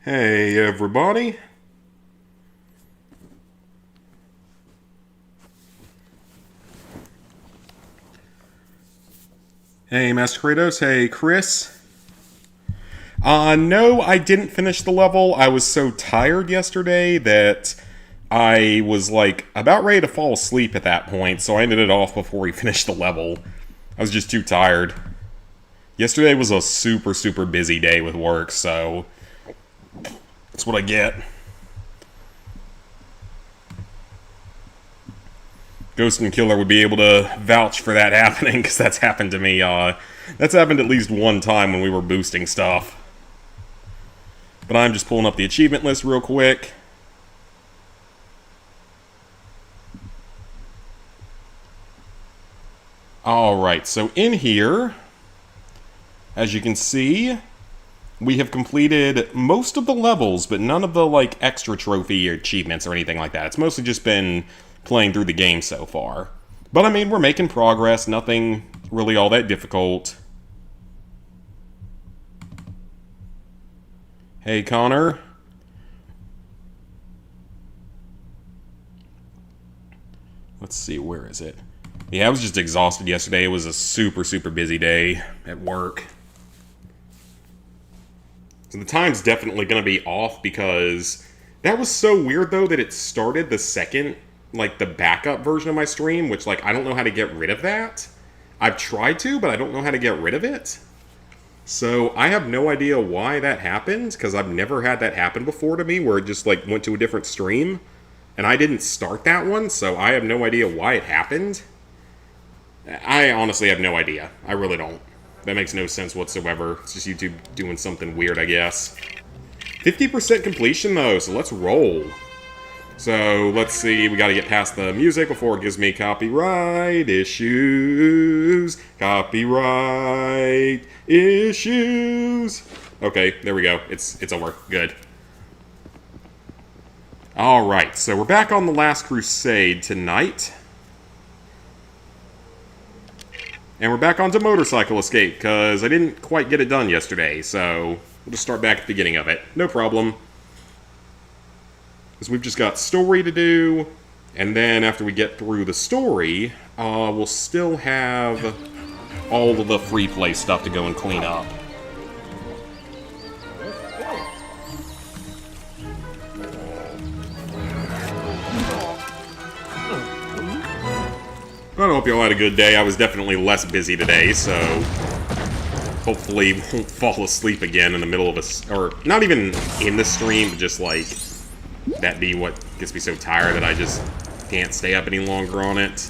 Hey everybody. Hey Master Kratos. Hey Chris. No, I didn't finish the level. I was so tired yesterday that I was like about ready to fall asleep at that point, so I ended it off before we finished the level. I was just too tired. Yesterday was a super busy day with work, so that's what I get. Ghost and Killer would be able to vouch for that happening, because that's happened to me. That's happened at least one time when we were boosting stuff. But I'm just pulling up the achievement list real quick. Alright, so in here, as you can see, we have completed most of the levels, but none of the like extra trophy achievements or anything like that. It's mostly just been playing through the game so far. But I mean, we're making progress, nothing really all that difficult. Hey Connor. Let's see, where is it? Yeah, I was just exhausted yesterday. It was a super busy day at work. So the time's definitely going to be off because that was so weird though that it started the second, like the backup version of my stream, which like I don't know how to get rid of that. I've tried to, but I don't know how to get rid of it. So I have no idea why that happened, because I've never had that happen before to me, where it just like went to a different stream. And I didn't start that one, so I have no idea why it happened. I honestly have no idea. I really don't. That makes no sense whatsoever. It's just YouTube doing something weird, I guess. 50% completion, though, so let's roll. So, let's see. We gotta get past the music before it gives me copyright issues. Copyright issues. Okay, there we go. It's over. Good. Alright, so we're back on The Last Crusade tonight. And we're back onto Motorcycle Escape, because I didn't quite get it done yesterday, so we'll just start back at the beginning of it. No problem. Because we've just got story to do, and then after we get through the story, we'll still have all of the free play stuff to go and clean up. I hope you all had a good day. I was definitely less busy today, so hopefully won't fall asleep again in the middle of a... or not even in the stream, but just like that be what gets me so tired that I just can't stay up any longer on it.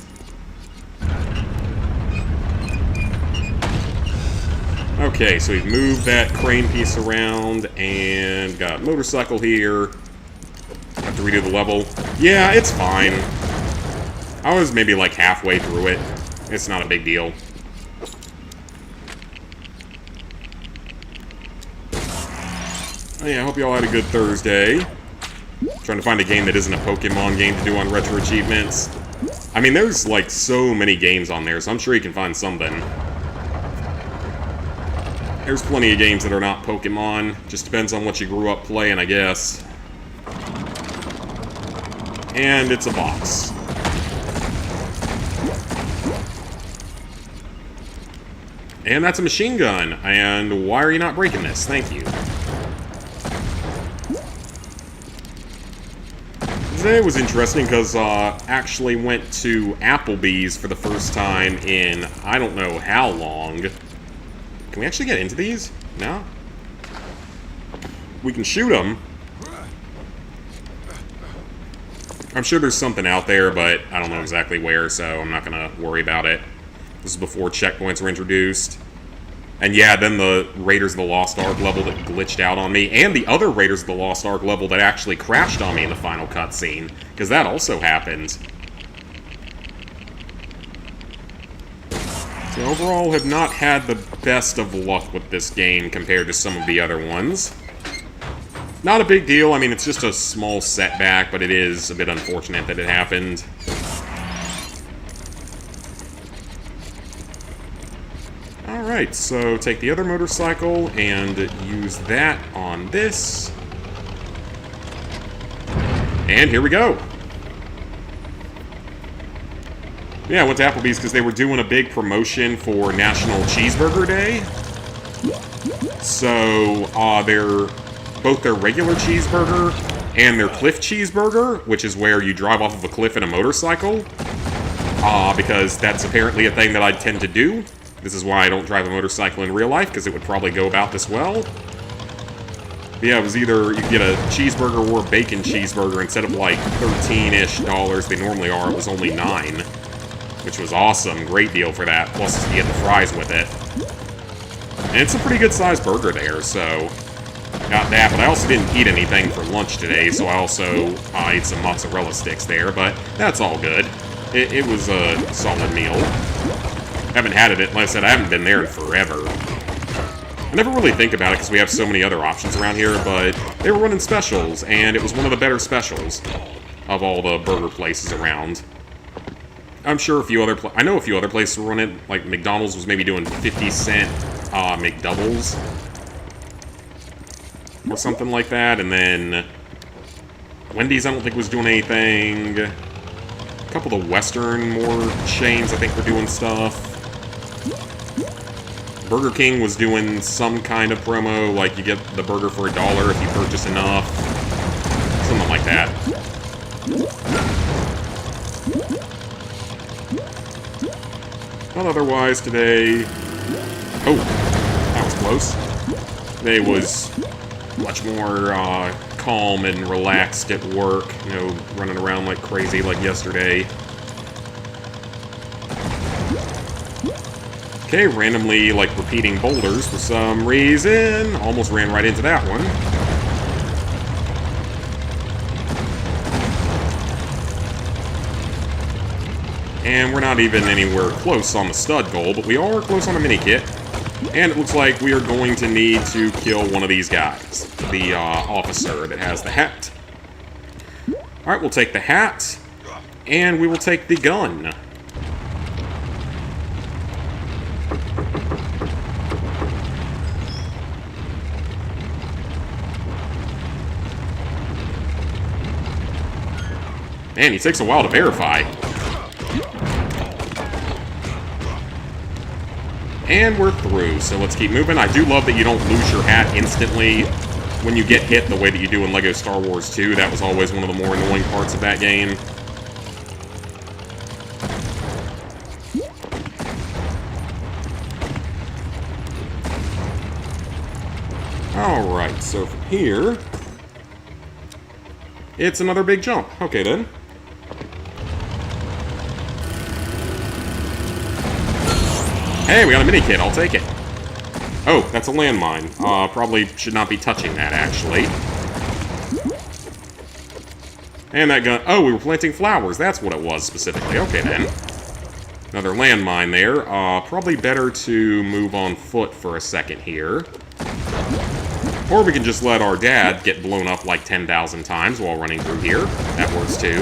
Okay, so we've moved that crane piece around and got a motorcycle here. Have to redo the level. Yeah, it's fine. I was maybe like halfway through it. It's not a big deal. Oh, yeah, I hope you all had a good Thursday. Trying to find a game that isn't a Pokemon game to do on Retro Achievements. I mean, there's like so many games on there, so I'm sure you can find something. There's plenty of games that are not Pokemon. Just depends on what you grew up playing, I guess. And it's a box. And that's a machine gun. And why are you not breaking this? Thank you. Today was interesting because actually went to Applebee's for the first time in I don't know how long. Can we actually get into these? No? We can shoot them. I'm sure there's something out there, but I don't know exactly where, so I'm not going to worry about it. This is before checkpoints were introduced. And yeah, then the Raiders of the Lost Ark level that glitched out on me, and the other Raiders of the Lost Ark level that actually crashed on me in the final cutscene, because that also happened. So overall, have not had the best of luck with this game compared to some of the other ones. Not a big deal, I mean, it's just a small setback, but it is a bit unfortunate that it happened. Alright, so take the other motorcycle and use that on this. And here we go. Yeah, I went to Applebee's because they were doing a big promotion for National Cheeseburger Day. So, both their regular cheeseburger and their cliff cheeseburger, which is where you drive off of a cliff in a motorcycle, because that's apparently a thing that I tend to do. This is why I don't drive a motorcycle in real life, because it would probably go about this well. But yeah, it was either you get a cheeseburger or a bacon cheeseburger instead of like $13-ish they normally are. It was only $9, which was awesome. Great deal for that. Plus, you get the fries with it. And it's a pretty good sized burger there, so got that. But I also didn't eat anything for lunch today, so I also ate some mozzarella sticks there. But that's all good. It was a solid meal. Haven't had it, like I said, I haven't been there in forever. I never really think about it because we have so many other options around here, but they were running specials, and it was one of the better specials of all the burger places around. I'm sure a few other I know a few other places were running, like McDonald's was maybe doing 50-cent McDoubles or something like that, and then Wendy's I don't think was doing anything. A couple of the Western more chains I think were doing stuff. Burger King was doing some kind of promo, like you get the burger for $1 if you purchase enough. Something like that. But otherwise today... Oh, that was close. Today was much more calm and relaxed at work. You know, running around like crazy like yesterday. Okay, randomly, like, repeating boulders for some reason. Almost ran right into that one. And we're not even anywhere close on the stud goal, but we are close on a mini-kit. And it looks like we are going to need to kill one of these guys. The officer that has the hat. Alright, we'll take the hat. And we will take the gun. Man, he takes a while to verify. And we're through, so let's keep moving. I do love that you don't lose your hat instantly when you get hit the way that you do in LEGO Star Wars 2. That was always one of the more annoying parts of that game. Alright, so from here... it's another big jump. Okay, then. Hey, we got a mini-kit. I'll take it. Oh, that's a landmine. Probably should not be touching that, actually. And that gun... oh, we were planting flowers. That's what it was, specifically. Okay, then. Another landmine there. Probably better to move on foot for a second here. Or we can just let our dad get blown up like 10,000 times while running through here. That works, too.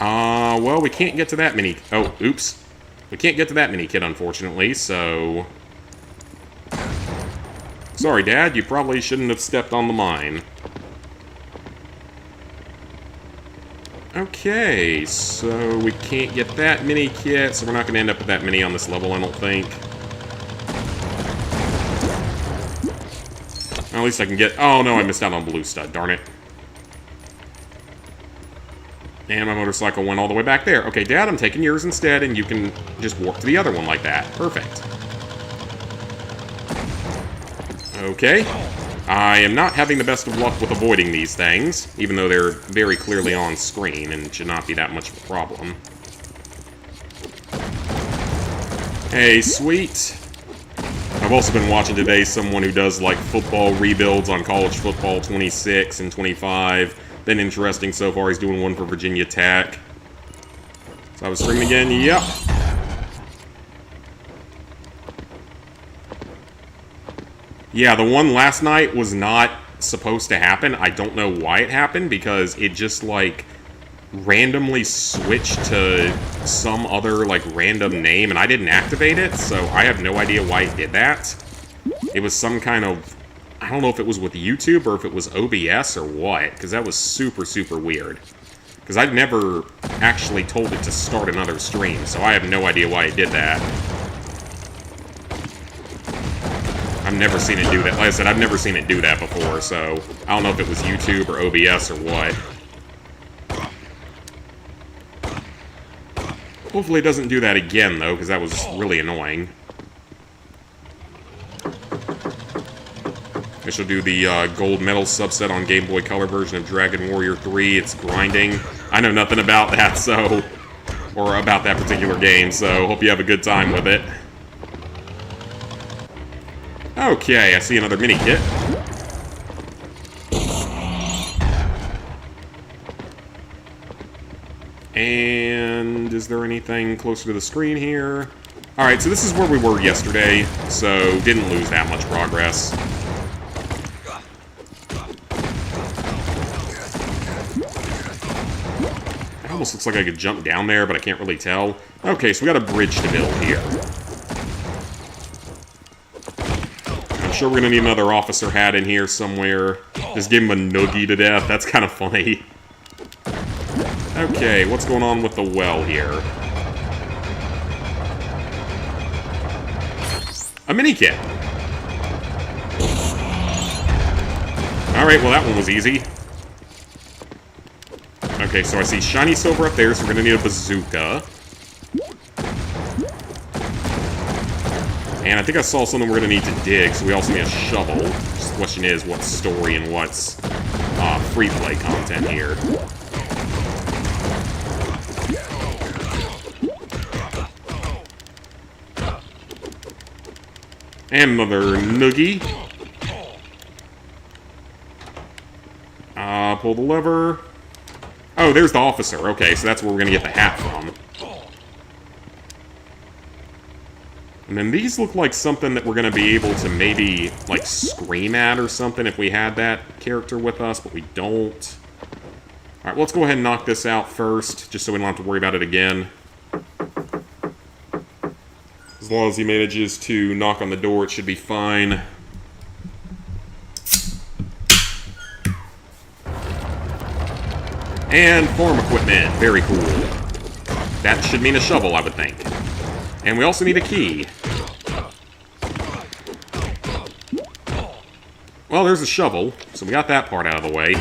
Well, we can't get to that mini... oh, oops. We can't get to that mini-kit, unfortunately, so... sorry, Dad, you probably shouldn't have stepped on the mine. Okay, so we can't get that mini-kit, so we're not going to end up with that mini on this level, I don't think. At least I can get... oh, no, I missed out on Blue Stud, darn it. And my motorcycle went all the way back there. Okay, Dad, I'm taking yours instead, and you can just warp to the other one like that. Perfect. Okay. I am not having the best of luck with avoiding these things, even though they're very clearly on screen and should not be that much of a problem. Hey, sweet. I've also been watching today someone who does, like, football rebuilds on College Football 26 and 25. Been interesting so far. He's doing one for Virginia Tech. So I was streaming again. Yep. Yeah, the one last night was not supposed to happen. I don't know why it happened, because it just, like, randomly switched to some other, like, random name, and I didn't activate it, so I have no idea why it did that. It was some kind of I don't know if it was with YouTube or if it was OBS or what, because that was super, super weird. Because I've never actually told it to start another stream, so I have no idea why it did that. I've never seen it do that. Like I said, I've never seen it do that before, so I don't know if it was YouTube or OBS or what. Hopefully it doesn't do that again, though, because that was really annoying. I shall do the gold medal subset on Game Boy Color version of Dragon Warrior 3. It's grinding. I know nothing about that, so... or about that particular game, so hope you have a good time with it. Okay, I see another mini-kit. And is there anything closer to the screen here? Alright, so this is where we were yesterday, so didn't lose that much progress. It almost looks like I could jump down there, but I can't really tell. Okay, so we got a bridge to build here. I'm sure we're gonna need another officer hat in here somewhere. Just give him a noogie to death, that's kind of funny. Okay, what's going on with the well here? A mini-kit! Alright, well that one was easy. Okay, so I see shiny silver up there, so we're gonna need a bazooka. And I think I saw something we're gonna need to dig, so we also need a shovel. Just the question is, what's story and what's free play content here? And another noogie. Pull the lever. Oh, there's the officer. Okay, so that's where we're gonna get the hat from. And then these look like something that we're gonna be able to maybe, like, scream at or something if we had that character with us, but we don't. Alright, well, let's go ahead and knock this out first, just so we don't have to worry about it again. As long as he manages to knock on the door, it should be fine. And farm equipment. Very cool. That should mean a shovel, I would think. And we also need a key. Well, there's a shovel, so we got that part out of the way.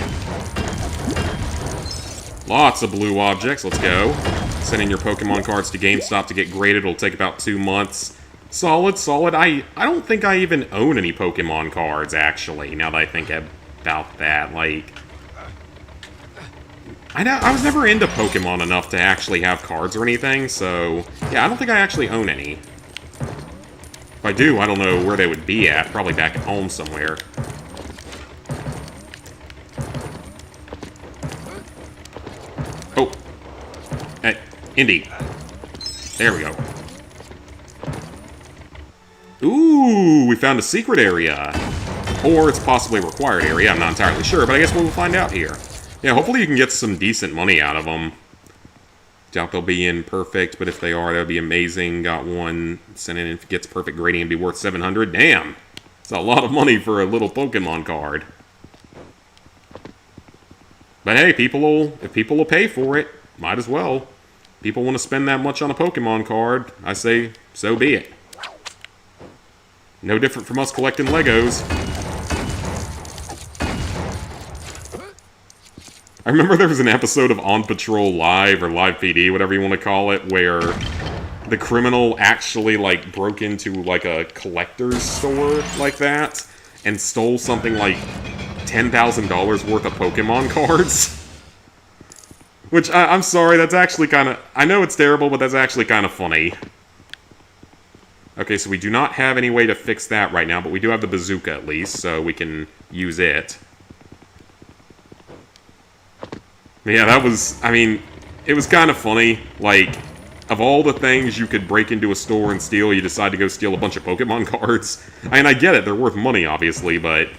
Lots of blue objects. Let's go. Send in your Pokemon cards to GameStop to get graded. It'll take about 2 months. Solid, solid. I don't think I even own any Pokemon cards, actually, now that I think about that. Like, I was never into Pokemon enough to actually have cards or anything, so... yeah, I don't think I actually own any. If I do, I don't know where they would be at. Probably back at home somewhere. Oh. Hey, Indy. There we go. Ooh, we found a secret area. Or it's possibly a required area, I'm not entirely sure, but I guess we'll find out here. Yeah, hopefully you can get some decent money out of them. Doubt they'll be in perfect, but if they are, that would be amazing. Got one sent in, if it gets perfect grading, it'd be worth 700. Damn! It's a lot of money for a little Pokemon card. But hey, if people will pay for it, might as well. People want to spend that much on a Pokemon card, I say, so be it. No different from us collecting Legos. I remember there was an episode of On Patrol Live, or Live PD, whatever you want to call it, where the criminal actually, like, broke into, like, a collector's store like that, and stole something like $10,000 worth of Pokemon cards. Which, I'm sorry, that's actually kind of... I know it's terrible, but that's actually kind of funny. Okay, so we do not have any way to fix that right now, but we do have the bazooka at least, so we can use it. Yeah, that was, I mean, it was kind of funny. Like, of all the things you could break into a store and steal, you decide to go steal a bunch of Pokemon cards. I mean, I get it, they're worth money, obviously, but...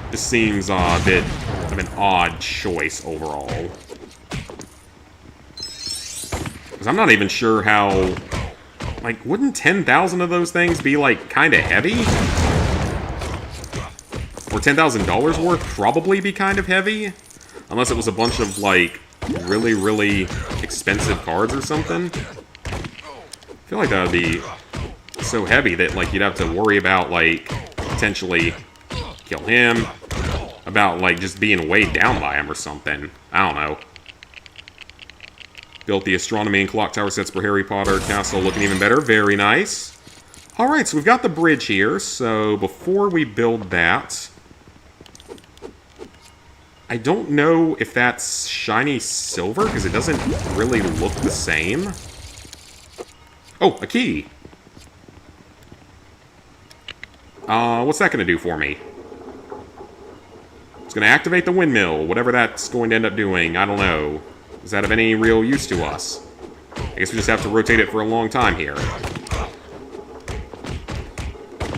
this seems a bit of an odd choice overall. Because I'm not even sure how Like, wouldn't 10,000 of those things be, like, kind of heavy? Or $10,000 worth probably be kind of heavy? Unless it was a bunch of, like, really, really expensive cards or something. I feel like that would be so heavy that, like, you'd have to worry about, like, potentially kill him. About, like, just being weighed down by him or something. I don't know. Built the astronomy and clock tower sets for Harry Potter Castle, looking even better. Very nice. Alright, so we've got the bridge here. So before we build that, I don't know if that's shiny silver, because it doesn't really look the same. Oh, a key. What's that going to do for me? It's going to activate the windmill, whatever that's going to end up doing. I don't know. Is that of any real use to us? I guess we just have to rotate it for a long time here.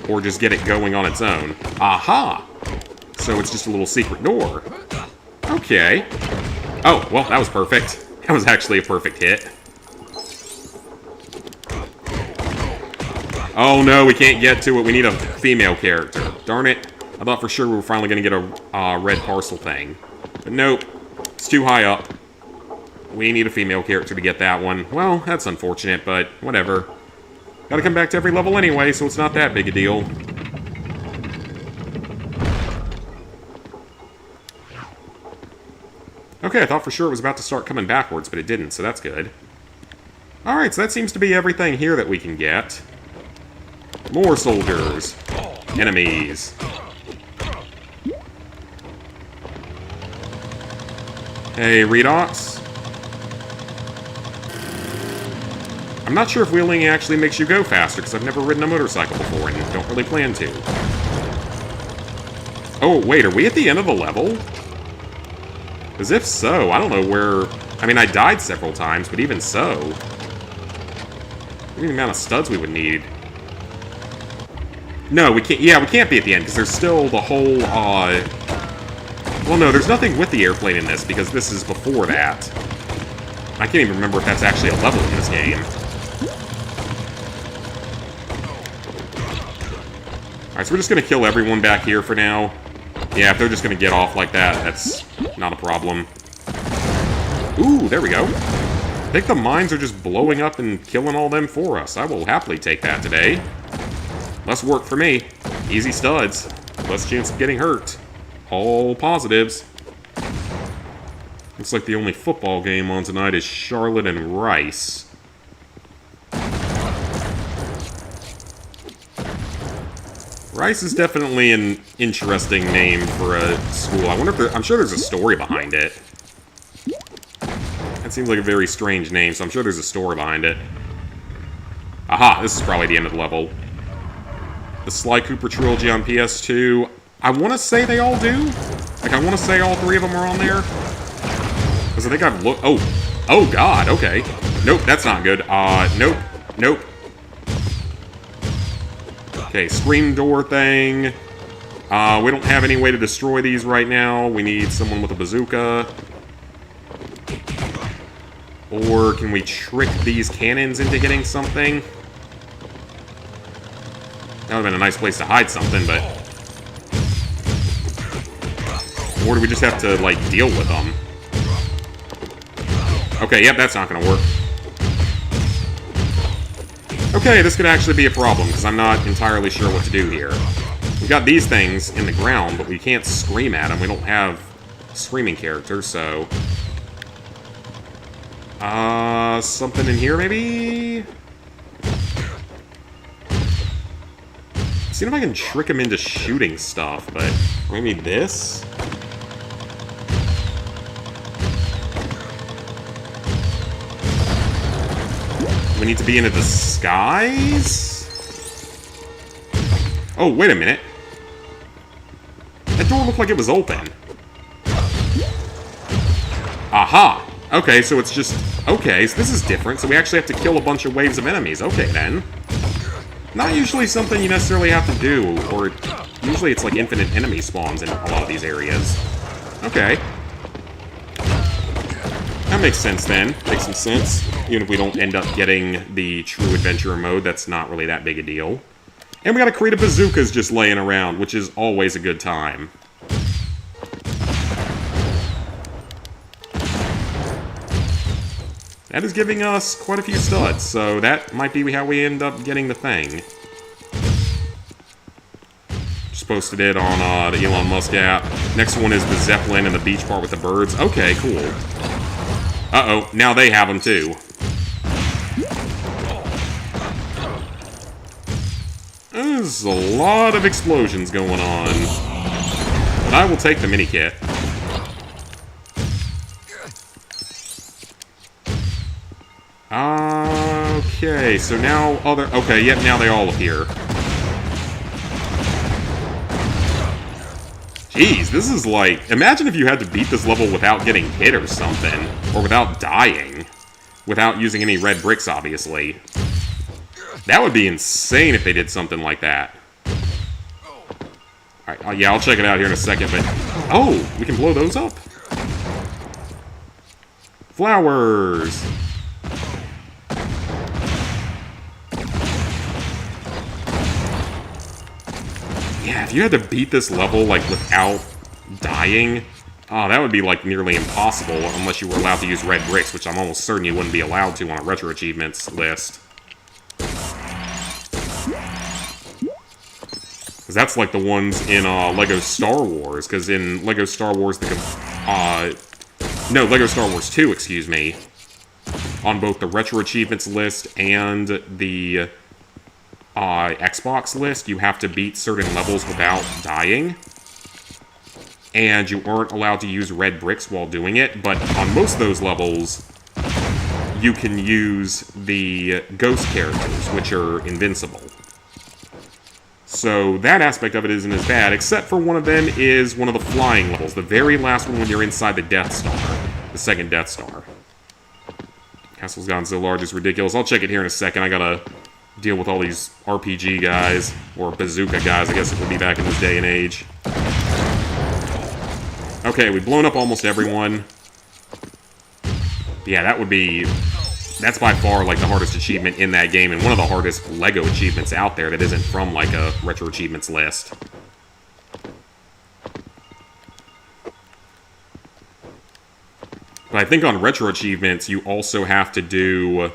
Or just get it going on its own. Aha! So it's just a little secret door. Okay. Oh, well, that was perfect. That was actually a perfect hit. Oh no, we can't get to it. We need a female character. Darn it. I thought for sure we were finally going to get a red parcel thing. But nope. It's too high up. We need a female character to get that one. Well, that's unfortunate, but whatever. Gotta come back to every level anyway, so it's not that big a deal. Okay, I thought for sure it was about to start coming backwards, but it didn't, so that's good. Alright, so that seems to be everything here that we can get. More soldiers. Enemies. Hey, Redox. I'm not sure if wheeling actually makes you go faster, because I've never ridden a motorcycle before and don't really plan to. Oh, wait, are we at the end of the level? Because if so, I don't know where... I mean, I died several times, but even so... What the amount of studs we would need? No, we can't... Yeah, we can't be at the end, because there's still the whole, Well, no, there's nothing with the airplane in this, because this is before that. I can't even remember if that's actually a level in this game. Alright, so we're just going to kill everyone back here for now. Yeah, if they're just going to get off like that, that's not a problem. Ooh, there we go. I think the mines are just blowing up and killing all them for us. I will happily take that today. Less work for me. Easy studs. Less chance of getting hurt. All positives. Looks like the only football game on tonight is Charlotte and Rice. Rice is definitely an interesting name for a school. I wonder if I'm sure there's a story behind it. That seems like a very strange name, so I'm sure there's a story behind it. Aha, this is probably the end of the level. The Sly Cooper trilogy on PS2. I want to say they all do. Like, I want to say all three of them are on there. Because I think I've looked... Oh, God, okay. Nope, that's not good. Nope. Nope. Okay, screen door thing. We don't have any way to destroy these right now. We need someone with a bazooka. Or can we trick these cannons into getting something? That would have been a nice place to hide something, but... Or do we just have to, like, deal with them? Okay, yep, that's not gonna work. Okay, this could actually be a problem, because I'm not entirely sure what to do here. We've got these things in the ground, but we can't scream at them. We don't have a screaming character, so... something in here, maybe? See if I can trick him into shooting stuff, but... Maybe this? We need to be in a disguise? Oh, wait a minute. That door looked like it was open. Aha! Okay, so it's just... Okay, so this is different. So we actually have to kill a bunch of waves of enemies. Okay, then. Not usually something you necessarily have to do, or... Usually it's like infinite enemy spawns in a lot of these areas. Okay. That makes sense then. Makes some sense. Even if we don't end up getting the true adventurer mode, that's not really that big a deal. And we got a crate of bazookas just laying around, which is always a good time. That is giving us quite a few studs, so that might be how we end up getting the thing. Just posted it on the Elon Musk app. Next one is the Zeppelin and the beach part with the birds. Okay, cool. Uh-oh, now they have them too. There's a lot of explosions going on. But I will take the mini kit. Okay, so now okay, yep, now they all appear. Jeez, this is like... Imagine if you had to beat this level without getting hit or something. Or without dying. Without using any red bricks, obviously. That would be insane if they did something like that. Alright, yeah, I'll check it out here in a second, but... Oh, we can blow those up? Flowers! Yeah, if you had to beat this level, like, without dying, oh, that would be, like, nearly impossible unless you were allowed to use red bricks, which I'm almost certain you wouldn't be allowed to on a retro achievements list. Because that's like the ones in LEGO Star Wars, because in LEGO Star Wars, LEGO Star Wars 2, excuse me, on both the retro achievements list and the Xbox list, you have to beat certain levels without dying. And you aren't allowed to use red bricks while doing it, but on most of those levels, you can use the ghost characters, which are invincible. So that aspect of it isn't as bad, except for one of them is one of the flying levels, the very last one when you're inside the Death Star, the second Death Star. Castle's gotten so large, it's ridiculous. I'll check it here in a second. I gotta deal with all these RPG guys, or bazooka guys, I guess it would be back in this day and age. Okay, we've blown up almost everyone. Yeah, that's by far, like, the hardest achievement in that game, and one of the hardest LEGO achievements out there that isn't from, like, a retro achievements list. But I think on retro achievements, you also have to do...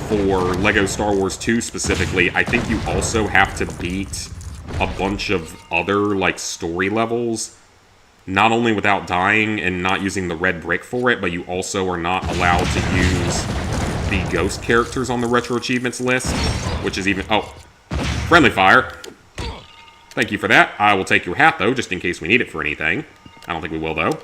For LEGO Star Wars 2 specifically, I think you also have to beat a bunch of other, like, story levels. Not only without dying and not using the red brick for it, but you also are not allowed to use the ghost characters on the retro achievements list, which is even... Oh, friendly fire. Thank you for that. I will take your hat, though, just in case we need it for anything. I don't think we will, though.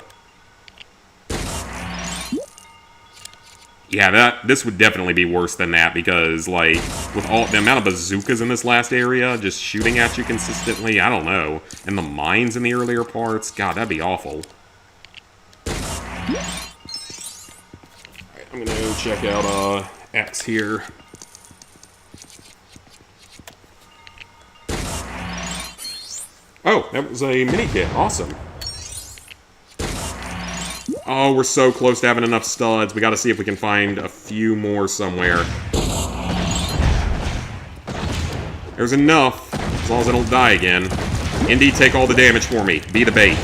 Yeah, this would definitely be worse than that, because, like, with all the amount of bazookas in this last area, just shooting at you consistently, I don't know. And the mines in the earlier parts, God, that'd be awful. Alright, I'm gonna go check out, X here. Oh, that was a mini kit. Awesome. Oh, we're so close to having enough studs. We gotta see if we can find a few more somewhere. There's enough, as long as I don't die again. Indy, take all the damage for me. Be the bait.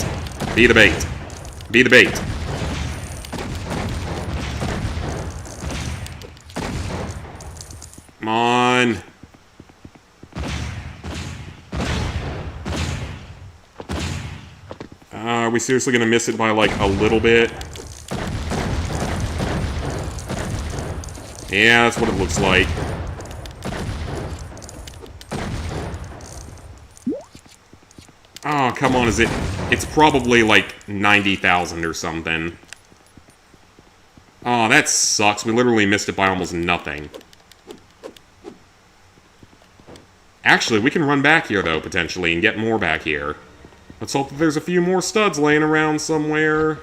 Be the bait. Be the bait. Come on. Are we seriously gonna miss it by, like, a little bit? Yeah, that's what it looks like. Oh, come on, is it... It's probably, like, 90,000 or something. Oh, that sucks. We literally missed it by almost nothing. Actually, we can run back here, though, potentially, and get more back here. Let's hope that there's a few more studs laying around somewhere.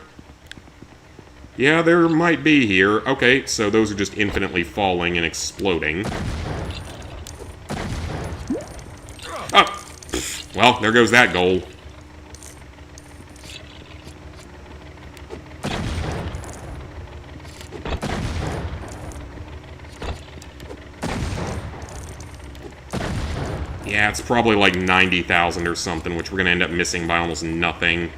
Yeah, there might be here. Okay, so those are just infinitely falling and exploding. Oh! Well, there goes that goal. Yeah, it's probably like 90,000 or something, which we're going to end up missing by almost nothing.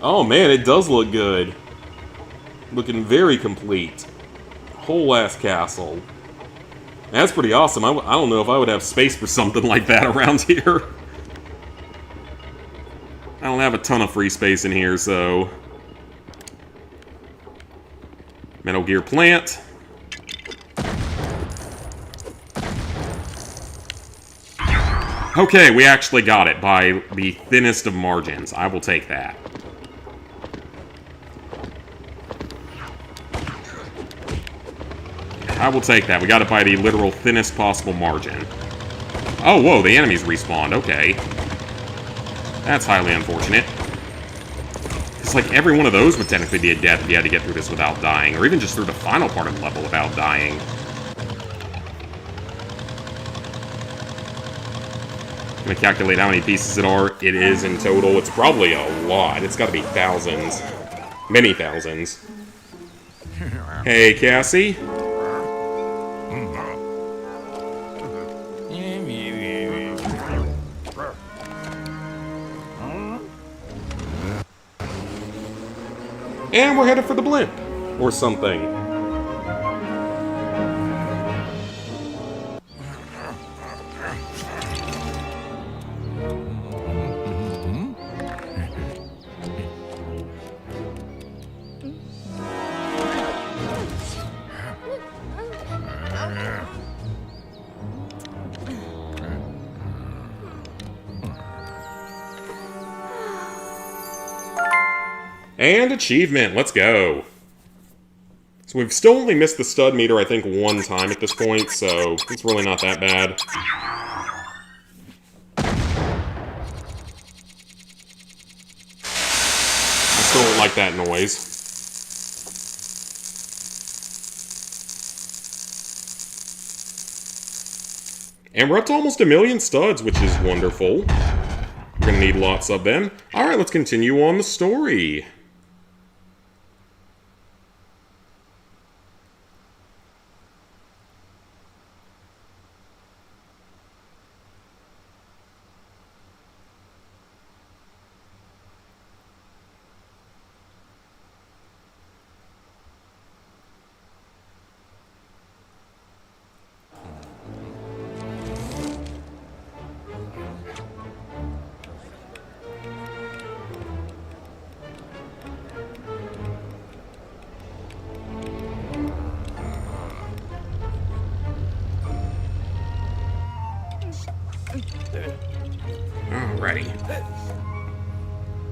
Oh man, it does look good. Looking very complete. Whole ass castle. That's pretty awesome. I don't know if I would have space for something like that around here. I don't have a ton of free space in here, so... Metal Gear plant. Okay, we actually got it by the thinnest of margins. I will take that. I will take that. We got it by the literal thinnest possible margin. Oh, whoa, the enemies respawned. Okay. That's highly unfortunate. It's like every one of those would technically be a death if you had to get through this without dying, or even just through the final part of the level without dying. I'm gonna calculate how many pieces it are. It is in total. It's probably a lot. It's gotta be thousands. Many thousands. Hey, Cassie. And we're headed for the blimp. Or something. And achievement, let's go. So we've still only missed the stud meter, I think, one time at this point, so it's really not that bad. I still don't like that noise. And we're up to almost 1 million studs, which is wonderful. We're gonna need lots of them. Alright, let's continue on the story. Alrighty.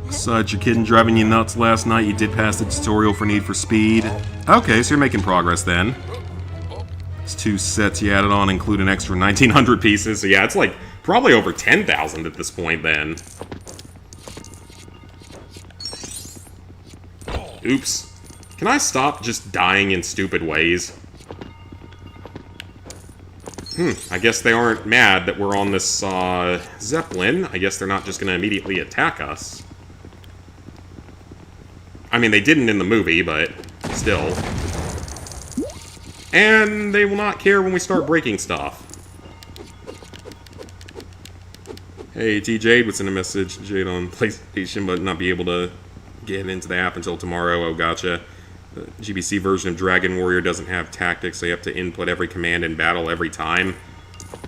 Besides your kidding driving you nuts last night, you did pass the tutorial for Need for Speed. Okay, so you're making progress then. These 2 sets you added on include an extra 1,900 pieces, so yeah, it's like probably over 10,000 at this point then. Oops. Can I stop just dying in stupid ways? I guess they aren't mad that we're on this, Zeppelin. I guess they're not just gonna immediately attack us. I mean, they didn't in the movie, but still. And they will not care when we start breaking stuff. Hey, T-Jade would send a message. Jade on PlayStation, but not be able to get into the app until tomorrow. Oh, gotcha. The GBC version of Dragon Warrior doesn't have tactics, so you have to input every command in battle every time.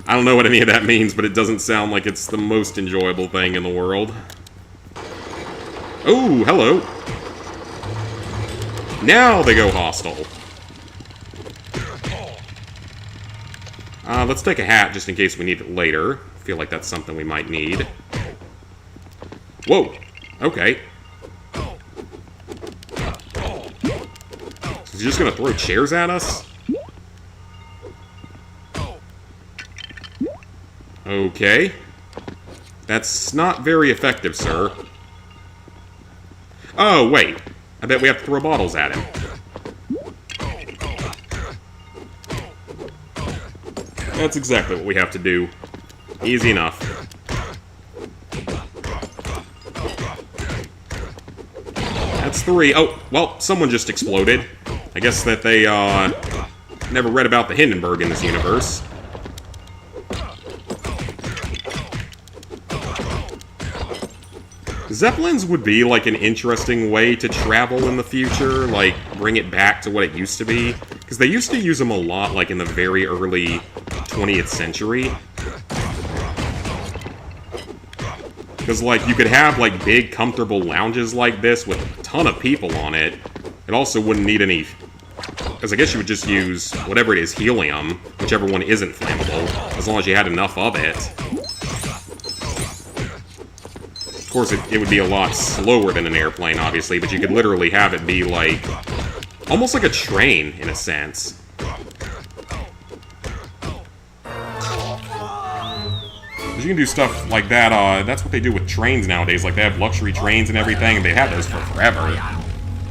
I don't know what any of that means, but it doesn't sound like it's the most enjoyable thing in the world. Oh, hello. Now they go hostile. Let's take a hat just in case we need it later. I feel like that's something we might need. Whoa. Okay. Is he just gonna throw chairs at us? Okay. That's not very effective, sir. Oh, wait. I bet we have to throw bottles at him. That's exactly what we have to do. Easy enough. That's 3. Oh, well, someone just exploded. I guess that they, Never read about the Hindenburg in this universe. Zeppelins would be, like, an interesting way to travel in the future, like, bring it back to what it used to be. Because they used to use them a lot, like, in the very early 20th century. Because, like, you could have, like, big, comfortable lounges like this with a ton of people on it. It also wouldn't need any... Because I guess you would just use whatever it is, helium, whichever one isn't flammable, as long as you had enough of it. Of course, it would be a lot slower than an airplane, obviously, but you could literally have it be, like, almost like a train, in a sense. Because you can do stuff like that, that's what they do with trains nowadays, like, they have luxury trains and everything, and they have those for forever.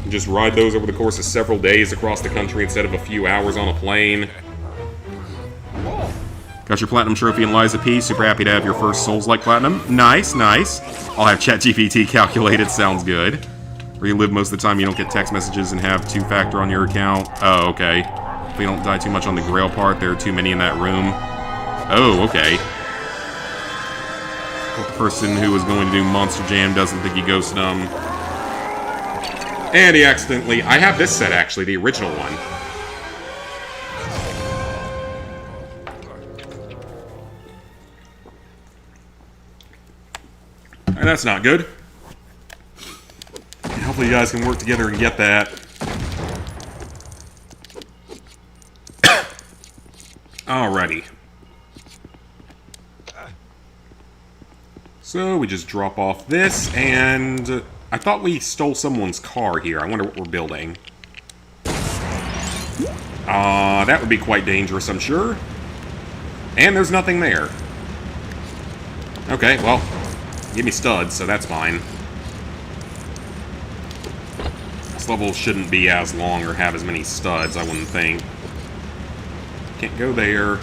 You just ride those over the course of several days across the country instead of a few hours on a plane. Got your Platinum Trophy and Liza P. Super happy to have your first Souls-like Platinum. Nice, nice. I'll have ChatGPT calculated. Sounds good. Where you live most of the time, you don't get text messages and have two-factor on your account. Oh, okay. If you don't die too much on the Grail part, there are too many in that room. Oh, okay. The person who was going to do Monster Jam doesn't think he ghosted him. And he accidentally... I have this set, actually, the original one. And that's not good. Hopefully you guys can work together and get that. Alrighty. So we just drop off this, and I thought we stole someone's car here. I wonder what we're building. That would be quite dangerous, I'm sure. And there's nothing there. Okay, well... Give me studs, so that's fine. This level shouldn't be as long or have as many studs, I wouldn't think. Can't go there.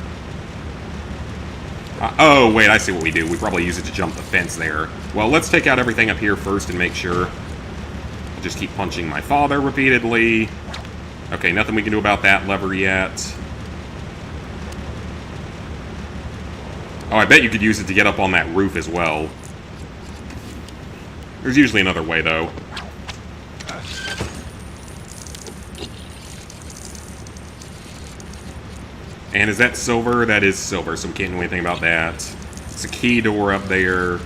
Oh, wait, I see what we do. We probably use it to jump the fence there. Well, let's take out everything up here first and make sure. I'll just keep punching my father repeatedly. Okay, nothing we can do about that lever yet. Oh, I bet you could use it to get up on that roof as well. There's usually another way, though. And is that silver? That is silver, so we can't do anything about that. It's a key door up there.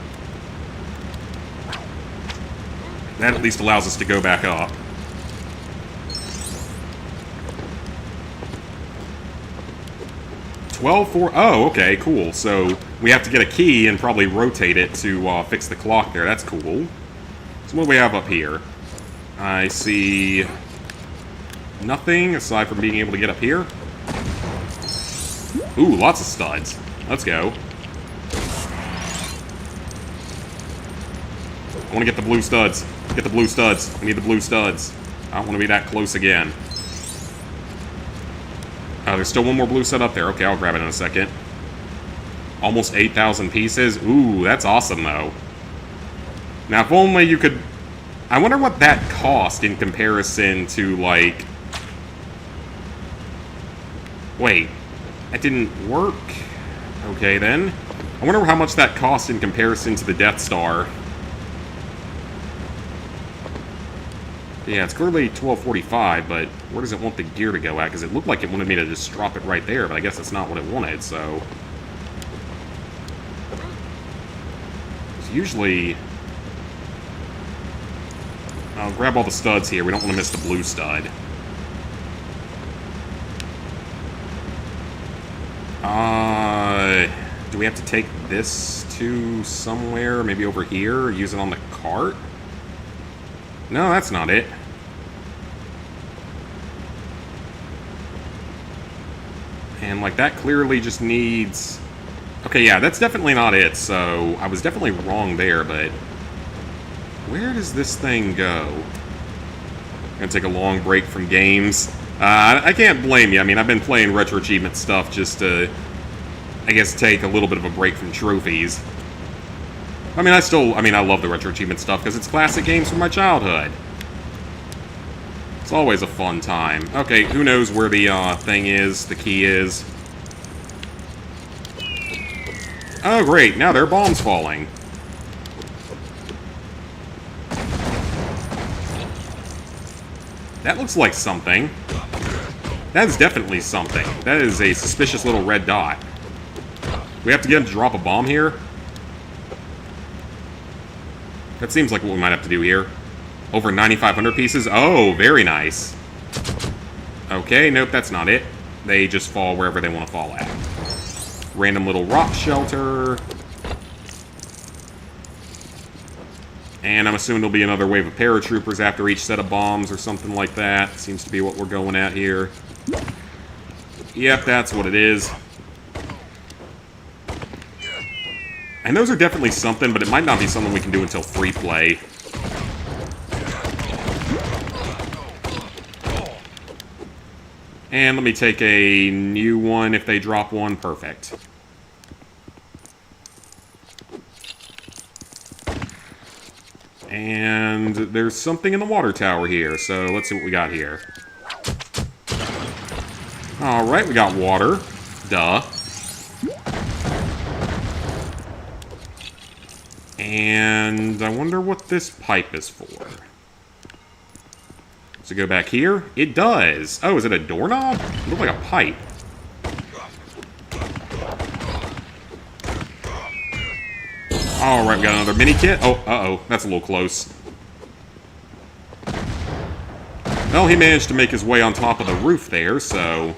That at least allows us to go back up. Oh, okay, cool. So we have to get a key and probably rotate it to fix the clock there. That's cool. So what do we have up here? I see nothing aside from being able to get up here. Ooh, lots of studs. Let's go. I want to get the blue studs. Get the blue studs. I need the blue studs. I don't want to be that close again. Oh, there's still one more blue stud up there. Okay, I'll grab it in a second. Almost 8,000 pieces. Ooh, that's awesome, though. Now, if only you could... I wonder what that cost in comparison to, like... Wait. That didn't work? Okay, then. I wonder how much that cost in comparison to the Death Star. Yeah, it's clearly 1245, but where does it want the gear to go at? Because it looked like it wanted me to just drop it right there, but I guess that's not what it wanted, so... It's usually... I'll grab all the studs here. We don't want to miss the blue stud. Do we have to take this to somewhere? Maybe over here? Use it on the cart? No, that's not it. And, like, that clearly just needs... Okay, yeah, that's definitely not it, so I was definitely wrong there, but... Where does this thing go? I'm gonna take a long break from games. I can't blame you. I mean, I've been playing Retro Achievement stuff just to, I guess, take a little bit of a break from trophies. I mean, I love the Retro Achievement stuff because it's classic games from my childhood. It's always a fun time. Okay, who knows where the thing is, the key is. Oh, great. Now there are bombs falling. That looks like something. That is definitely something. That is a suspicious little red dot. We have to get him to drop a bomb here? That seems like what we might have to do here. Over 9,500 pieces? Oh, very nice. Okay, nope, that's not it. They just fall wherever they want to fall at. Random little rock shelter. And I'm assuming there'll be another wave of paratroopers after each set of bombs or something like that. Seems to be what we're going at here. Yep, that's what it is. And those are definitely something, but it might not be something we can do until free play. And let me take a new one if they drop one. Perfect. And there's something in the water tower here, so let's see what we got here. Alright, we got water. Duh. And I wonder what this pipe is for. Does it go back here? It does. Oh, is it a doorknob? It looks like a pipe. Alright, we got another mini kit. Oh, uh-oh. That's a little close. Well, he managed to make his way on top of the roof there, so...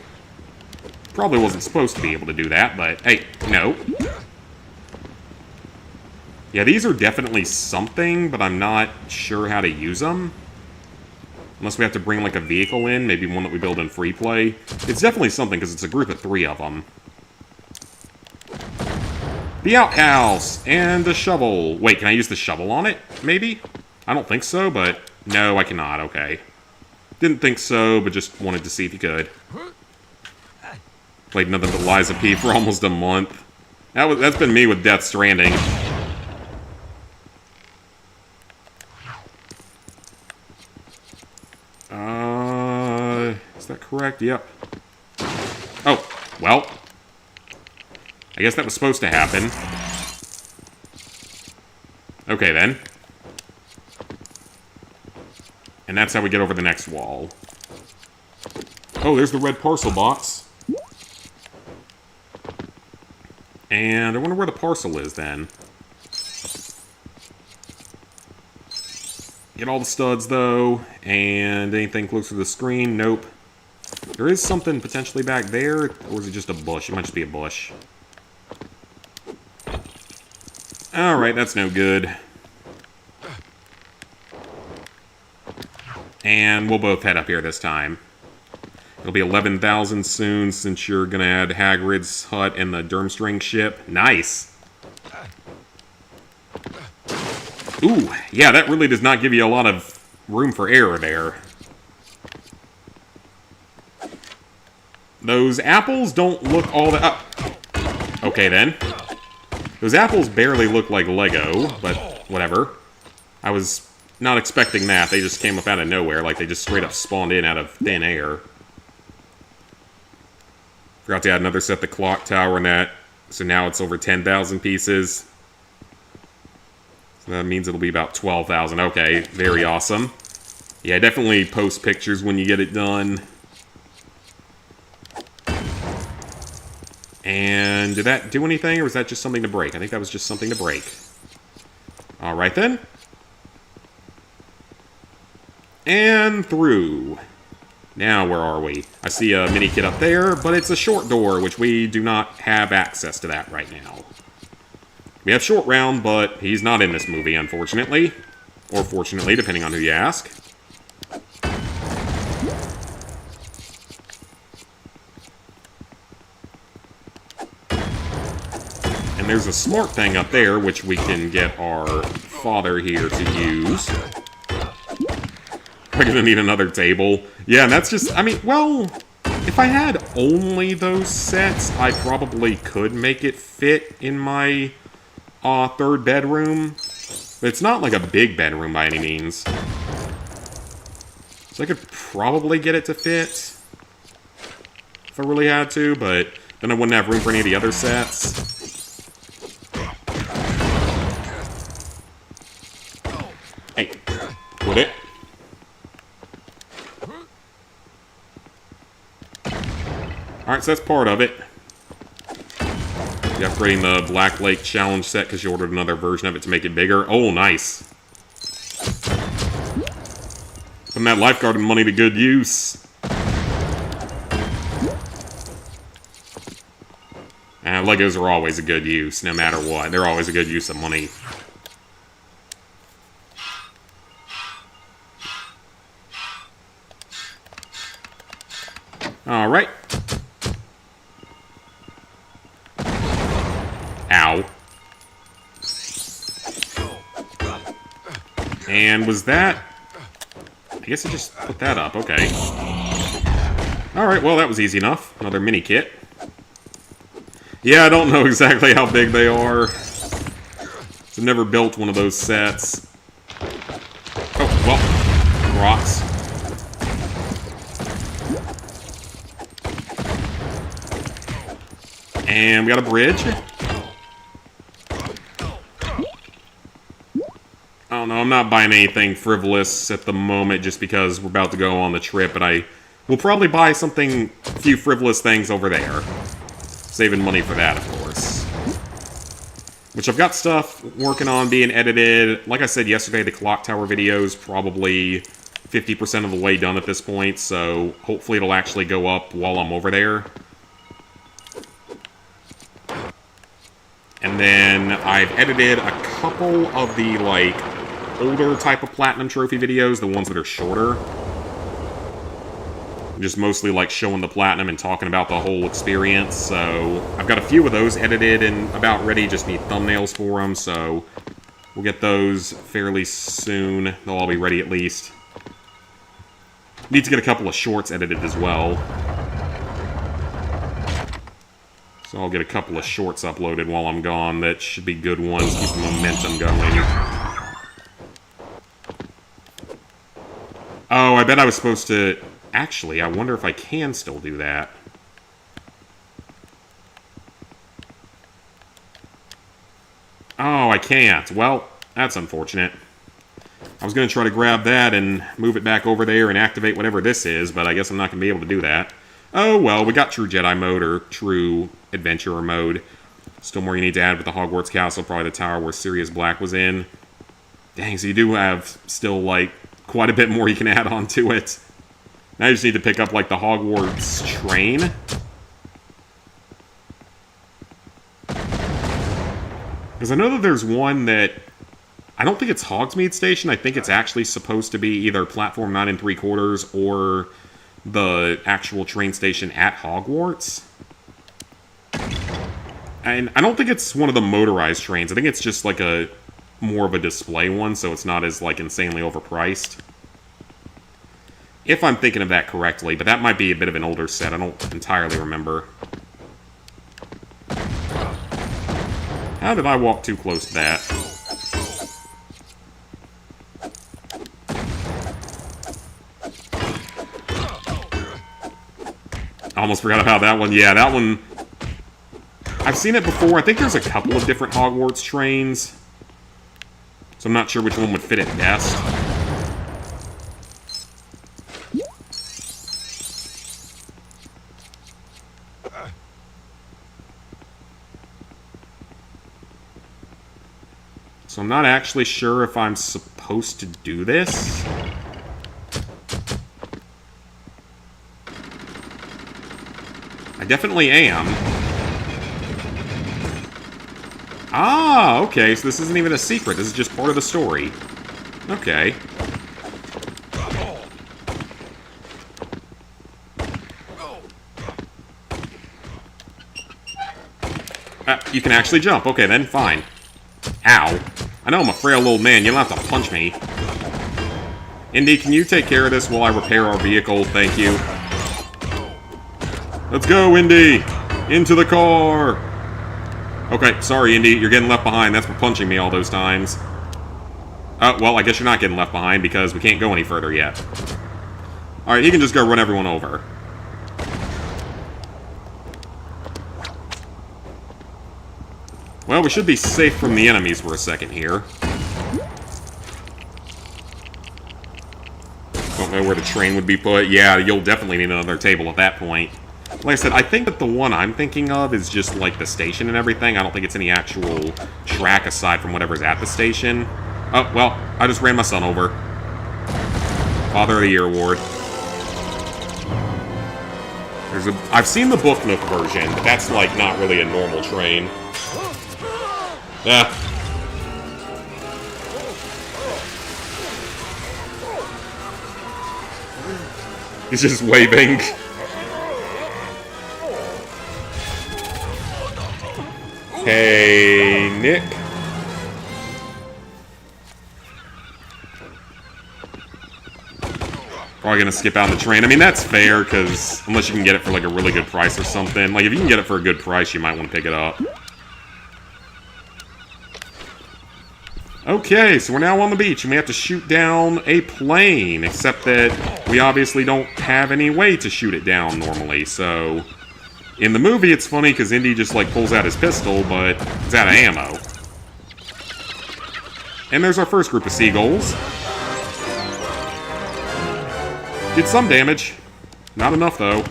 Probably wasn't supposed to be able to do that, but hey, no. Yeah, these are definitely something, but I'm not sure how to use them. Unless we have to bring, like, a vehicle in, maybe one that we build in free play. It's definitely something, because it's a group of 3 of them. The outhouse! And the shovel. Wait, can I use the shovel on it? Maybe? I don't think so, but... No, I cannot. Okay. Didn't think so, but just wanted to see if you could. Played nothing but Lies of P for almost a month. That's been me with Death Stranding. Is that correct? Yep. Oh, well. I guess that was supposed to happen. Okay, then. And that's how we get over the next wall. Oh, there's the red parcel box. And I wonder where the parcel is, then. Get all the studs, though. And anything close to the screen? Nope. There is something potentially back there. Or is it just a bush? It might just be a bush. Alright, that's no good. And we'll both head up here this time. It'll be 11,000 soon, since you're gonna add Hagrid's hut and the Durmstrang ship. Nice! Ooh, yeah, that really does not give you a lot of room for error there. Those apples don't look all that... Oh. Okay, then. Those apples barely look like Lego, but whatever. I was not expecting that. They just came up out of nowhere, like they just straight up spawned in out of thin air. Forgot to add another set the clock tower and that, so now it's over 10,000 pieces. So that means it'll be about 12,000. Okay, very awesome. Yeah, definitely post pictures when you get it done. And did that do anything, or was that just something to break? I think that was just something to break. Alright then. And through. Now, where are we? I see a mini kit up there, but it's a short door, which we do not have access to that right now. We have Short Round, but he's not in this movie, unfortunately. Or fortunately, depending on who you ask. And there's a smart thing up there, which we can get our father here to use. We're gonna need another table. Yeah, and that's just... I mean, well... If I had only those sets, I probably could make it fit in my third bedroom. But it's not like a big bedroom by any means. So I could probably get it to fit if I really had to, but then I wouldn't have room for any of the other sets. Hey, quit it. Alright, so that's part of it. You're upgrading the Black Lake Challenge set because you ordered another version of it to make it bigger. Oh, nice. Putting that lifeguard money to good use. Legos are always a good use, no matter what. They're always a good use of money. Alright. Ow. And was that... I guess I just put that up, okay. Alright, well that was easy enough. Another mini kit. Yeah, I don't know exactly how big they are. I've never built one of those sets. Oh, well, rocks. And we got a bridge. I don't know, I'm not buying anything frivolous at the moment just because we're about to go on the trip, but I will probably buy something, a few frivolous things over there. Saving money for that, of course. Which I've got stuff working on being edited. Like I said yesterday, the Clock Tower video is probably 50% of the way done at this point, so hopefully it'll actually go up while I'm over there. And then I've edited a couple of the, like, older type of Platinum Trophy videos, the ones that are shorter. Just mostly, like, showing the Platinum and talking about the whole experience, so I've got a few of those edited and about ready, just need thumbnails for them, so we'll get those fairly soon. They'll all be ready at least. Need to get a couple of shorts edited as well. So I'll get a couple of shorts uploaded while I'm gone. That should be good ones, keep the momentum going. Oh, I bet I was supposed to... Actually, I wonder if I can still do that. Oh, I can't. Well, that's unfortunate. I was going to try to grab that and move it back over there and activate whatever this is, but I guess I'm not going to be able to do that. Oh, well, we got True Jedi mode, or True Adventurer mode. Still more you need to add with the Hogwarts Castle, probably the tower where Sirius Black was in. Dang, so you do have still, like, quite a bit more you can add on to it. Now you just need to pick up, like, the Hogwarts train. Because I know that there's one that... I don't think it's Hogsmeade Station. I think it's actually supposed to be either Platform 9 3/4 or the actual train station at Hogwarts. And I don't think it's one of the motorized trains. I think it's just, like, a more of a display one, so it's not as, like, insanely overpriced. If I'm thinking of that correctly, but that might be a bit of an older set. I don't entirely remember. How did I walk too close to that? I almost forgot about that one. Yeah, that one... I've seen it before. I think there's a couple of different Hogwarts trains. So I'm not sure which one would fit it best. So I'm not actually sure if I'm supposed to do this. I definitely am. Ah, okay, so this isn't even a secret. This is just part of the story. Okay. You can actually jump. Okay, then, fine. Ow. I know I'm a frail old man. You don't have to punch me. Indy, can you take care of this while I repair our vehicle? Thank you. Let's go, Indy! Into the car! Okay, sorry, Indy. You're getting left behind. That's for punching me all those times. Well, I guess you're not getting left behind because we can't go any further yet. Alright, he can just go run everyone over. Well, we should be safe from the enemies for a second here. Don't know where the train would be put. Yeah, you'll definitely need another table at that point. Like I said, I think that the one I'm thinking of is just, like, the station and everything. I don't think it's any actual track aside from whatever's at the station. Oh, well, I just ran my son over. Father of the Year award. I've seen the Book Nook version, but that's, like, not really a normal train. Yeah. He's just waving. Hey, Nick. Probably gonna skip out on the train. I mean, that's fair, because unless you can get it for, like, a really good price or something. Like, if you can get it for a good price, you might want to pick it up. Okay, so we're now on the beach, and we have to shoot down a plane, except that we obviously don't have any way to shoot it down normally, so... In the movie, it's funny, because Indy just, like, pulls out his pistol, but he's out of ammo. And there's our first group of seagulls. Did some damage. Not enough, though.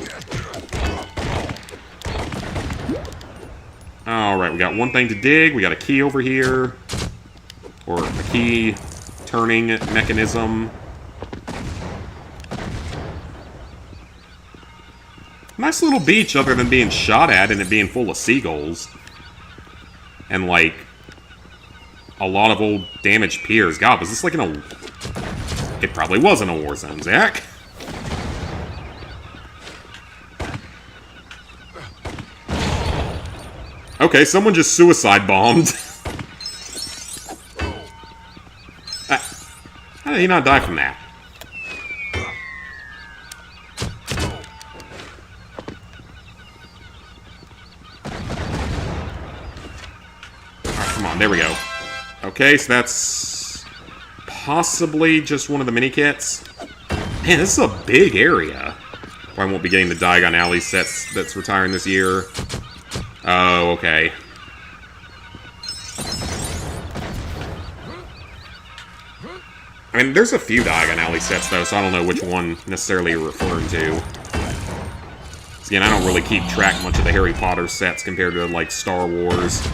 Alright, we got one thing to dig, we got a key over here. Or a key turning mechanism. Nice little beach other than being shot at and it being full of seagulls. And, like, a lot of old damaged piers. God, was this like in a... It probably was in a war zone, Zach. Okay, someone just suicide bombed. How did he not die from that? Alright, come on, there we go. Okay, so that's possibly just one of the mini kits. Man, this is a big area. Probably won't be getting the Diagon Alley sets that's retiring this year. Oh, okay. I mean, there's a few Diagon Alley sets, though, so I don't know which one necessarily you're referring to. Again, I don't really keep track much of the Harry Potter sets compared to, like, Star Wars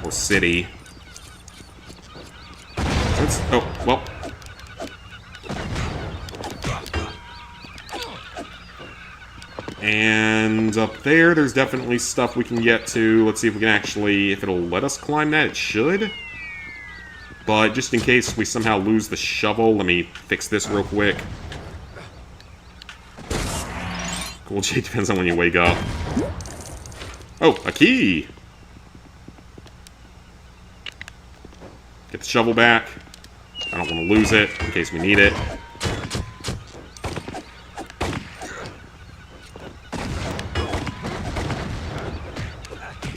or City. Oh, well. And up there, there's definitely stuff we can get to. Let's see if we can actually... If it'll let us climb that, it should. But just in case we somehow lose the shovel, let me fix this real quick. Cool, Jay, depends on when you wake up. Oh, a key! Get the shovel back. I don't want to lose it, in case we need it.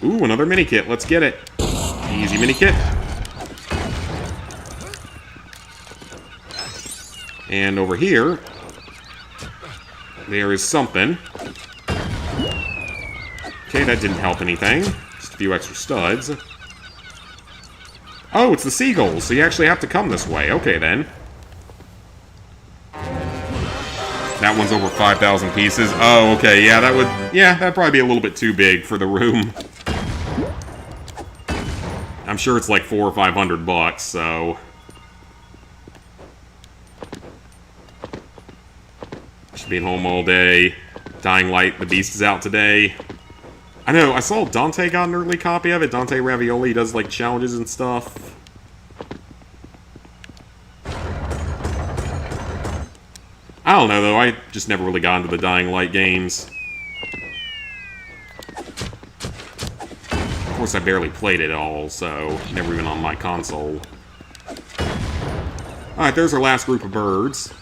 Ooh, another mini kit. Let's get it. Easy mini kit. And over here, there is something. Okay, that didn't help anything. Just a few extra studs. Oh, it's the seagulls, so you actually have to come this way. Okay, then. That one's over 5,000 pieces. Oh, okay, yeah, that would... Yeah, that'd probably be a little bit too big for the room. I'm sure it's like $400 or $500, so... Should be at home all day. Dying Light, the Beast is out today. I know, I saw Dante got an early copy of it. Dante Ravioli does, like, challenges and stuff. I don't know, though. I just never really got into the Dying Light games. Of course, I barely played it all, so never even on my console. Alright, there's our last group of birds.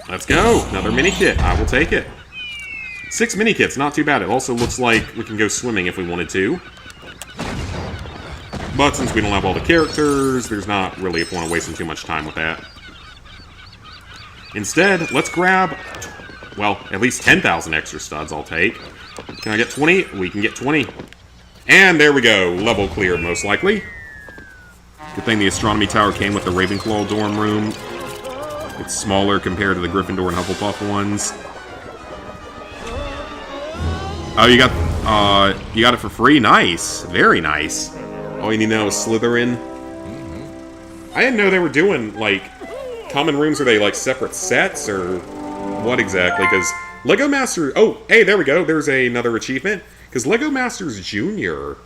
Let's go! Another mini kit. I will take it. 6 mini kits, not too bad. It also looks like we can go swimming if we wanted to. But since we don't have all the characters, there's not really a point of wasting too much time with that. Instead, let's grab, well, at least 10,000 extra studs I'll take. Can I get 20? We can get 20. And there we go. Level cleared, most likely. Good thing the Astronomy Tower came with the Ravenclaw dorm room. It's smaller compared to the Gryffindor and Hufflepuff ones. Oh, you got it for free? Nice. Very nice. All you need now is Slytherin. I didn't know they were doing, like, common rooms. Are they, like, separate sets, or what exactly? Because LEGO Masters... Oh, hey, there we go. There's another achievement. Because LEGO Masters Junior,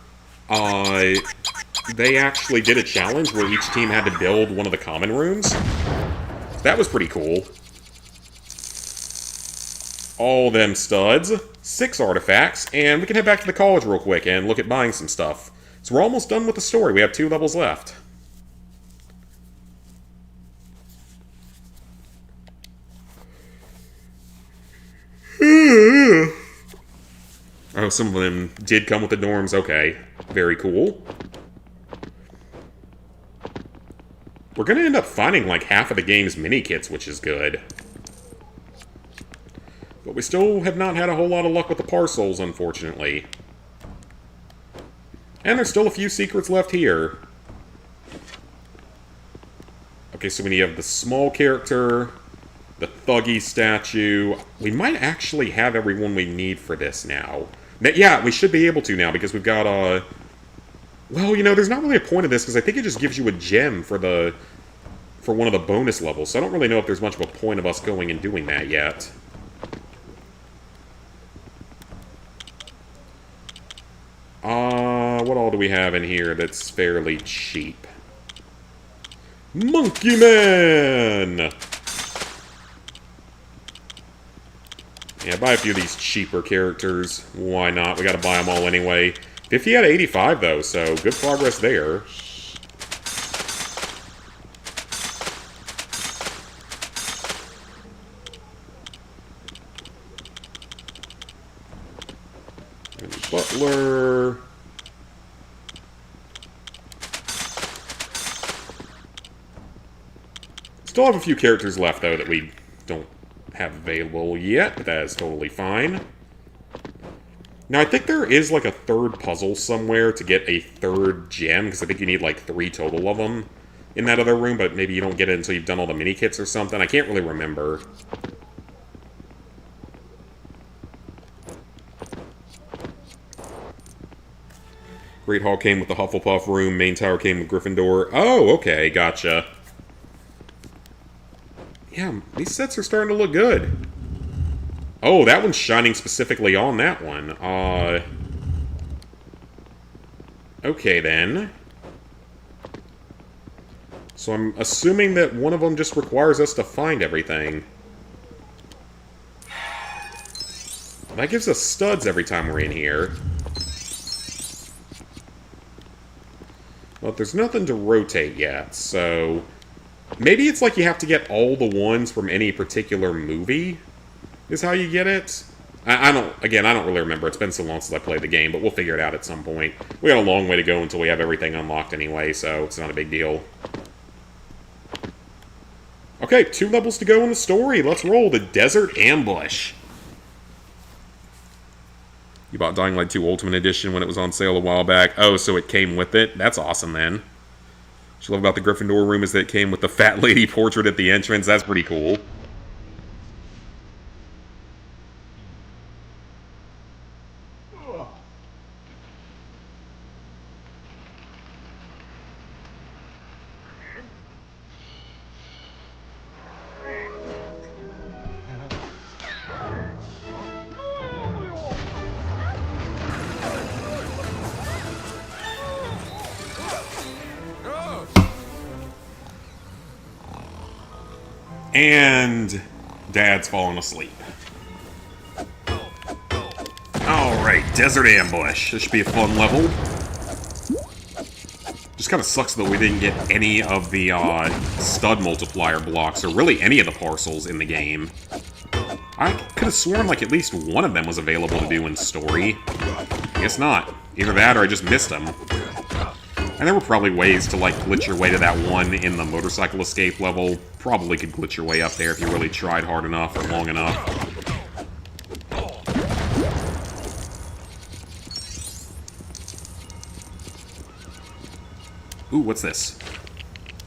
they actually did a challenge where each team had to build one of the common rooms. That was pretty cool. All them studs, 6 artifacts, and we can head back to the college real quick and look at buying some stuff. So we're almost done with the story. We have 2 levels left. Oh, some of them did come with the dorms. Okay, very cool. We're going to end up finding like half of the game's mini-kits, which is good. But we still have not had a whole lot of luck with the parcels, unfortunately. And there's still a few secrets left here. Okay, so we have the small character, the Thuggy statue. We might actually have everyone we need for this now. Yeah, we should be able to now, because we've got, well, you know, there's not really a point of this, because I think it just gives you a gem for one of the bonus levels, so I don't really know if there's much of a point of us going and doing that yet. What all do we have in here that's fairly cheap? Monkey Man! Yeah, buy a few of these cheaper characters. Why not? We gotta buy them all anyway. 50 out of 85, though, so good progress there. And Butler. Still have a few characters left, though, that we don't have available yet, but that is totally fine. Now, I think there is, like, a third puzzle somewhere to get a third gem, because I think you need, like, 3 total of them in that other room, but maybe you don't get it until you've done all the mini-kits or something. I can't really remember. Great Hall came with the Hufflepuff room, Main Tower came with Gryffindor. Oh, okay, gotcha. Yeah, these sets are starting to look good. Oh, that one's shining specifically on that one. Okay, then. So I'm assuming that one of them just requires us to find everything. That gives us studs every time we're in here. Well, there's nothing to rotate yet, so... Maybe it's like you have to get all the ones from any particular movie, is how you get it. I don't really remember. It's been so long since I played the game, but we'll figure it out at some point. We got a long way to go until we have everything unlocked anyway, so it's not a big deal. Okay, 2 levels to go in the story. Let's roll the Desert Ambush. You bought Dying Light 2 Ultimate Edition when it was on sale a while back. Oh, so it came with it? That's awesome, then. What I love about the Gryffindor room is that it came with the fat lady portrait at the entrance. That's pretty cool. And Dad's falling asleep. Alright, Desert Ambush. This should be a fun level. Just kind of sucks that we didn't get any of the stud multiplier blocks, or really any of the parcels in the game. I could have sworn like at least one of them was available to do in story. Guess not. Either that or I just missed them. And there were probably ways to, like, glitch your way to that one in the motorcycle escape level. Probably could glitch your way up there if you really tried hard enough or long enough. Ooh, what's this?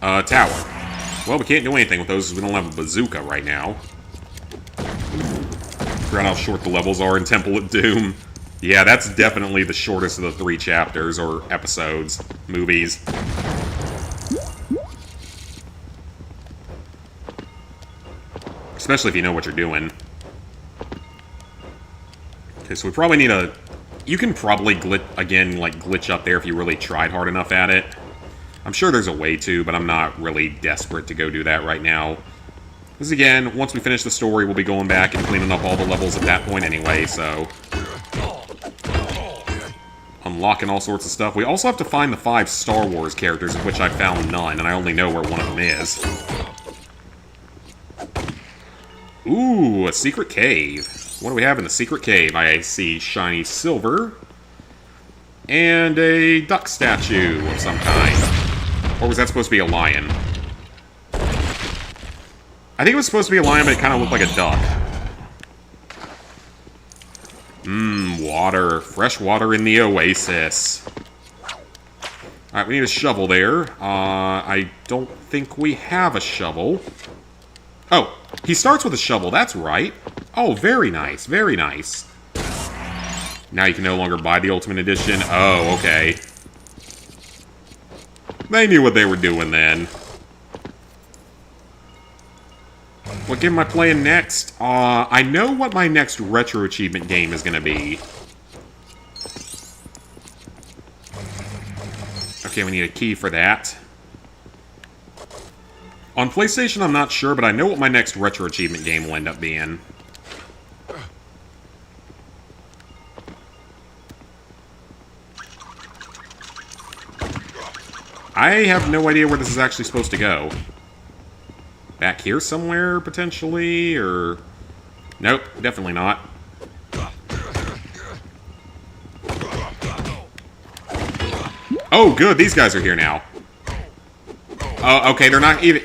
Tower. Well, we can't do anything with those because we don't have a bazooka right now. Forgot how short the levels are in Temple of Doom. Yeah, that's definitely the shortest of the 3 chapters, or episodes, movies. Especially if you know what you're doing. Okay, so we probably need a... You can probably glitch up there if you really tried hard enough at it. I'm sure there's a way to, but I'm not really desperate to go do that right now. Because again, once we finish the story, we'll be going back and cleaning up all the levels at that point anyway, so... Unlocking all sorts of stuff. We also have to find the 5 Star Wars characters, of which I found none, and I only know where one of them is. Ooh, a secret cave. What do we have in the secret cave? I see shiny silver. And a duck statue of some kind. Or was that supposed to be a lion? I think it was supposed to be a lion, but it kind of looked like a duck. Water. Fresh water in the oasis. Alright, we need a shovel there. I don't think we have a shovel. Oh, he starts with a shovel, that's right. Oh, very nice, very nice. Now you can no longer buy the Ultimate Edition. Oh, okay. They knew what they were doing then. What game am I playing next? I know what my next retro achievement game is going to be. Okay, we need a key for that. On PlayStation, I'm not sure, but I know what my next retro achievement game will end up being. I have no idea where this is actually supposed to go. Back here somewhere, potentially, or... Nope, definitely not. Oh, good, these guys are here now. Oh, okay, they're not even...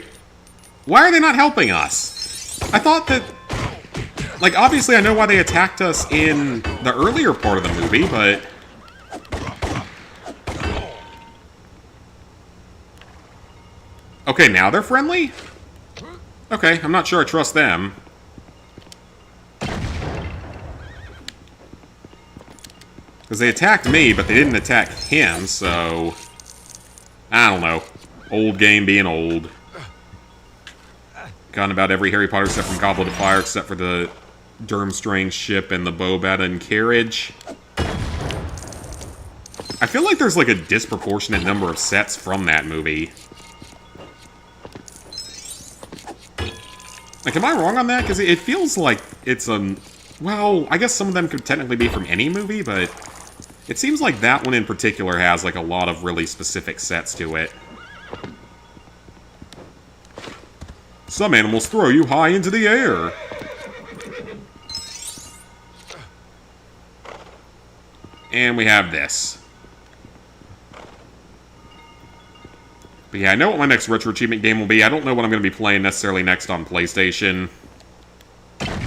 Why are they not helping us? I thought that... Like, obviously I know why they attacked us in the earlier part of the movie, but... Okay, now they're friendly? Okay, I'm not sure I trust them. Because they attacked me, but they didn't attack him, so... I don't know. Old game being old. Gotten about every Harry Potter except from Goblet of Fire, except for the Durmstrang ship and the Beauxbaton carriage. I feel like there's like a disproportionate number of sets from that movie. Like, am I wrong on that? Because it feels like it's a... Well, I guess some of them could technically be from any movie, but... It seems like that one in particular has, like, a lot of really specific sets to it. Some animals throw you high into the air. And we have this. But yeah, I know what my next retro achievement game will be. I don't know what I'm going to be playing necessarily next on PlayStation. Because,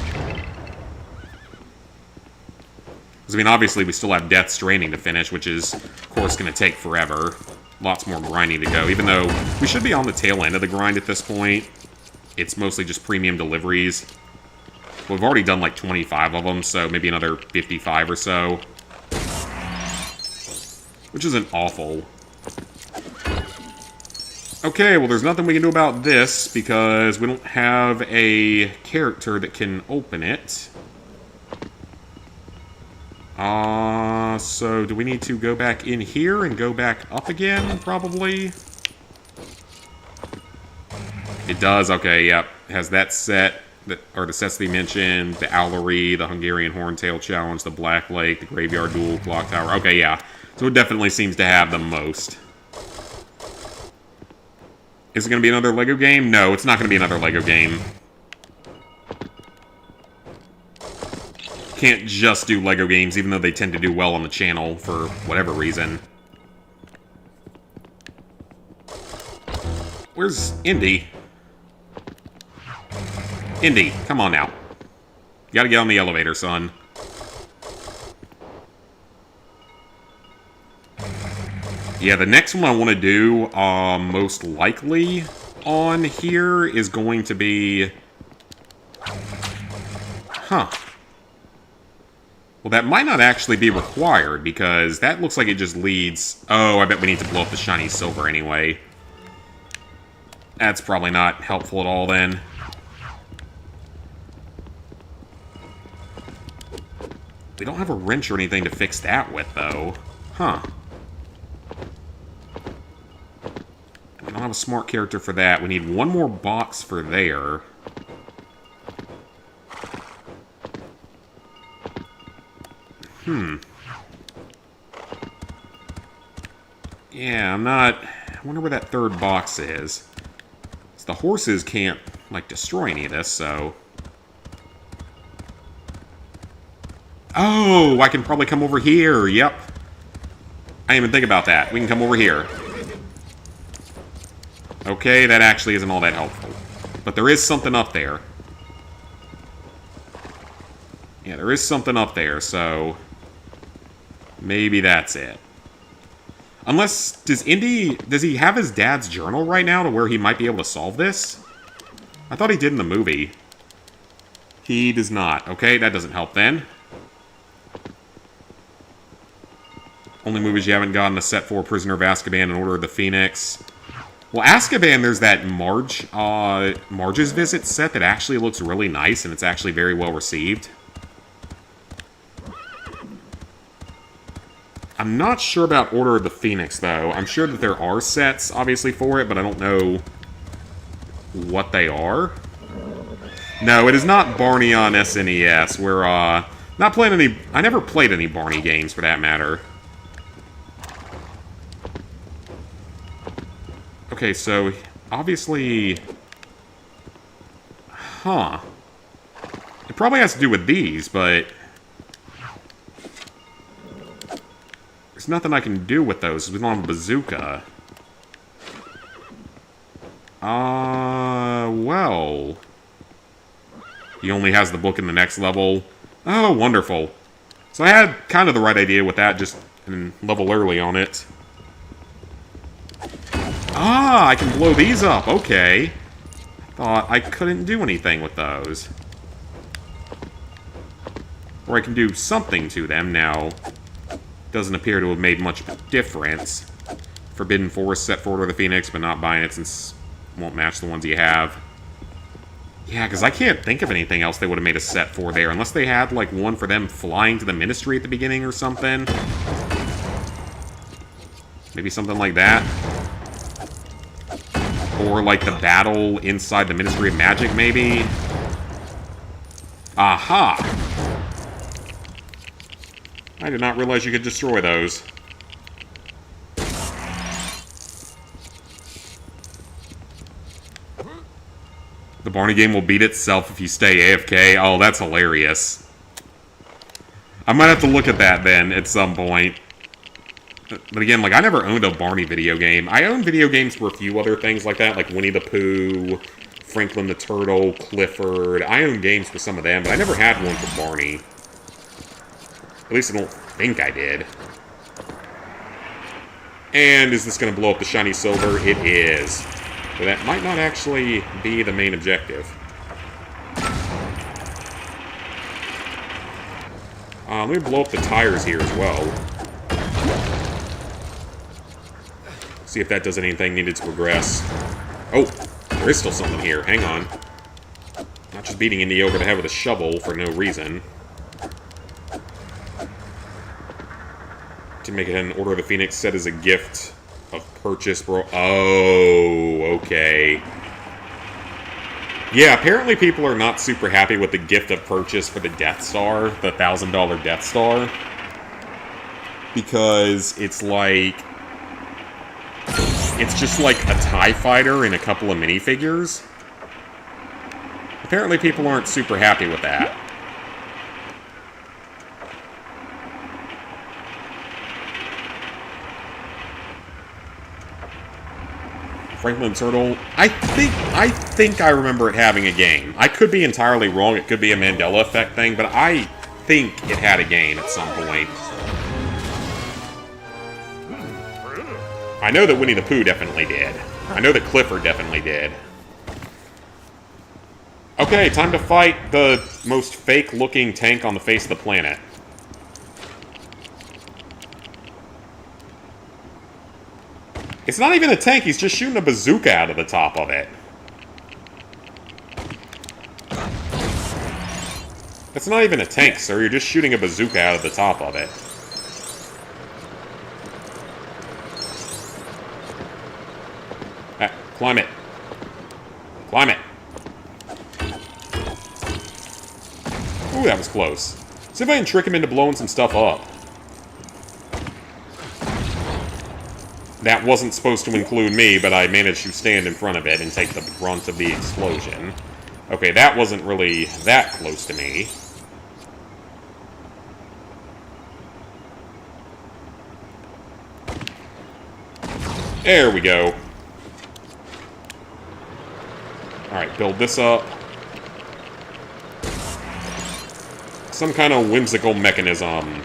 I mean, obviously we still have Death Stranding to finish, which is, of course, going to take forever. Lots more grinding to go, even though we should be on the tail end of the grind at this point. It's mostly just premium deliveries. We've already done like 25 of them, so maybe another 55 or so. Which isn't awful. Okay, well there's nothing we can do about this, because we don't have a character that can open it. So do we need to go back in here and go back up again, probably? It does, okay, yep. It has that set, or the sets they mentioned, the Owlery, the Hungarian Horntail Challenge, the Black Lake, the Graveyard Duel, Clock Tower. Okay, yeah. So it definitely seems to have the most. Is it going to be another LEGO game? No, it's not going to be another LEGO game. Can't just do LEGO games, even though they tend to do well on the channel for whatever reason. Where's Indy? Indy, come on now. You gotta get on the elevator, son. Yeah, the next one I want to do, most likely on here is going to be... Huh. Well, that might not actually be required, because that looks like it just leads... Oh, I bet we need to blow up the shiny silver anyway. That's probably not helpful at all, then. We don't have a wrench or anything to fix that with, though. Huh. We don't have a smart character for that. We need one more box for there. Yeah, I'm not... I wonder where that third box is. The horses can't, like, destroy any of this, so... Oh, I can probably come over here. Yep. I didn't even think about that. We can come over here. Okay, that actually isn't all that helpful. But there is something up there. Yeah, there is something up there, so... Maybe that's it. Unless, does he have his dad's journal right now to where he might be able to solve this? I thought he did in the movie. He does not. Okay, that doesn't help then. Only movies you haven't gotten: a set for Prisoner of Azkaban and Order of the Phoenix. Well, Azkaban, there's that Marge's Visit set that actually looks really nice, and it's actually very well received. I'm not sure about Order of the Phoenix, though. I'm sure that there are sets, obviously, for it, but I don't know what they are. No, it is not Barney on SNES. We're, not playing any... I never played any Barney games, for that matter. Okay, so, obviously... Huh. It probably has to do with these, but... There's nothing I can do with those. We don't have a bazooka. Well... He only has the book in the next level. Oh, wonderful. So I had kind of the right idea with that, just in level early on it. Ah, I can blow these up. Okay. Thought I couldn't do anything with those. Or I can do something to them now. Doesn't appear to have made much of a difference. Forbidden Forest set for Order of the Phoenix, but not buying it since it won't match the ones you have. Yeah, because I can't think of anything else they would have made a set for there, unless they had, like, one for them flying to the Ministry at the beginning or something. Maybe something like that. Or, like, the battle inside the Ministry of Magic, maybe. Aha! I did not realize you could destroy those. The Barney game will beat itself if you stay AFK. Oh, that's hilarious. I might have to look at that then at some point. But again, like, I never owned a Barney video game. I owned video games for a few other things like that, like Winnie the Pooh, Franklin the Turtle, Clifford. I owned games for some of them, but I never had one for Barney. At least I don't think I did. And is this going to blow up the shiny silver? It is. But that might not actually be the main objective. Let me blow up the tires here as well. See if that does anything needed to progress. Oh, there is still something here. Hang on. Not just beating Indy over the head with a shovel for no reason. To make it an Order of the Phoenix set as a gift of purchase, bro. Oh, okay. Yeah, apparently people are not super happy with the gift of purchase for the Death Star, the $1,000 Death Star. Because it's like... It's just like a TIE fighter and a couple of minifigures. Apparently people aren't super happy with that. Franklin Turtle. I think I remember it having a game. I could be entirely wrong. It could be a Mandela effect thing, but I think it had a game at some point. I know that Winnie the Pooh definitely did. I know that Clifford definitely did. Okay, time to fight the most fake-looking tank on the face of the planet. It's not even a tank, he's just shooting a bazooka out of the top of it. That's not even a tank, sir. You're just shooting a bazooka out of the top of it. Climb it. Climb it. Ooh, that was close. See if I can trick him into blowing some stuff up. That wasn't supposed to include me, but I managed to stand in front of it and take the brunt of the explosion. Okay, that wasn't really that close to me. There we go. Alright, build this up. Some kind of whimsical mechanism.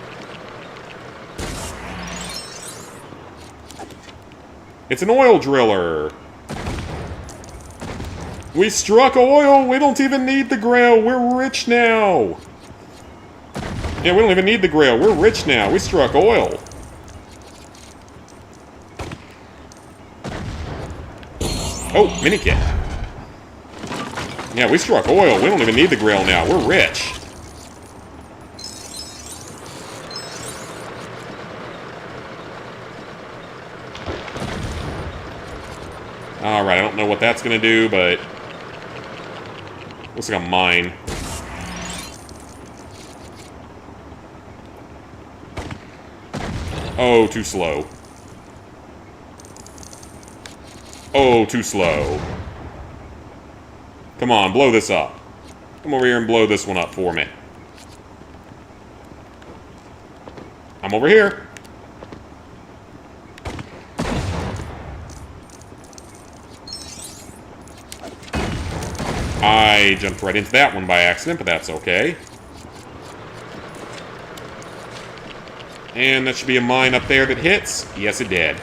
It's an oil driller. We struck oil! We don't even need the grail! We're rich now! Yeah, we don't even need the grail. We're rich now. We struck oil. Oh, minikit. Yeah, we struck oil. We don't even need the grail now. We're rich. Alright, I don't know what that's gonna do, but... looks like a mine. Oh, too slow. Oh, too slow. Come on, blow this up. Come over here and blow this one up for me. I'm over here. I jumped right into that one by accident, but that's okay. And that should be a mine up there that hits. Yes, it did.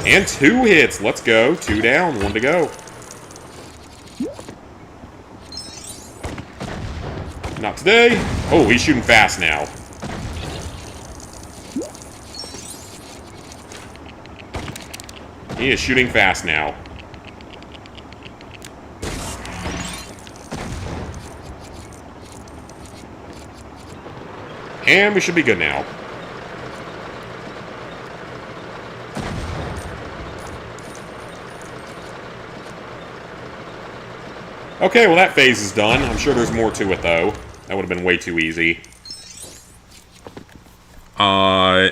And 2 hits. Let's go. 2 down, 1 to go. Not today. Oh, he's shooting fast now. He is shooting fast now. And we should be good now. Okay, well that phase is done. I'm sure there's more to it, though. That would have been way too easy. Yeah,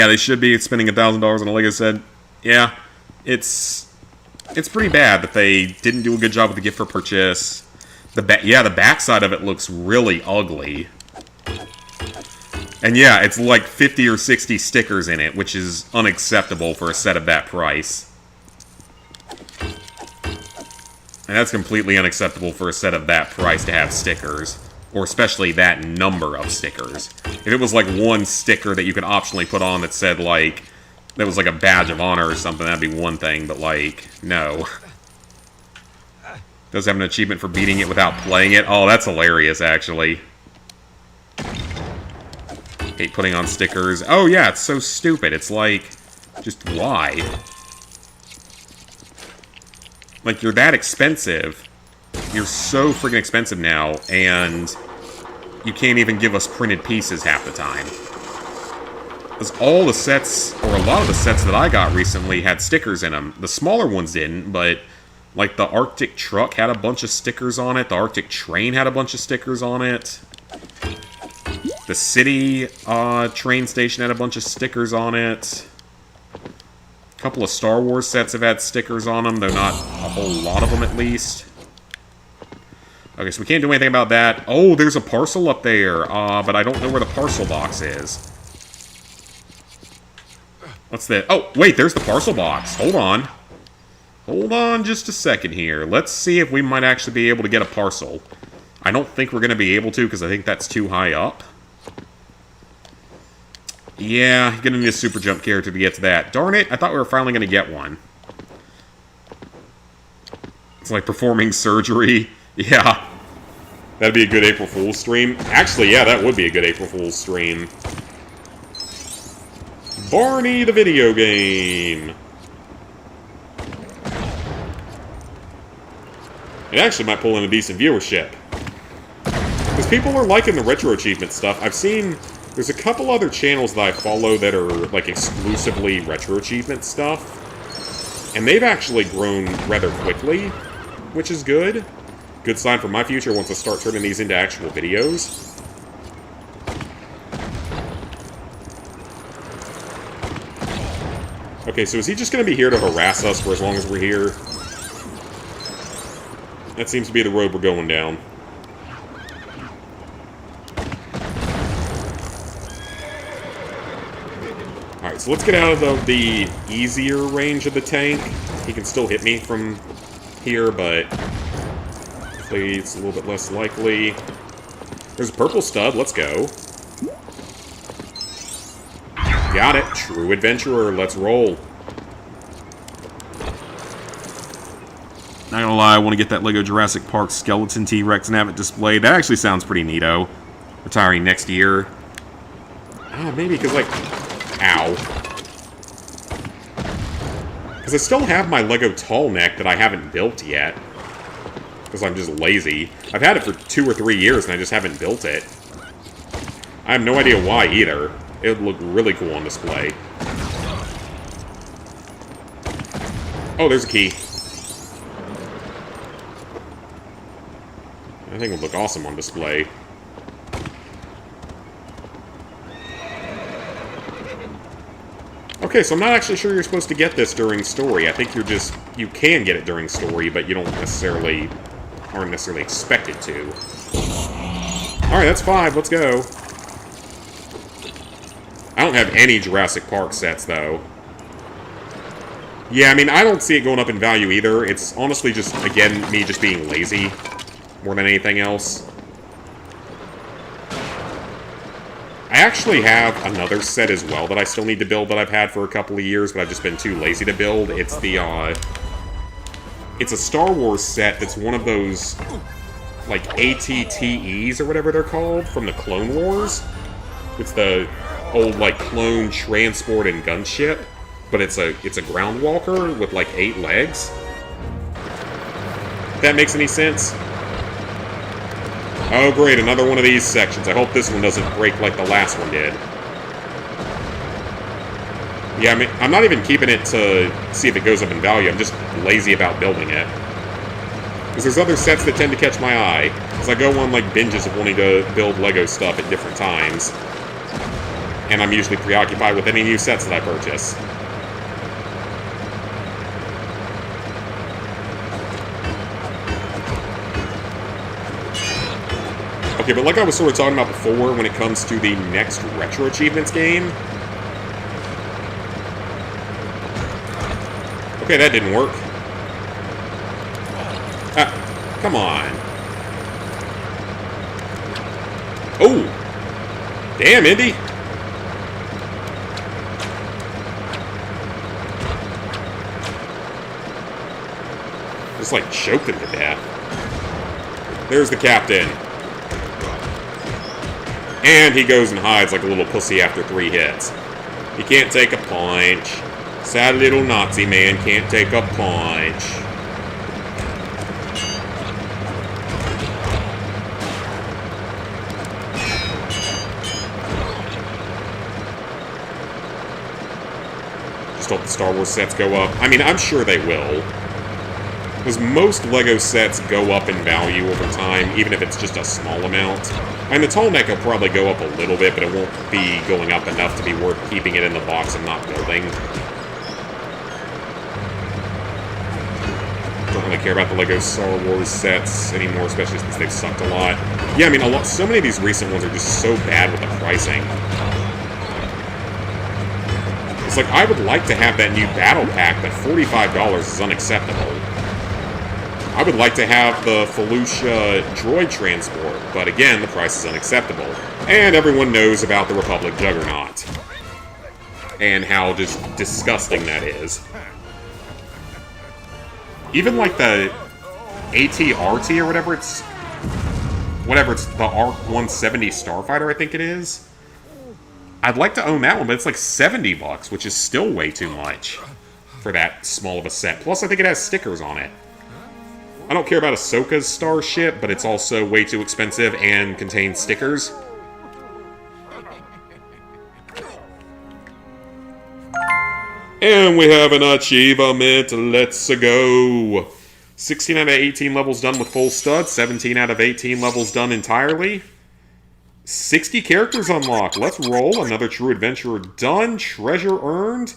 they should be spending $1,000 on a Lego set. Yeah, it's pretty bad that they didn't do a good job with the gift for purchase. The backside of it looks really ugly. And yeah, it's like 50 or 60 stickers in it, which is unacceptable for a set of that price. And that's completely unacceptable for a set of that price to have stickers. Or especially that number of stickers. If it was like one sticker that you could optionally put on that said like, that was like a badge of honor or something, that'd be one thing, but like, no. Does have an achievement for beating it without playing it? Oh, that's hilarious, actually. Hate putting on stickers. Oh yeah, it's so stupid. It's like, just why? Like, you're that expensive. You're so freaking expensive now, and you can't even give us printed pieces half the time. Because all the sets, or a lot of the sets that I got recently had stickers in them. The smaller ones didn't, but like the Arctic truck had a bunch of stickers on it. The Arctic train had a bunch of stickers on it. The city train station had a bunch of stickers on it. A couple of Star Wars sets have had stickers on them, though not a whole lot of them at least. Okay, so we can't do anything about that. Oh, there's a parcel up there, but I don't know where the parcel box is. What's that? Oh, wait, there's the parcel box. Hold on. Hold on just a second here. Let's see if we might actually be able to get a parcel. I don't think we're going to be able to because I think that's too high up. Yeah, you're going to need a super jump character to get to that. Darn it, I thought we were finally going to get one. It's like performing surgery. Yeah. That'd be a good April Fool's stream. Actually, yeah, that would be a good April Fool's stream. Barney the video game. It actually might pull in a decent viewership. Because people are liking the retro achievement stuff. I've seen... There's a couple other channels that I follow that are, like, exclusively retro achievement stuff. And they've actually grown rather quickly, which is good. Good sign for my future once I start turning these into actual videos. Okay, so is he just going to be here to harass us for as long as we're here? That seems to be the road we're going down. Alright, so let's get out of the easier range of the tank. He can still hit me from here, but hopefully it's a little bit less likely. There's a purple stud, let's go. Got it, true adventurer, let's roll. Not gonna lie, I want to get that LEGO Jurassic Park Skeleton T-Rex and have it displayed. That actually sounds pretty neato. Retiring next year. Oh, maybe because, like... Ow. Because I still have my LEGO Tall Neck that I haven't built yet. Because I'm just lazy. I've had it for 2 or 3 years and I just haven't built it. I have no idea why either. It would look really cool on display. Oh, there's a key. I think it would look awesome on display. Okay, so I'm not actually sure you're supposed to get this during story. I think you can get it during story, but you aren't necessarily expected to. Alright, that's 5, let's go. I don't have any Jurassic Park sets, though. Yeah, I mean, I don't see it going up in value either. It's honestly just, again, me just being lazy more than anything else. I actually have another set as well that I still need to build that I've had for a couple of years, but I've just been too lazy to build. It's the, it's a Star Wars set that's one of those, like, ATTEs or whatever they're called, from the Clone Wars. It's the old, like, clone transport and gunship, but it's a ground walker with, like, 8 legs. If that makes any sense. Oh, great, another one of these sections. I hope this one doesn't break like the last one did. Yeah, I mean, I'm not even keeping it to see if it goes up in value. I'm just lazy about building it. Because there's other sets that tend to catch my eye. Because I go on, like, binges of wanting to build LEGO stuff at different times. And I'm usually preoccupied with any new sets that I purchase. Okay, but like I was sort of talking about before, when it comes to the next Retro Achievements game... Okay, that didn't work. Ah, come on. Oh! Damn, Indy! Just, like, choked him to death. There's the captain. And he goes and hides like a little pussy after 3 hits. He can't take a punch. Sad little Nazi man can't take a punch. Just hope the Star Wars sets go up. I mean, I'm sure they will. Because most LEGO sets go up in value over time, even if it's just a small amount. And the Tall Neck will probably go up a little bit, but it won't be going up enough to be worth keeping it in the box and not building. Don't really care about the LEGO Star Wars sets anymore, especially since they've sucked a lot. Yeah, I mean, so many of these recent ones are just so bad with the pricing. It's like, I would like to have that new battle pack, but $45 is unacceptable. I would like to have the Felucia droid transport, but again, the price is unacceptable. And everyone knows about the Republic Juggernaut. And how just disgusting that is. Even like the AT-RT or whatever it's the ARC-170 Starfighter, I think it is. I'd like to own that one, but it's like $70, which is still way too much for that small of a set. Plus, I think it has stickers on it. I don't care about Ahsoka's starship, but it's also way too expensive and contains stickers. And we have an achievement. Let's go. 16 out of 18 levels done with full stud. 17 out of 18 levels done entirely. 60 characters unlocked. Let's roll. Another true adventurer done. Treasure earned.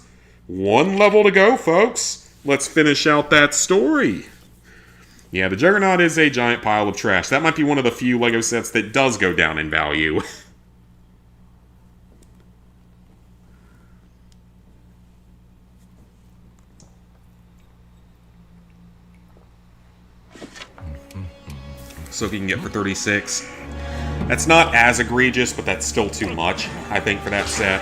1 level to go, folks. Let's finish out that story. Yeah, the Juggernaut is a giant pile of trash. That might be one of the few LEGO sets that does go down in value. So if you can get for 36. That's not as egregious, but that's still too much, I think, for that set.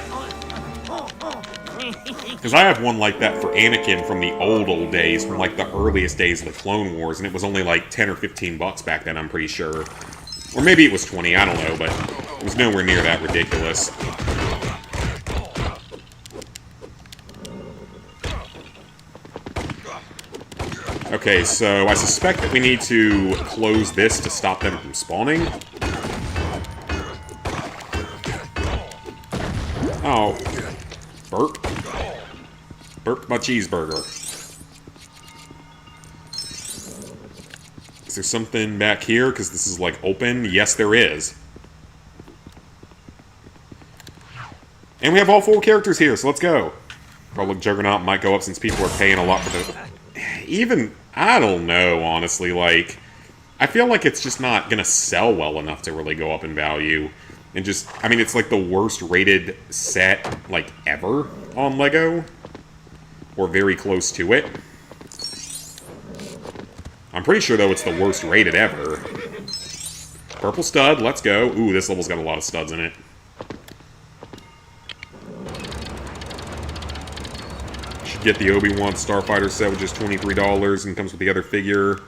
Because I have one like that for Anakin from the old days, from like the earliest days of the Clone Wars, and it was only like 10 or 15 bucks back then, I'm pretty sure. Or maybe it was 20, I don't know, but it was nowhere near that ridiculous. Okay, so I suspect that we need to close this to stop them from spawning. Oh. Burp. Burp my cheeseburger. Is there something back here? Because this is, like, open. Yes, there is. And we have all 4 characters here, so let's go. Republic Juggernaut might go up since people are paying a lot for the... Even... I don't know, honestly. Like, I feel like it's just not going to sell well enough to really go up in value. And just... I mean, it's, like, the worst rated set, like, ever on LEGO. Or very close to it. I'm pretty sure, though, it's the worst rated ever. Purple stud, let's go. Ooh, this level's got a lot of studs in it. Should get the Obi-Wan Starfighter set, which is $23, and comes with the other figure.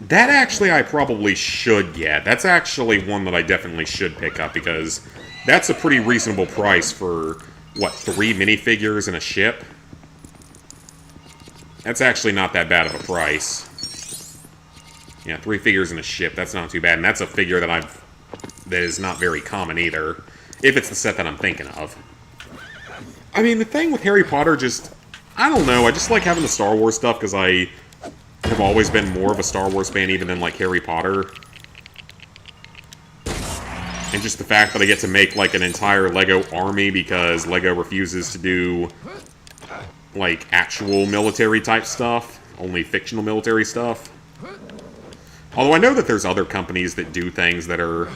That actually I probably should get. That's actually one that I definitely should pick up, because that's a pretty reasonable price for... what, 3 minifigures and a ship? That's actually not that bad of a price. Yeah, 3 figures and a ship, that's not too bad. And that's a figure that that is not very common either. If it's the set that I'm thinking of. I mean, the thing with Harry Potter just... I don't know, I just like having the Star Wars stuff because I have always been more of a Star Wars fan even than, like, Harry Potter. And just the fact that I get to make, like, an entire LEGO army because LEGO refuses to do, like, actual military-type stuff. Only fictional military stuff. Although I know that there's other companies that do things that are...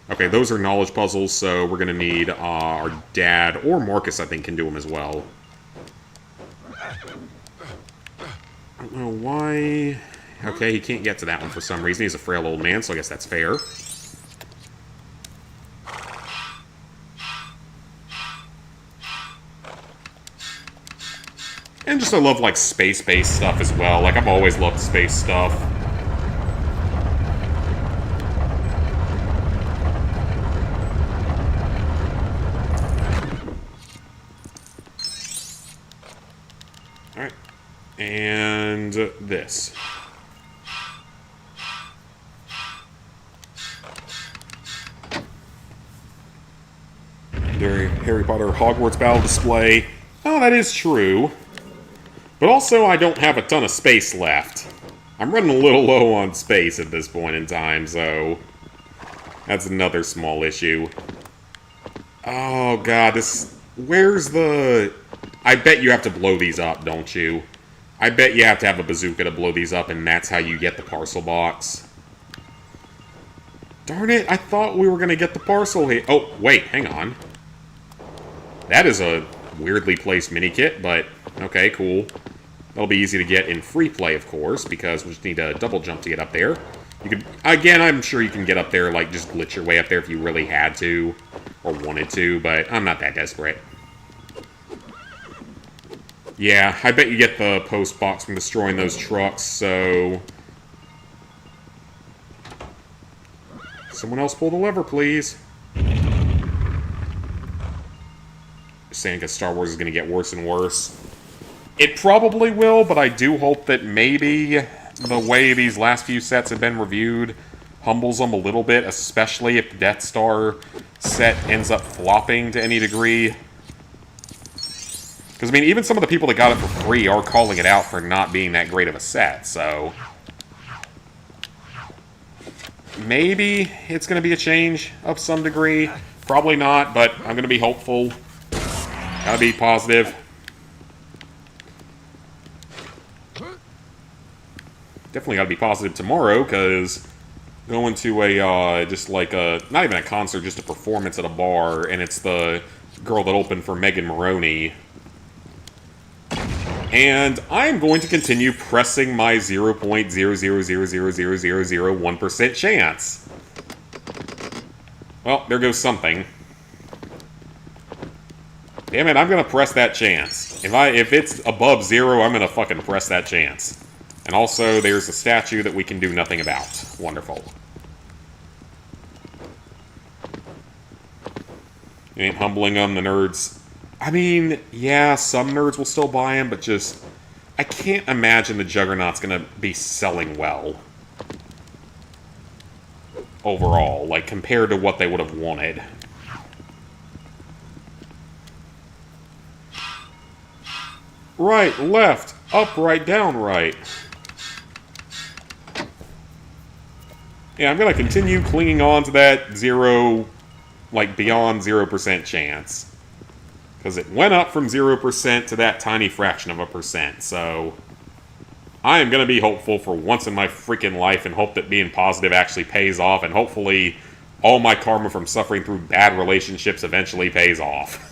Okay, those are knowledge puzzles, so we're going to need our dad, or Marcus, I think, can do them as well. I don't know why... Okay, he can't get to that one for some reason. He's a frail old man, so I guess that's fair. And just I love, like, space-based stuff as well. Like, I've always loved space stuff. Alright. And this. Harry Potter Hogwarts Battle Display. Oh, that is true. But also, I don't have a ton of space left. I'm running a little low on space at this point in time, so... that's another small issue. Oh, God, this... Where's the... I bet you have to blow these up, don't you? I bet you have to have a bazooka to blow these up, and that's how you get the parcel box. Darn it, I thought we were going to get the parcel here. Oh, wait, hang on. That is a weirdly placed mini kit, but okay, cool. That'll be easy to get in free play, of course, because we just need a double jump to get up there. You could, again, I'm sure you can get up there, like, just glitch your way up there if you really had to, or wanted to, but I'm not that desperate. Yeah, I bet you get the post box from destroying those trucks, so... Someone else pull the lever, please. Saying because Star Wars is going to get worse and worse. It probably will, but I do hope that maybe the way these last few sets have been reviewed humbles them a little bit, especially if the Death Star set ends up flopping to any degree. Because, I mean, even some of the people that got it for free are calling it out for not being that great of a set, so... Maybe it's going to be a change of some degree. Probably not, but I'm going to be hopeful. Gotta be positive. Definitely gotta be positive tomorrow, because going to a, just like a, not even a concert, just a performance at a bar, and it's the girl that opened for Megan Maroney. And I'm going to continue pressing my 0.0000001% chance. Well, there goes something. Damn it, I'm gonna press that chance. If it's above 0, I'm gonna fucking press that chance. And also, there's a statue that we can do nothing about. Wonderful. You ain't humbling them, the nerds. I mean, yeah, some nerds will still buy them, but just... I can't imagine the Juggernaut's gonna be selling well. Overall, like, compared to what they would have wanted. Right, left, up, right, down, right. Yeah, I'm gonna continue clinging on to that 0, like, beyond 0% chance. Because it went up from 0% to that tiny fraction of a percent, so... I am going to be hopeful for once in my freaking life and hope that being positive actually pays off, and hopefully all my karma from suffering through bad relationships eventually pays off.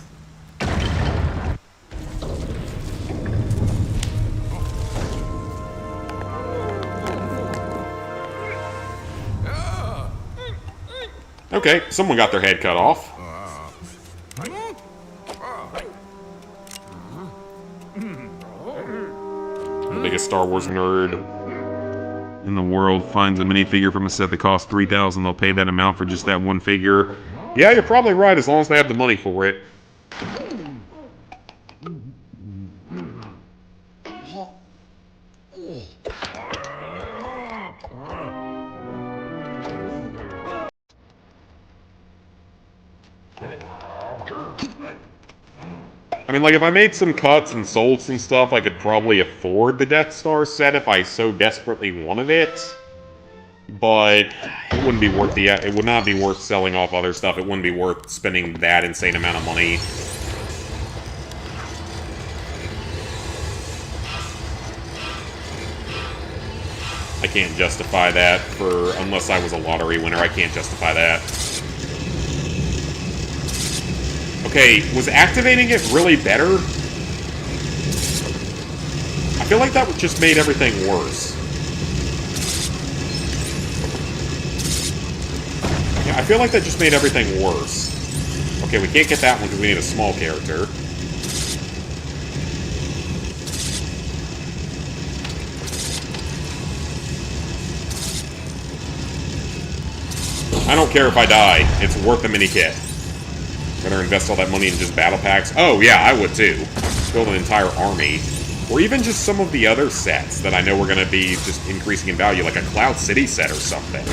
Okay, someone got their head cut off. The biggest Star Wars nerd in the world finds a minifigure from a set that costs $3,000. They'll pay that amount for just that one figure. Yeah, you're probably right, as long as they have the money for it. I mean, like, if I made some cuts and sold some stuff, I could probably afford the Death Star set if I so desperately wanted it. But it wouldn't be worth the... It would not be worth selling off other stuff. It wouldn't be worth spending that insane amount of money. I can't justify that for... Unless I was a lottery winner, I can't justify that. Okay, was activating it really better? I feel like that just made everything worse. Yeah, I feel like that just made everything worse. Okay, we can't get that one because we need a small character. I don't care if I die. It's worth the mini kit. Rather invest all that money in just battle packs. Oh, yeah, I would too. Build an entire army. Or even just some of the other sets that I know are going to be just increasing in value, like a Cloud City set or something.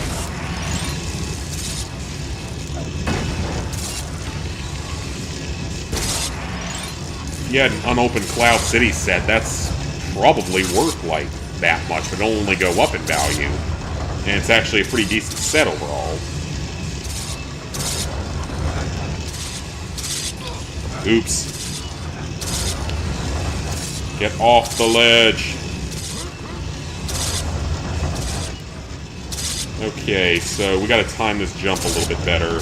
Yeah, an unopened Cloud City set, that's probably worth, like, that much, but it'll only go up in value. And it's actually a pretty decent set overall. Oops. Get off the ledge. Okay, so we gotta time this jump a little bit better.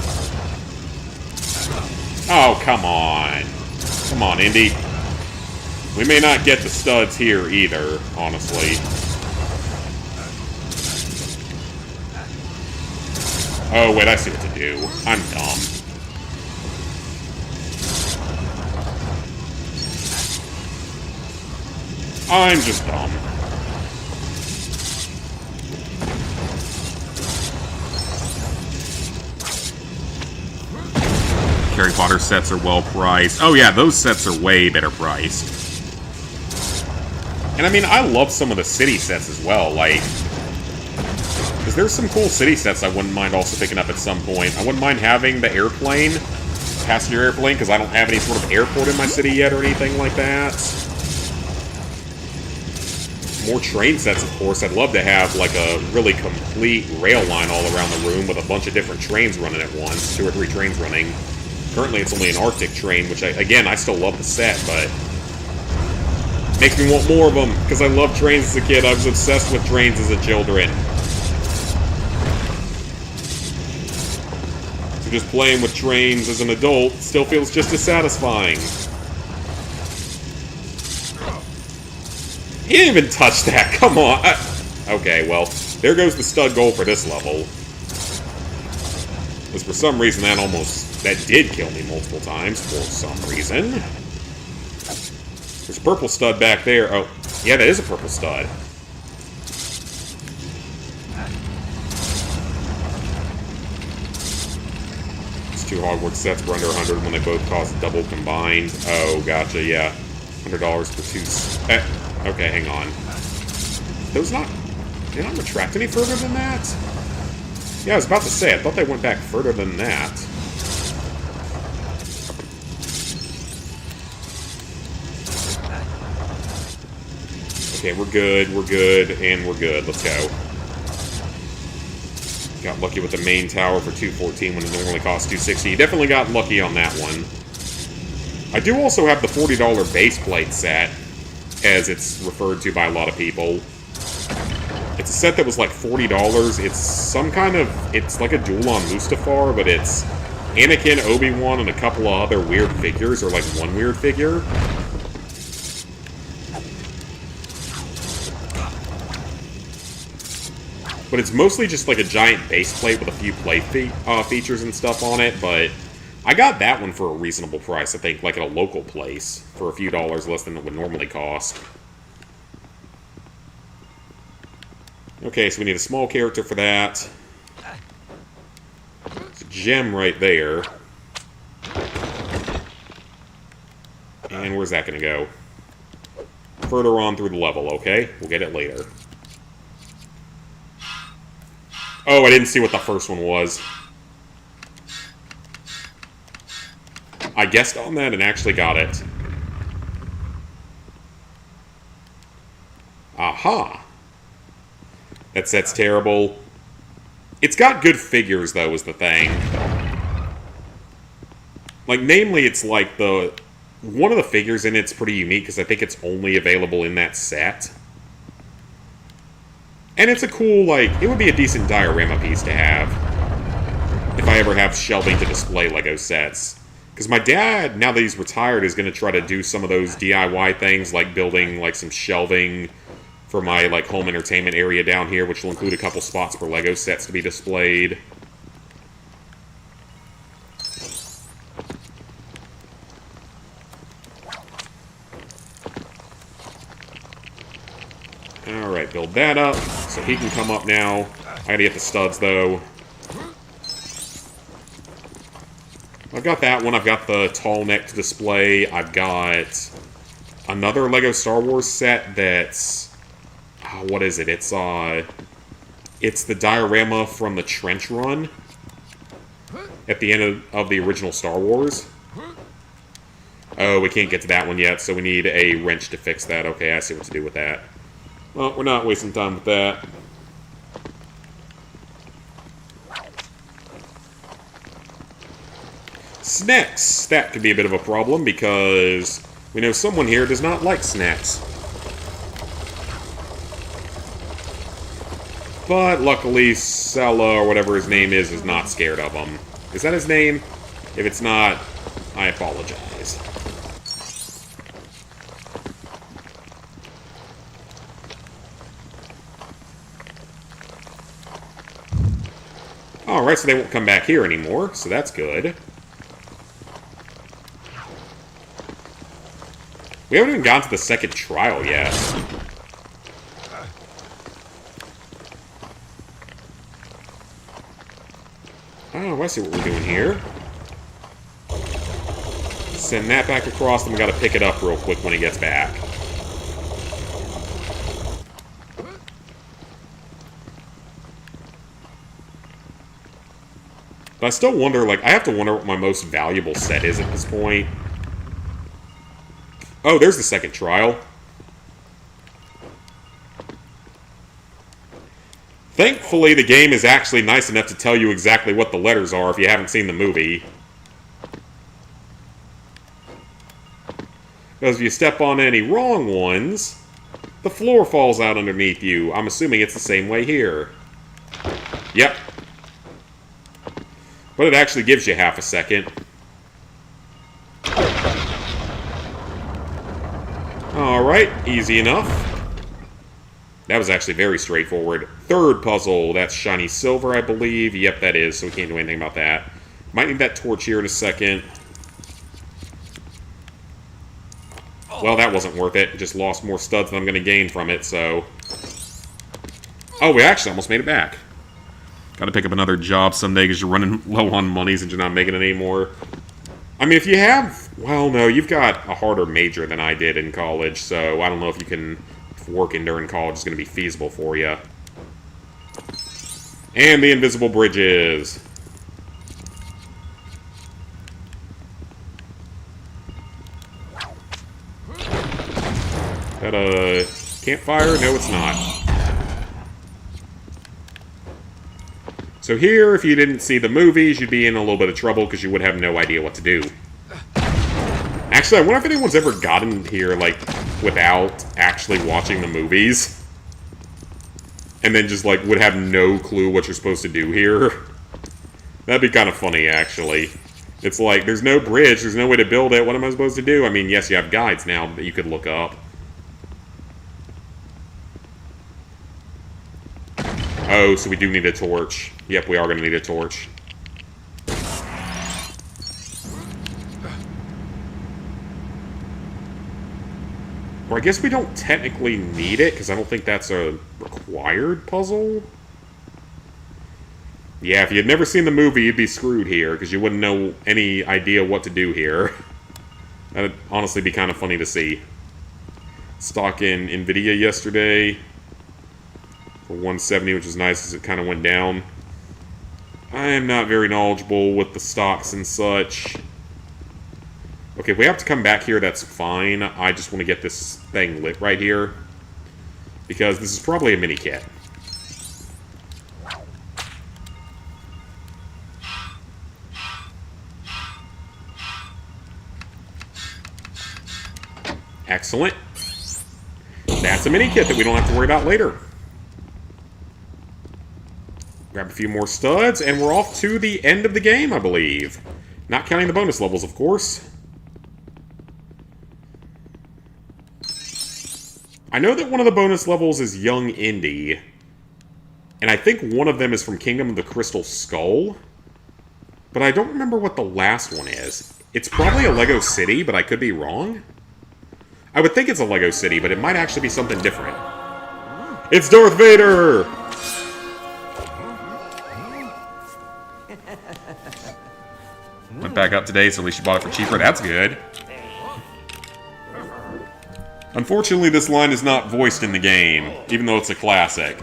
Oh, come on. Come on, Indy. We may not get the studs here either, honestly. Oh, wait, I see what to do. I'm dumb. I'm just dumb. Harry Potter sets are well priced. Oh yeah, those sets are way better priced. And I mean, I love some of the city sets as well, like... Because there's some cool city sets I wouldn't mind also picking up at some point. I wouldn't mind having the airplane, passenger airplane, because I don't have any sort of airport in my city yet or anything like that. More train sets, of course. I'd love to have, like, a really complete rail line all around the room with a bunch of different trains running at once. 2 or 3 trains running. Currently, it's only an Arctic train, which, I still love the set, but... Makes me want more of them, because I loved trains as a kid. I was obsessed with trains as a children. So just playing with trains as an adult still feels just as satisfying. He didn't even touch that, come on! Okay, well, there goes the stud goal for this level. Because for some reason that did kill me multiple times, for some reason. There's a purple stud back there. Oh, yeah, that is a purple stud. These 2 Hogwarts sets were under 100 when they both cost double combined. Oh, gotcha, yeah. $100 for 2... okay, hang on. Those not... Did I retract any further than that? Yeah, I was about to say, I thought they went back further than that. Okay, we're good, and we're good. Let's go. Got lucky with the main tower for $214 when it normally costs $260. Definitely got lucky on that one. I do also have the $40 base plate set, as it's referred to by a lot of people. It's a set that was like $40. It's some kind of... It's like a duel on Mustafar, but it's Anakin, Obi-Wan, and a couple of other weird figures, or like one weird figure. But it's mostly just like a giant base plate with a few plate features and stuff on it, but I got that one for a reasonable price, I think, like at a local place, for a few dollars less than it would normally cost. Okay, so we need a small character for that. It's a gem right there. And where's that going to go? Further on through the level, okay? We'll get it later. Oh, I didn't see what the first one was. I guessed on that and actually got it. Aha! That set's terrible. It's got good figures, though, is the thing. Like, namely, it's like the... One of the figures in it's pretty unique, because I think it's only available in that set. And it's a cool, like, it would be a decent diorama piece to have. If I ever have shelving to display Lego sets. Because my dad, now that he's retired, is going to try to do some of those DIY things, like building, like, some shelving for my, like, home entertainment area down here, which will include a couple spots for Lego sets to be displayed. Alright, build that up, so he can come up now. I gotta get the studs, though. I've got that one. I've got the tall neck to display. I've got another Lego Star Wars set that's... what is it? It's the diorama from the Trench Run at the end of the original Star Wars. Oh, we can't get to that one yet, so we need a wrench to fix that. Okay, I see what to do with that. Well, we're not wasting time with that. Snacks. That could be a bit of a problem because we know someone here does not like snacks. But luckily, Sella, or whatever his name is not scared of them. Is that his name? If it's not, I apologize. Alright, so they won't come back here anymore, so that's good. We haven't even gotten to the second trial yet. Oh, I see what we're doing here. Send that back across, then we gotta pick it up real quick when he gets back. But I still wonder, like, I have to wonder what my most valuable set is at this point. Oh, there's the second trial. Thankfully, the game is actually nice enough to tell you exactly what the letters are if you haven't seen the movie. Because if you step on any wrong ones, the floor falls out underneath you. I'm assuming it's the same way here. Yep. But it actually gives you half a second. Alright, easy enough. That was actually very straightforward. Third puzzle, that's shiny silver, I believe. Yep, that is, so we can't do anything about that. Might need that torch here in a second. Well, that wasn't worth it. Just lost more studs than I'm going to gain from it, so... Oh, we actually almost made it back. Gotta pick up another job someday because you're running low on monies and you're not making it anymore. I mean, if you have... Well, no, you've got a harder major than I did in college, so I don't know if you can... If working during college is going to be feasible for you. And the invisible bridges. That a campfire? No, it's not. So here, if you didn't see the movies, you'd be in a little bit of trouble because you would have no idea what to do. Actually, I wonder if anyone's ever gotten here, like, without actually watching the movies. And then just, like, would have no clue what you're supposed to do here. That'd be kind of funny, actually. It's like, there's no bridge, there's no way to build it, what am I supposed to do? I mean, yes, you have guides now that you could look up. Oh, so we do need a torch. Yep, we are going to need a torch. Or I guess we don't technically need it, because I don't think that's a required puzzle. Yeah, if you had never seen the movie, you'd be screwed here, because you wouldn't know any idea what to do here. That'd honestly be kind of funny to see. Stock in NVIDIA yesterday for 170, which is nice as it kind of went down. I am not very knowledgeable with the stocks and such. Okay, if we have to come back here, that's fine. I just want to get this thing lit right here. Because this is probably a mini-kit. Excellent. That's a mini-kit that we don't have to worry about later. Grab a few more studs, and we're off to the end of the game, I believe. Not counting the bonus levels, of course. I know that one of the bonus levels is Young Indy. And I think one of them is from Kingdom of the Crystal Skull. But I don't remember what the last one is. It's probably a Lego City, but I could be wrong. I would think it's a Lego City, but it might actually be something different. It's Darth Vader! Went back up today, so at least you bought it for cheaper. That's good. Unfortunately, this line is not voiced in the game, even though it's a classic.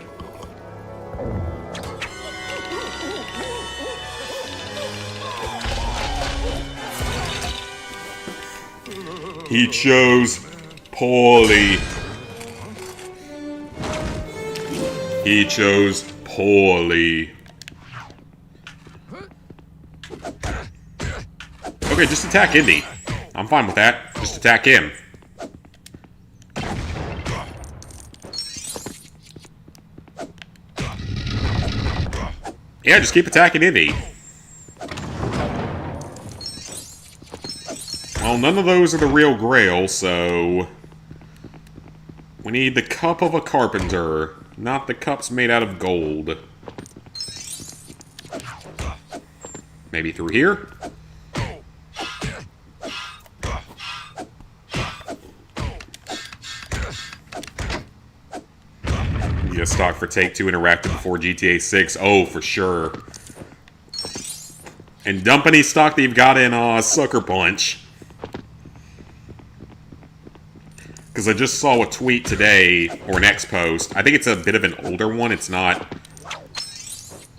He chose poorly. He chose poorly. Okay, just attack Indy. I'm fine with that. Just attack him. Yeah, just keep attacking Indy. Well, none of those are the real Grail, so... we need the Cup of a Carpenter, not the cups made out of gold. Maybe through here? You get a stock for Take-Two Interactive before GTA 6. Oh, for sure. And dump any stock that you've got in Sucker Punch. Because I just saw a tweet today, or an X post. I think it's a bit of an older one. It's not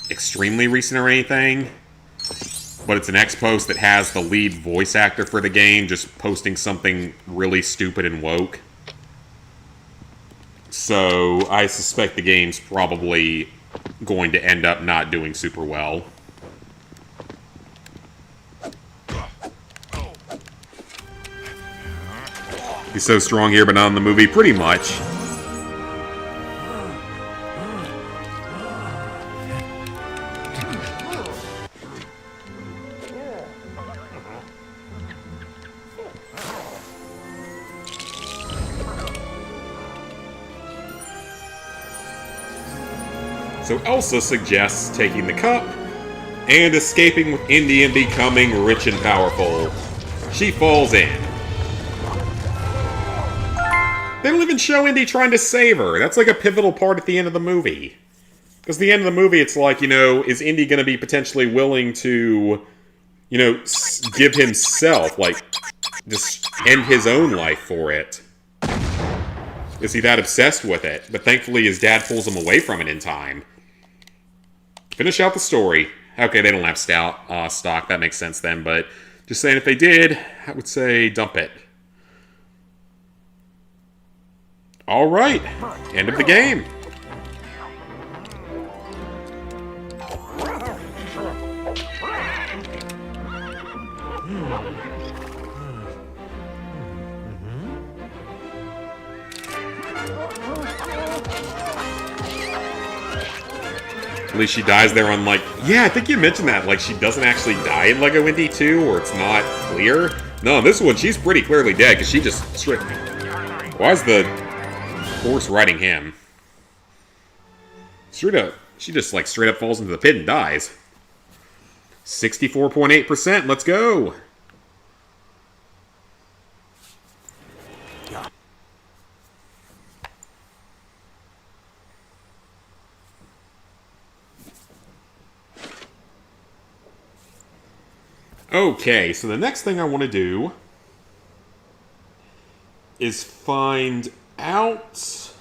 extremely recent or anything. But it's an X post that has the lead voice actor for the game just posting something really stupid and woke. So I suspect the game's probably going to end up not doing super well. He's so strong here, but not in the movie. Pretty much. So Elsa suggests taking the cup and escaping with Indy and becoming rich and powerful. She falls in. They don't even show Indy trying to save her. That's like a pivotal part at the end of the movie. Because at the end of the movie, it's like, you know, is Indy going to be potentially willing to, you know, give himself, like, just end his own life for it? Is he that obsessed with it? But thankfully, his dad pulls him away from it in time. Finish out the story. Okay, they don't have stock. That makes sense then. But just saying, if they did, I would say dump it. All right, end of the game. At least she dies there on, like... Yeah, I think you mentioned that. Like, she doesn't actually die in Lego Indy 2, or it's not clear. No, in this one, she's pretty clearly dead, because she just straight... Why is the horse riding him? Straight up... She just, like, straight up falls into the pit and dies. 64.8%, let's go! Okay, so the next thing I want to do is find out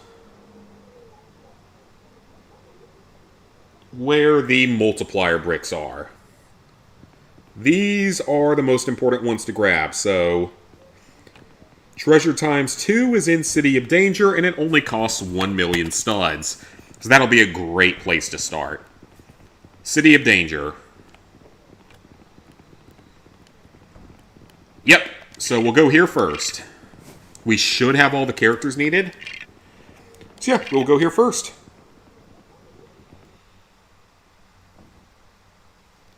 where the multiplier bricks are. These are the most important ones to grab, so Treasure Times 2 is in City of Danger, and it only costs 1 million studs. So that'll be a great place to start. City of Danger. Yep, so we'll go here first. We should have all the characters needed. So yeah, we'll go here first.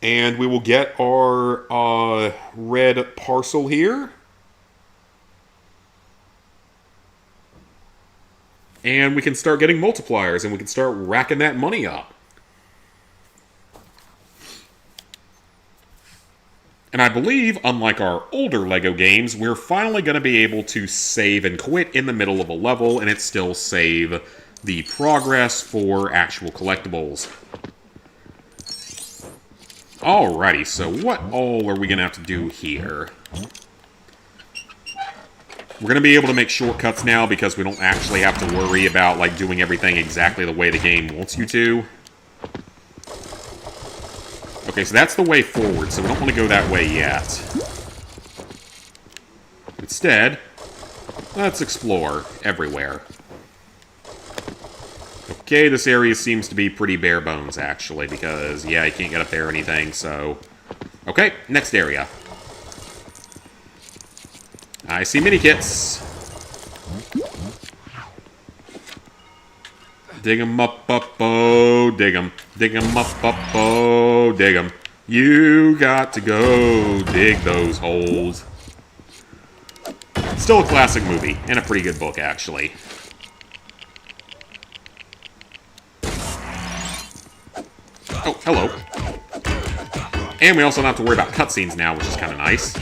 And we will get our red parcel here. And we can start getting multipliers, and we can start racking that money up. And I believe, unlike our older LEGO games, we're finally going to be able to save and quit in the middle of a level, and it still save the progress for actual collectibles. Alrighty, so what all are we going to have to do here? We're going to be able to make shortcuts now because we don't actually have to worry about like doing everything exactly the way the game wants you to. Okay, so that's the way forward, so we don't want to go that way yet. Instead, let's explore everywhere. Okay, this area seems to be pretty bare bones, actually, because, yeah, you can't get up there or anything, so... Okay, next area. I see mini-kits. Dig 'em up, oh, dig 'em. Dig 'em up, oh, dig 'em. You got to go dig those holes. Still a classic movie, and a pretty good book, actually. Oh, hello. And we also don't have to worry about cutscenes now, which is kind of nice.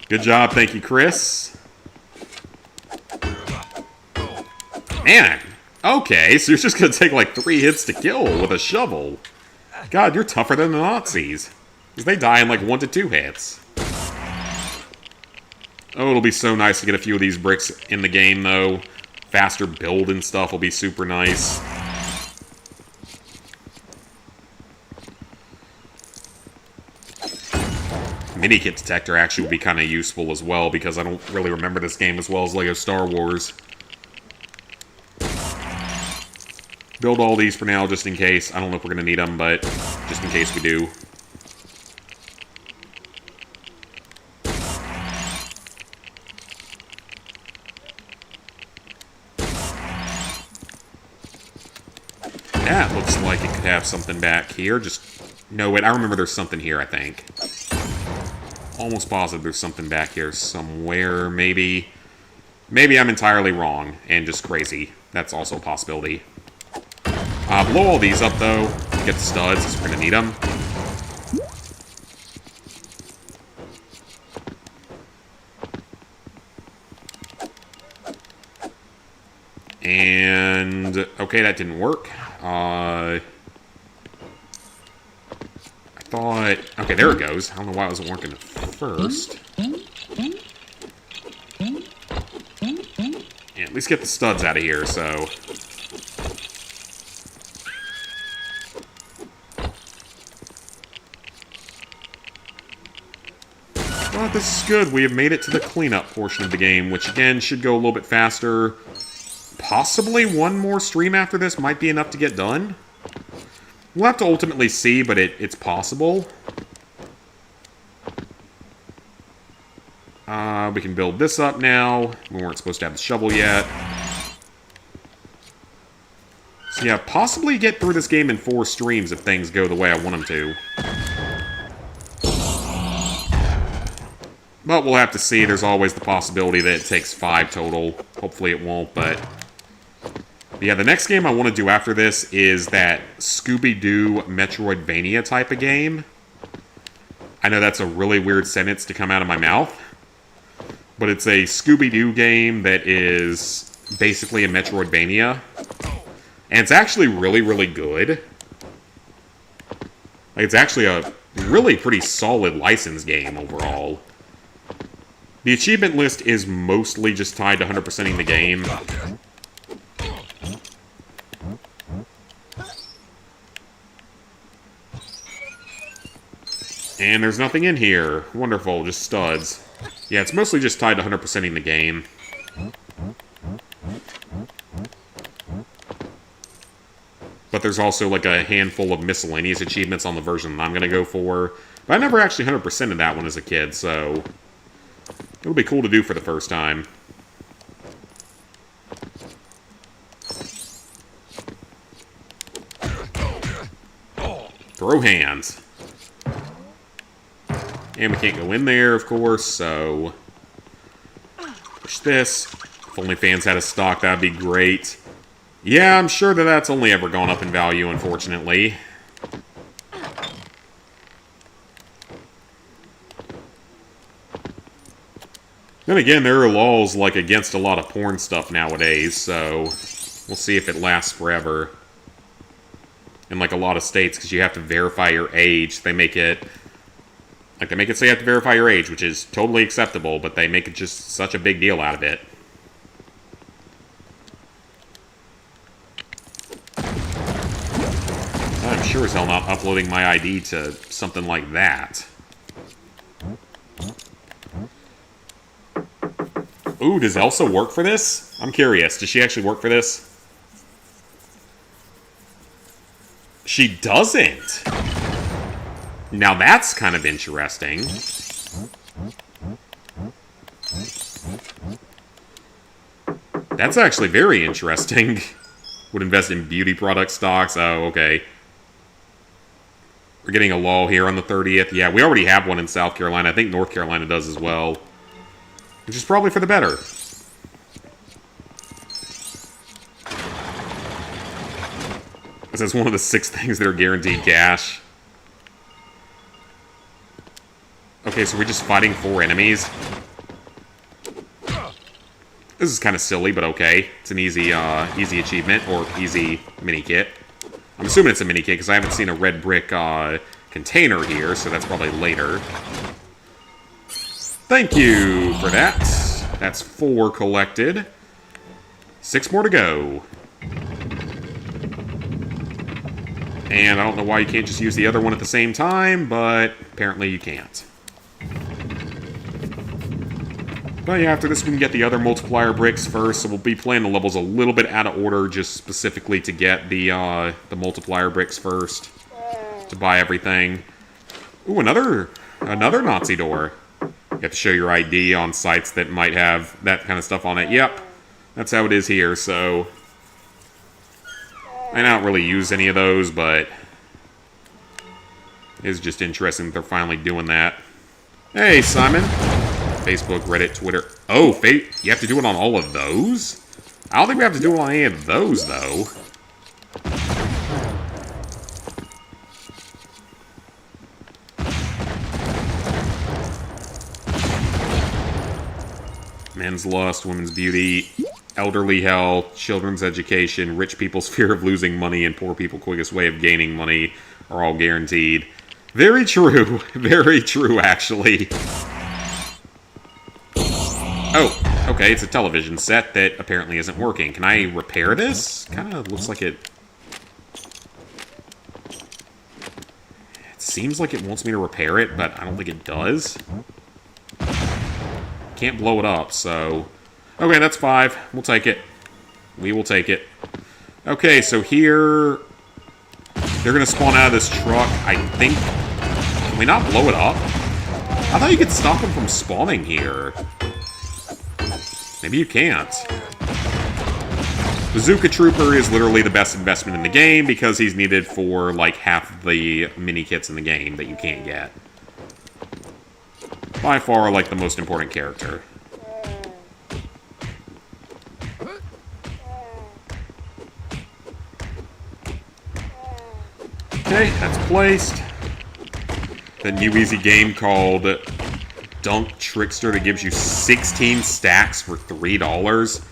Good job, thank you, Chris. Man, okay, so you're just gonna take like 3 hits to kill with a shovel. God, you're tougher than the Nazis. Because they die in like 1 to 2 hits. Oh, it'll be so nice to get a few of these bricks in the game, though. Faster build and stuff will be super nice. Mini-kit detector actually would be kind of useful as well, because I don't really remember this game as well as LEGO Star Wars. Build all these for now, just in case. I don't know if we're going to need them, but just in case we do. That looks like it could have something back here. Just... No, wait, I remember there's something here, I think. Almost positive there's something back here somewhere, maybe. Maybe I'm entirely wrong and just crazy. That's also a possibility. Blow all these up, though. Get the studs, because we're going to need them. And... okay, that didn't work. I thought... okay, there it goes. I don't know why it wasn't working at first. Yeah, at least get the studs out of here, so... but this is good. We have made it to the cleanup portion of the game, which again should go a little bit faster. Possibly one more stream after this might be enough to get done. We'll have to ultimately see, but it's possible. We can build this up now. We weren't supposed to have the shovel yet. So yeah, possibly get through this game in 4 streams if things go the way I want them to. But we'll have to see. There's always the possibility that it takes 5 total. Hopefully it won't, but yeah, the next game I want to do after this is that Scooby-Doo Metroidvania type of game. I know that's a really weird sentence to come out of my mouth, but it's a Scooby-Doo game that is basically a Metroidvania. And it's actually really, really good. Like, it's actually a really pretty solid licensed game overall. The achievement list is mostly just tied to 100%ing the game. And there's nothing in here. Wonderful, just studs. Yeah, it's mostly just tied to 100%ing the game. But there's also like a handful of miscellaneous achievements on the version that I'm going to go for. But I never actually 100%ed that one as a kid, so it'll be cool to do for the first time. Throw hands. And we can't go in there, of course, so push this. If only fans had a stock, that'd be great. Yeah, I'm sure that that's only ever gone up in value, unfortunately. Then again, there are laws, like, against a lot of porn stuff nowadays, so we'll see if it lasts forever. In, like, a lot of states, because you have to verify your age. They make it... like, they make it so you have to verify your age, which is totally acceptable, but they make it just such a big deal out of it. I'm sure as hell not uploading my ID to something like that. Ooh, does Elsa work for this? I'm curious. Does she actually work for this? She doesn't! Now that's kind of interesting. That's actually very interesting. Would invest in beauty product stocks. Oh, okay. We're getting a lull here on the 30th. Yeah, we already have one in South Carolina. I think North Carolina does as well. Which is probably for the better. That's one of the 6 things that are guaranteed cash. Okay, so we're just fighting 4 enemies. This is kind of silly, but okay. It's an easy achievement, or easy mini-kit. I'm assuming it's a mini-kit, because I haven't seen a red brick container here, so that's probably later. Thank you for that. That's 4 collected. 6 more to go. And I don't know why you can't just use the other one at the same time, but apparently you can't. But yeah, after this we can get the other multiplier bricks first, so we'll be playing the levels a little bit out of order just specifically to get the multiplier bricks first. To buy everything. Ooh, another Nazi door. You have to show your ID on sites that might have that kind of stuff on it. Yep, that's how it is here, so... I don't really use any of those, but... It's just interesting that they're finally doing that. Hey, Simon! Facebook, Reddit, Twitter... Oh, you have to do it on all of those? I don't think we have to do it on any of those, though. Men's lust, women's beauty, elderly health, children's education, rich people's fear of losing money, and poor people's quickest way of gaining money are all guaranteed. Very true. Very true, actually. Oh, okay, it's a television set that apparently isn't working. Can I repair this? Kind of looks like it... It seems like it wants me to repair it, but I don't think it does. Can't blow it up, so... Okay, that's 5. We'll take it. We will take it. Okay, so here... They're gonna spawn out of this truck, I think... Can we not blow it up? I thought you could stop them from spawning here. Maybe you can't. Bazooka Trooper is literally the best investment in the game because he's needed for, like, half the mini-kits in the game that you can't get. By far, like, the most important character. Okay, that's placed. The new easy game called Dunk Trickster that gives you 16 stacks for $3.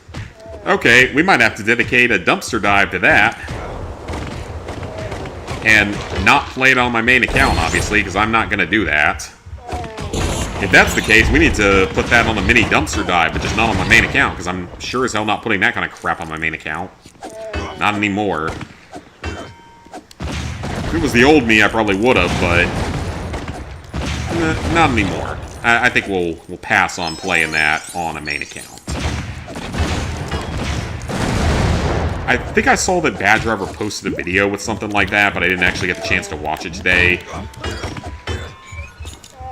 Okay, we might have to dedicate a dumpster dive to that. And not play it on my main account, obviously, because I'm not going to do that. If that's the case, we need to put that on the mini dumpster dive, but just not on my main account, because I'm sure as hell not putting that kind of crap on my main account. Not anymore. If it was the old me, I probably would have, but... not anymore. I think we'll pass on playing that on a main account. I think I saw that Bad Driver posted a video with something like that, but I didn't actually get the chance to watch it today.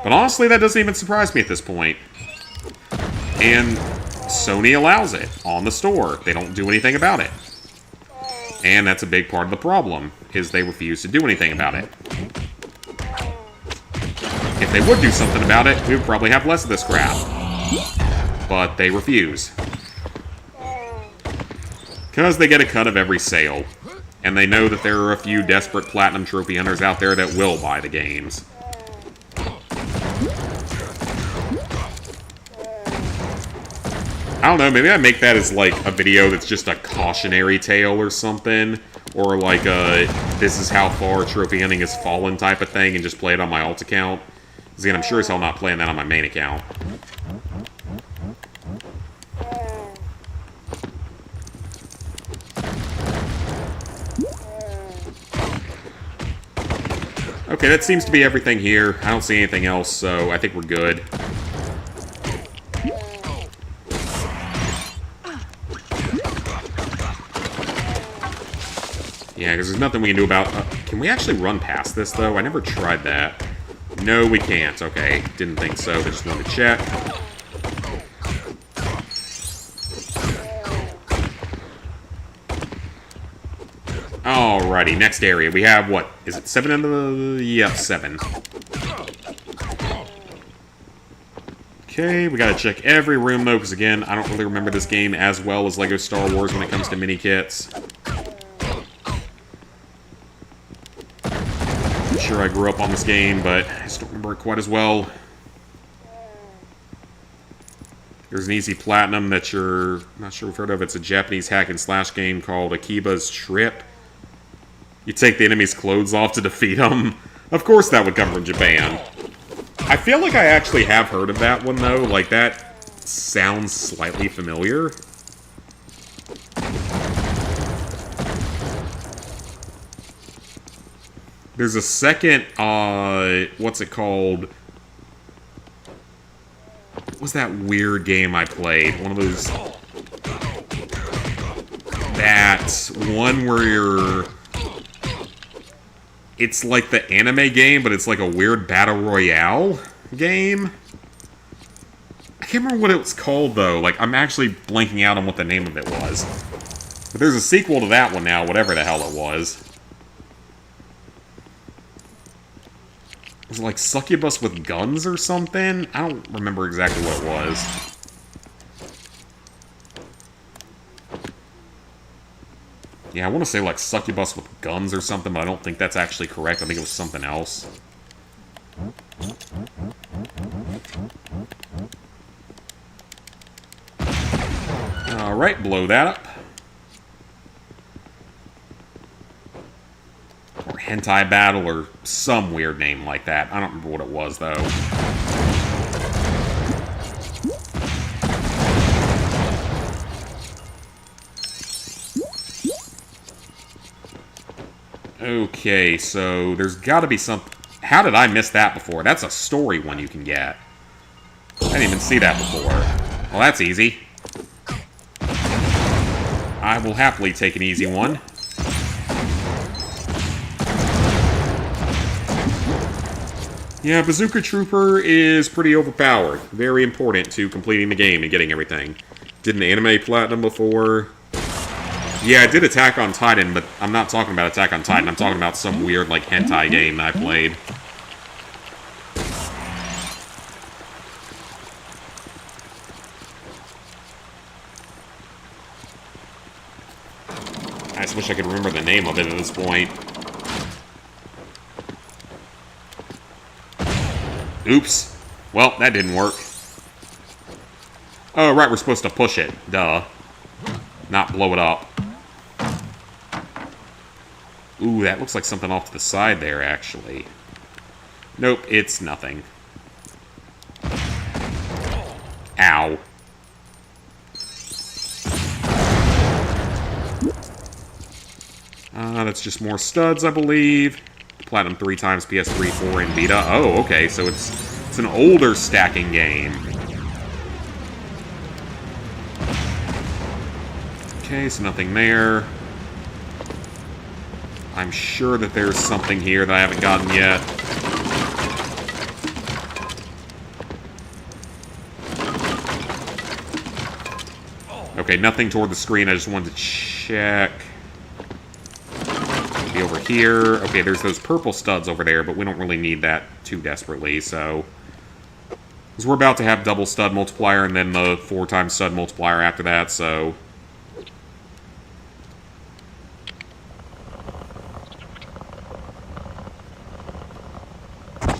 But honestly, that doesn't even surprise me at this point. And Sony allows it on the store. They don't do anything about it. And that's a big part of the problem, is they refuse to do anything about it. If they would do something about it, we would probably have less of this crap. But they refuse. Because they get a cut of every sale. And they know that there are a few desperate Platinum Trophy hunters out there that will buy the games. I don't know, maybe I make that as, like, a video that's just a cautionary tale or something. Or, like, a this is how far trophy hunting has fallen type of thing and just play it on my alt account. Because, again, I'm sure as hell not playing that on my main account. Okay, that seems to be everything here. I don't see anything else, so I think we're good. Yeah, because there's nothing we can do about... can we actually run past this, though? I never tried that. No, we can't. Okay, didn't think so, but just wanted to check. Alrighty, next area. We have, what? Is it 7 in the... Yep, 7. Okay, we gotta check every room, though, because, again, I don't really remember this game as well as LEGO Star Wars when it comes to mini-kits. sure I grew up on this game, but I just don't remember it quite as well. There's an easy platinum that you're not sure we've heard of. It's a Japanese hack and slash game called Akiba's Trip. You take the enemy's clothes off to defeat them. Of course that would come from Japan. I feel like I actually have heard of that one, though. Like, that sounds slightly familiar. There's a second, what's it called? What was that weird game I played? One of those... That one where you're... It's like the anime game, but it's like a weird battle royale game. I can't remember what it was called, though. Like, I'm actually blanking out on what the name of it was. But there's a sequel to that one now, whatever the hell it was. Was it like Succubus with guns or something? I don't remember exactly what it was. Yeah, I want to say like Succubus with guns or something, but I don't think that's actually correct. I think it was something else. Alright, blow that up. Or Hentai Battle, or some weird name like that. I don't remember what it was, though. Okay, so there's gotta be some... How did I miss that before? That's a story one you can get. I didn't even see that before. Well, that's easy. I will happily take an easy one. Yeah, Bazooka Trooper is pretty overpowered. Very important to completing the game and getting everything. Did an anime platinum before. Yeah, I did Attack on Titan, but I'm not talking about Attack on Titan. I'm talking about some weird, like, hentai game that I played. I just wish I could remember the name of it at this point. Oops. Well, that didn't work. Oh, right, we're supposed to push it. Duh. Not blow it up. Ooh, that looks like something off to the side there, actually. Nope, it's nothing. Ow. That's just more studs, I believe. Platinum 3 times, PS3, 4, and Vita. Oh, okay, so it's an older stacking game. Okay, so nothing there. I'm sure that there's something here that I haven't gotten yet. Okay, nothing toward the screen. I just wanted to check. Maybe over here. Okay, there's those purple studs over there, but we don't really need that too desperately, so... Because we're about to have double stud multiplier and then the 4 times stud multiplier after that, so...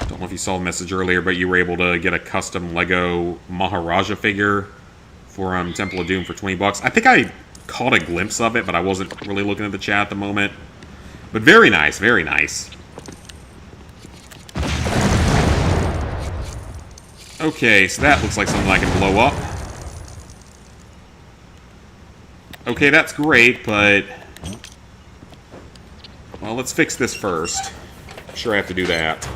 Don't know if you saw the message earlier, but you were able to get a custom Lego Maharaja figure for Temple of Doom for 20 bucks. I think I caught a glimpse of it, but I wasn't really looking at the chat at the moment. But very nice, very nice. Okay, so that looks like something I can blow up. Okay, that's great, but... Well, let's fix this first. I'm sure I have to do that.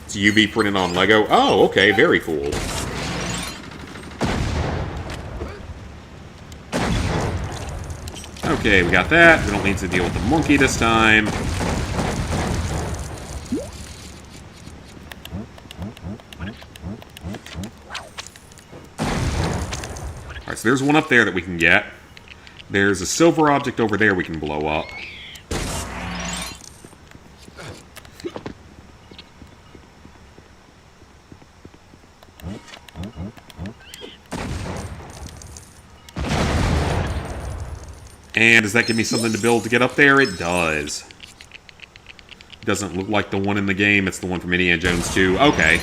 It's UV printed on Lego. Oh, okay, very cool. Okay, we got that. We don't need to deal with the monkey this time. Alright, so there's one up there that we can get. There's a silver object over there we can blow up. And does that give me something to build to get up there? It does. doesn't look like the one in the game. It's the one from Indiana Jones 2. Okay.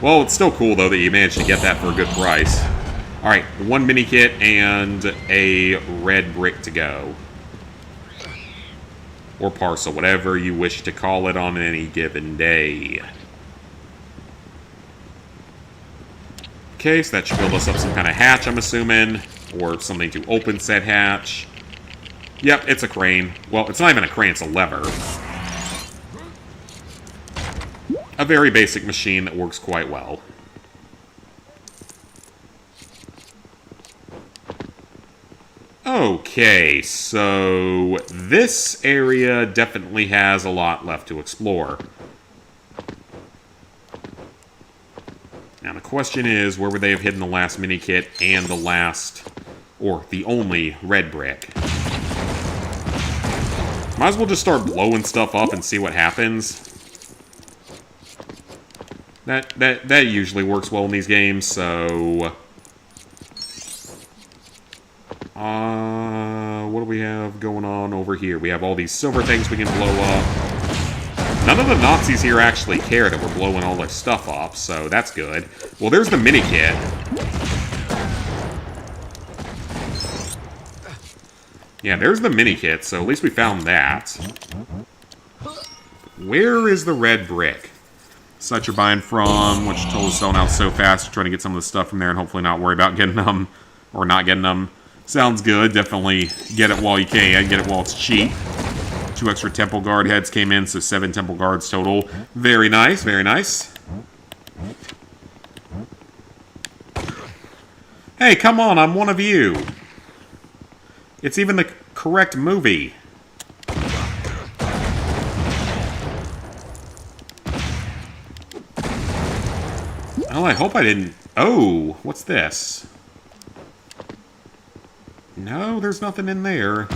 Well, it's still cool, though, that you managed to get that for a good price. Alright, one mini kit and a red brick to go. Or parcel, whatever you wish to call it on any given day. Okay, so that should build us up some kind of hatch, I'm assuming. Or something to open said hatch. Yep, it's a crane. Well, it's not even a crane, it's a lever. A very basic machine that works quite well. Okay, so this area definitely has a lot left to explore. Now the question is, where would they have hidden the last mini kit and the last, or the only, red brick? Might as well just start blowing stuff up and see what happens. That usually works well in these games, so... what do we have going on over here? We have all these silver things we can blow up. None of the Nazis here actually care that we're blowing all their stuff up, so that's good. Well, there's the mini kit. Yeah, there's the mini kit, so at least we found that. Where is the red brick? Site you're buying from, which told us selling out so fast, trying to get some of the stuff from there and hopefully not worry about getting them, or not getting them. Sounds good. Definitely get it while you can. Get it while it's cheap. 2 extra temple guard heads came in, so 7 temple guards total. Very nice, very nice. Hey, come on, I'm one of you. It's even the correct movie. Oh, I hope I didn't... Oh, what's this? No, there's nothing in there.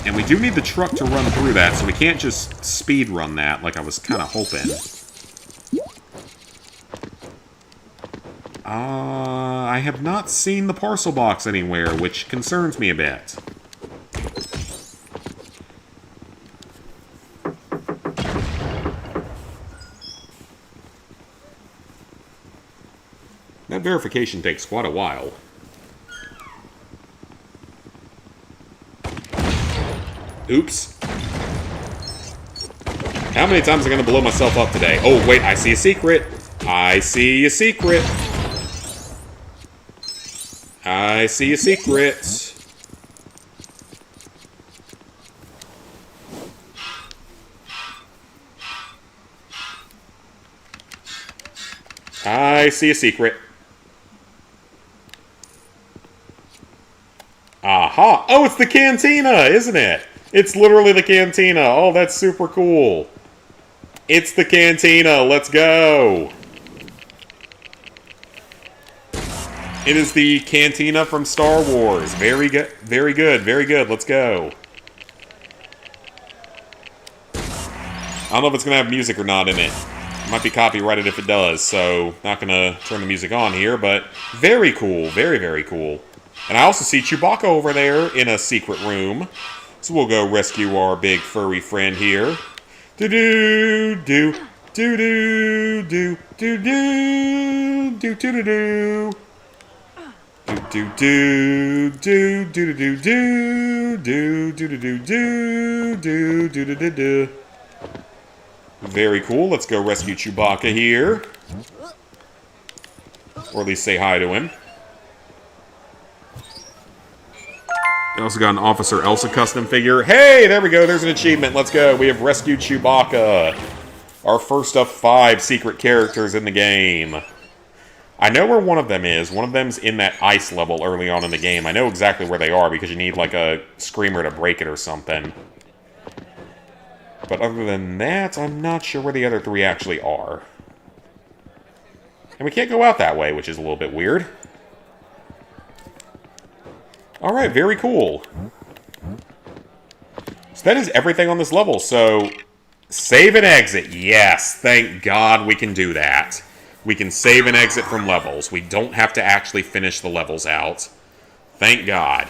And we do need the truck to run through that, so we can't just speed run that like I was kind of hoping. I have not seen the parcel box anywhere, which concerns me a bit. That verification takes quite a while. Oops. How many times am I going to blow myself up today? Oh, wait, I see a secret. I see a secret. I see a secret. I see a secret. Aha! Oh, it's the cantina, isn't it? It's literally the cantina. Oh, that's super cool. It's the cantina. Let's go. It is the cantina from Star Wars. Very good. Very good. Very good. Let's go. I don't know if it's going to have music or not in it. It might be copyrighted if it does, so not going to turn the music on here, but very cool. Very, very cool. And I also see Chewbacca over there in a secret room. So we'll go rescue our big furry friend here. Do-do-do. Do-do-do. Do-do-do. Do-do-do. Do-do-do. Do-do-do-do. Do-do-do-do. Do-do-do-do. Very cool. Let's go rescue Chewbacca here. Or at least say hi to him. I also got an Officer Elsa custom figure. Hey, there we go. There's an achievement. Let's go. We have rescued Chewbacca. Our first of 5 secret characters in the game. I know where one of them is. One of them's in that ice level early on in the game. I know exactly where they are because you need like a screamer to break it or something. But other than that, I'm not sure where the other 3 actually are. And we can't go out that way, which is a little bit weird. Alright, very cool. So that is everything on this level. So, save and exit. Yes, thank God we can do that. We can save and exit from levels. We don't have to actually finish the levels out. Thank God.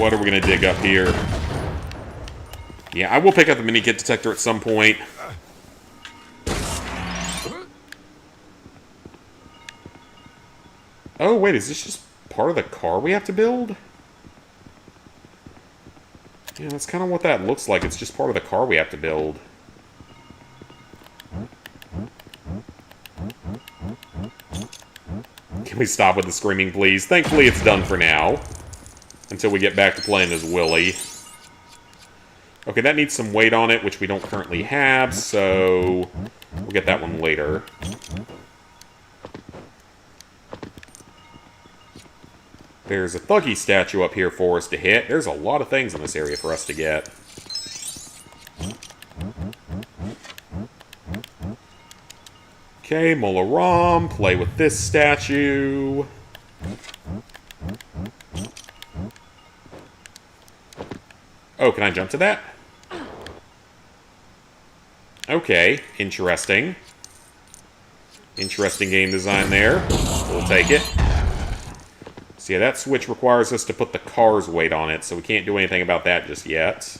What are we going to dig up here? Yeah, I will pick up the mini kit detector at some point. Oh, wait, is this just part of the car we have to build? Yeah, that's kind of what that looks like. It's just part of the car we have to build. Can we stop with the screaming, please? Thankfully, it's done for now. Until we get back to playing as Willy. Okay, that needs some weight on it, which we don't currently have, so we'll get that one later. There's a Thuggy statue up here for us to hit. There's a lot of things in this area for us to get. Okay, Mola Ram, play with this statue. Oh, can I jump to that? Okay, interesting. Interesting game design there. We'll take it. So yeah, that switch requires us to put the car's weight on it, so we can't do anything about that just yet.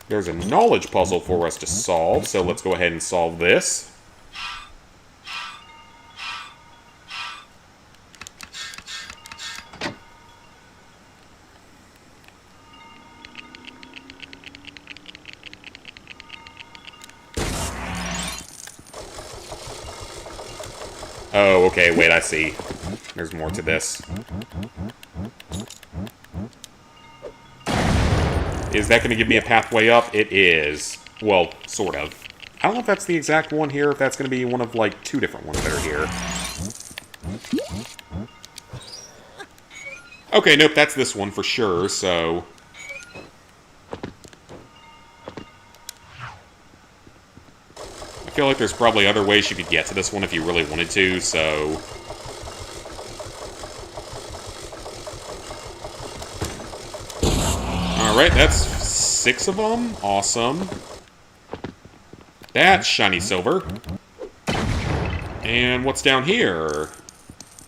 There's a knowledge puzzle for us to solve, so let's go ahead and solve this. Oh, okay, wait, I see. There's more to this. Is that going to give me a pathway up? It is. Well, sort of. I don't know if that's the exact one here, if that's going to be one of, like, 2 different ones that are here. Okay, nope, that's this one for sure, so... I feel like there's probably other ways you could get to this one if you really wanted to, so... Alright, that's 6 of them. Awesome. That's shiny silver. And what's down here?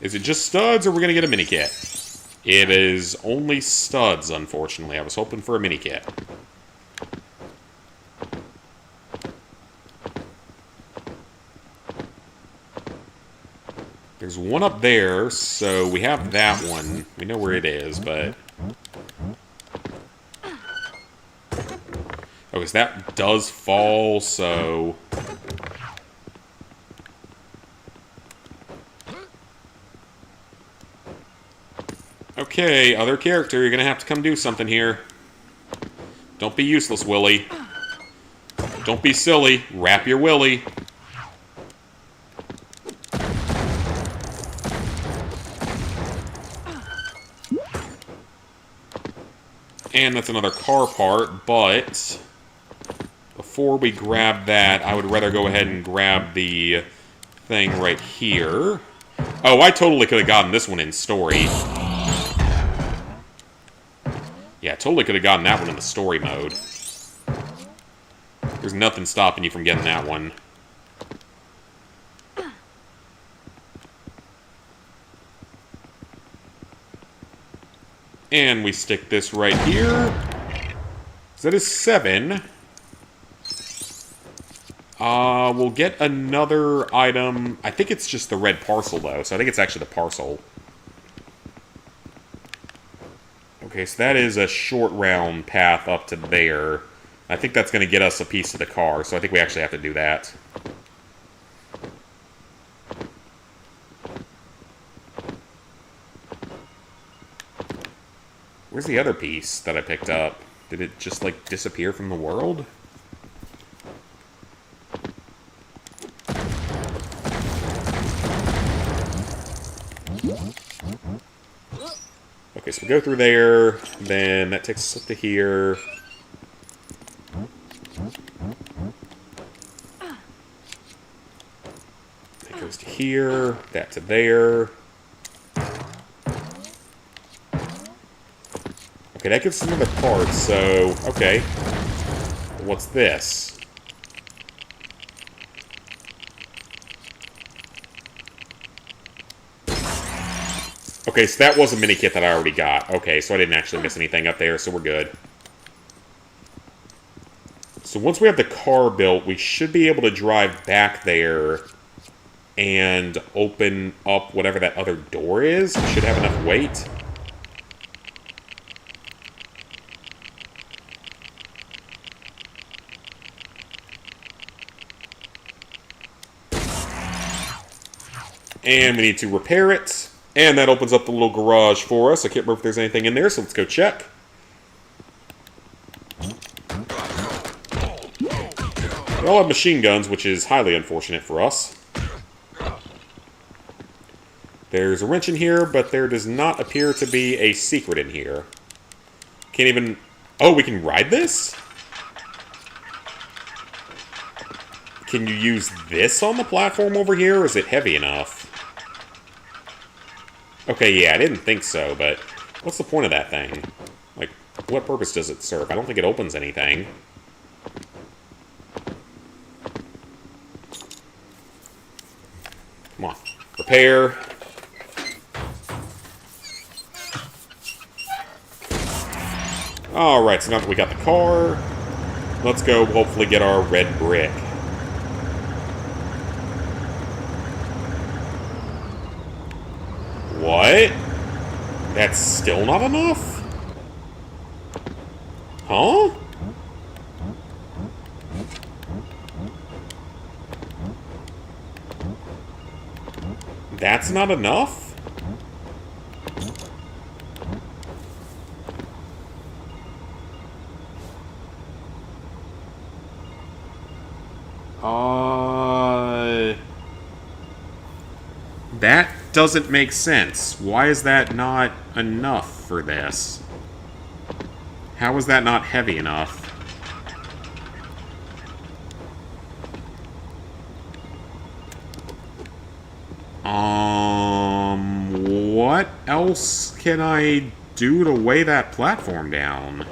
Is it just studs, or are we going to get a mini kit? It is only studs, unfortunately. I was hoping for a mini kit. There's one up there, so we have that one. We know where it is, but... Oh, because that does fall, so... Okay, other character, you're gonna have to come do something here. Don't be useless, Willy. Don't be silly. Wrap your Willy. And that's another car part, but... before we grab that, I would rather go ahead and grab the thing right here. Oh, I totally could have gotten this one in story. Yeah, totally could have gotten that one in the story mode. There's nothing stopping you from getting that one. And we stick this right here. So that is 7. We'll get another item. I think it's just the red parcel, though. So I think it's actually the parcel. Okay, so that is a short round path up to there. I think that's going to get us a piece of the car, so I think we actually have to do that. Where's the other piece that I picked up? Did it just, like, disappear from the world? Okay, so we go through there, then that takes us up to here. That goes to here, that to there. Okay, that gives us another part, so, okay. What's this? Okay, so that was a mini kit that I already got. Okay, so I didn't actually miss anything up there, so we're good. So once we have the car built, we should be able to drive back there and open up whatever that other door is. We should have enough weight. And we need to repair it. And that opens up the little garage for us. I can't remember if there's anything in there, so let's go check. They all have machine guns, which is highly unfortunate for us. There's a wrench in here, but there does not appear to be a secret in here. Can't even... Oh, we can ride this? Can you use this on the platform over here, or is it heavy enough? Okay, yeah, I didn't think so, but what's the point of that thing? Like, what purpose does it serve? I don't think it opens anything. Come on. Repair. Alright, so now that we got the car, let's go hopefully get our red brick. What? That's still not enough? Huh? That's not enough? That doesn't make sense. Why is that not enough for this? How is that not heavy enough? What else can I do to weigh that platform down?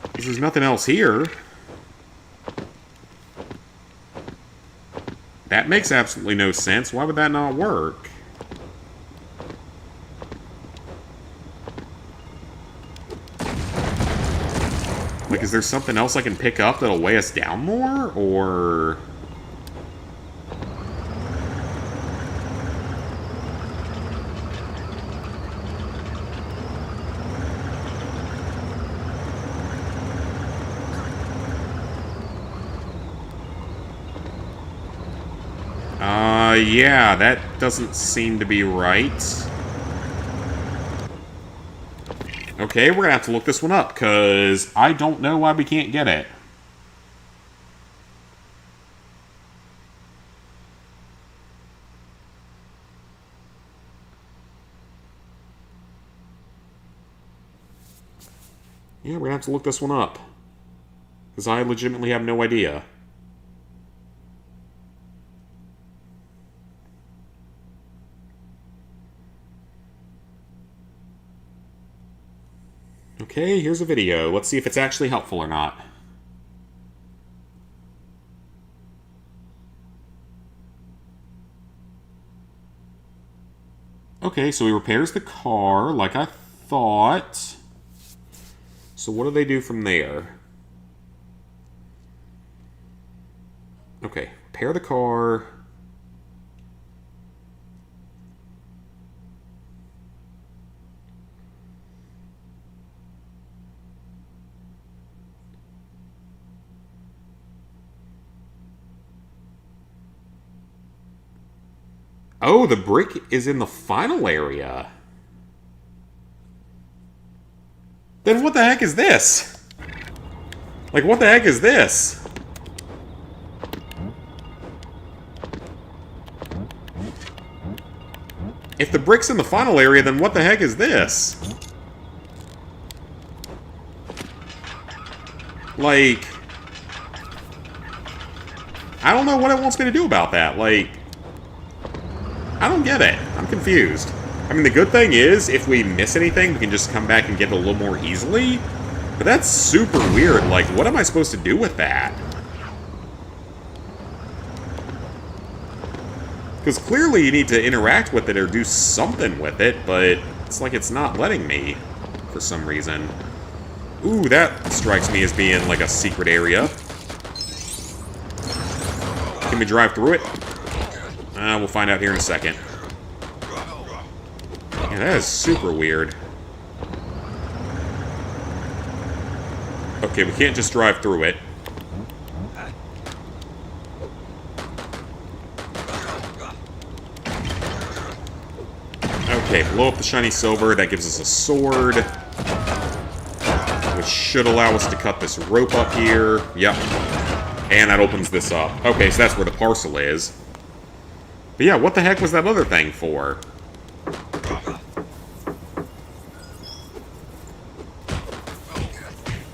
Because there's nothing else here. That makes absolutely no sense. Why would that not work? Like, is there something else I can pick up that'll weigh us down more? Or... yeah, that doesn't seem to be right. Okay, we're gonna have to look this one up, because I don't know why we can't get it. Yeah, we're gonna have to look this one up. Because I legitimately have no idea. Okay, here's a video. Let's see if it's actually helpful or not. Okay, so he repairs the car like I thought. So what do they do from there? Okay, repair the car. Oh, the brick is in the final area. Then what the heck is this? Like, what the heck is this? If the brick's in the final area, then what the heck is this? Like... I don't know what it wants me to do about that. Like... I don't get it. I'm confused. I mean, the good thing is, if we miss anything, we can just come back and get it a little more easily. But that's super weird. Like, what am I supposed to do with that? Because clearly you need to interact with it or do something with it, but it's like it's not letting me for some reason. Ooh, that strikes me as being like a secret area. Can we drive through it? We'll find out here in a second. Yeah, that is super weird. Okay, we can't just drive through it. Okay, blow up the shiny silver. That gives us a sword, which should allow us to cut this rope up here. Yep. And that opens this up. Okay, so that's where the parcel is. But yeah, what the heck was that other thing for?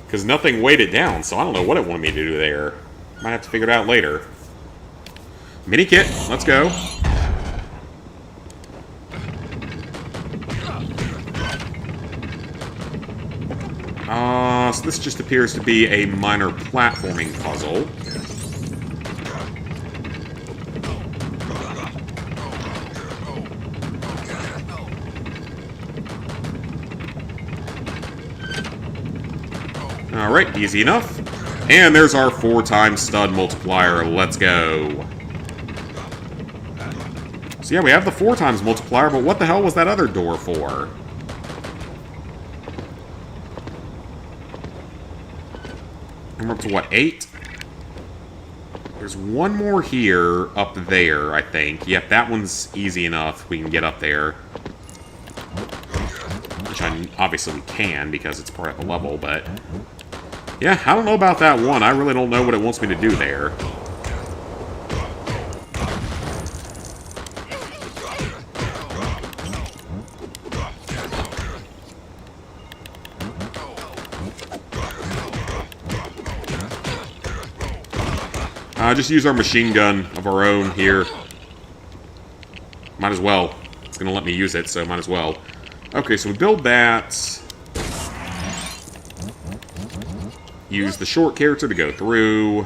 Because nothing weighed it down, so I don't know what it wanted me to do there. Might have to figure it out later. Mini kit, let's go. So this just appears to be a minor platforming puzzle. Alright, easy enough. And there's our 4x stud multiplier. Let's go. So yeah, we have the 4x multiplier, but what the hell was that other door for? And we're up to what, 8? There's one more here, up there, I think. Yep, that one's easy enough. We can get up there. Which obviously we can, because it's part of the level, but... yeah, I don't know about that one. I really don't know what it wants me to do there. Just use our machine gun of our own here. Might as well. It's going to let me use it, so might as well. Okay, so we build that. Use the short character to go through.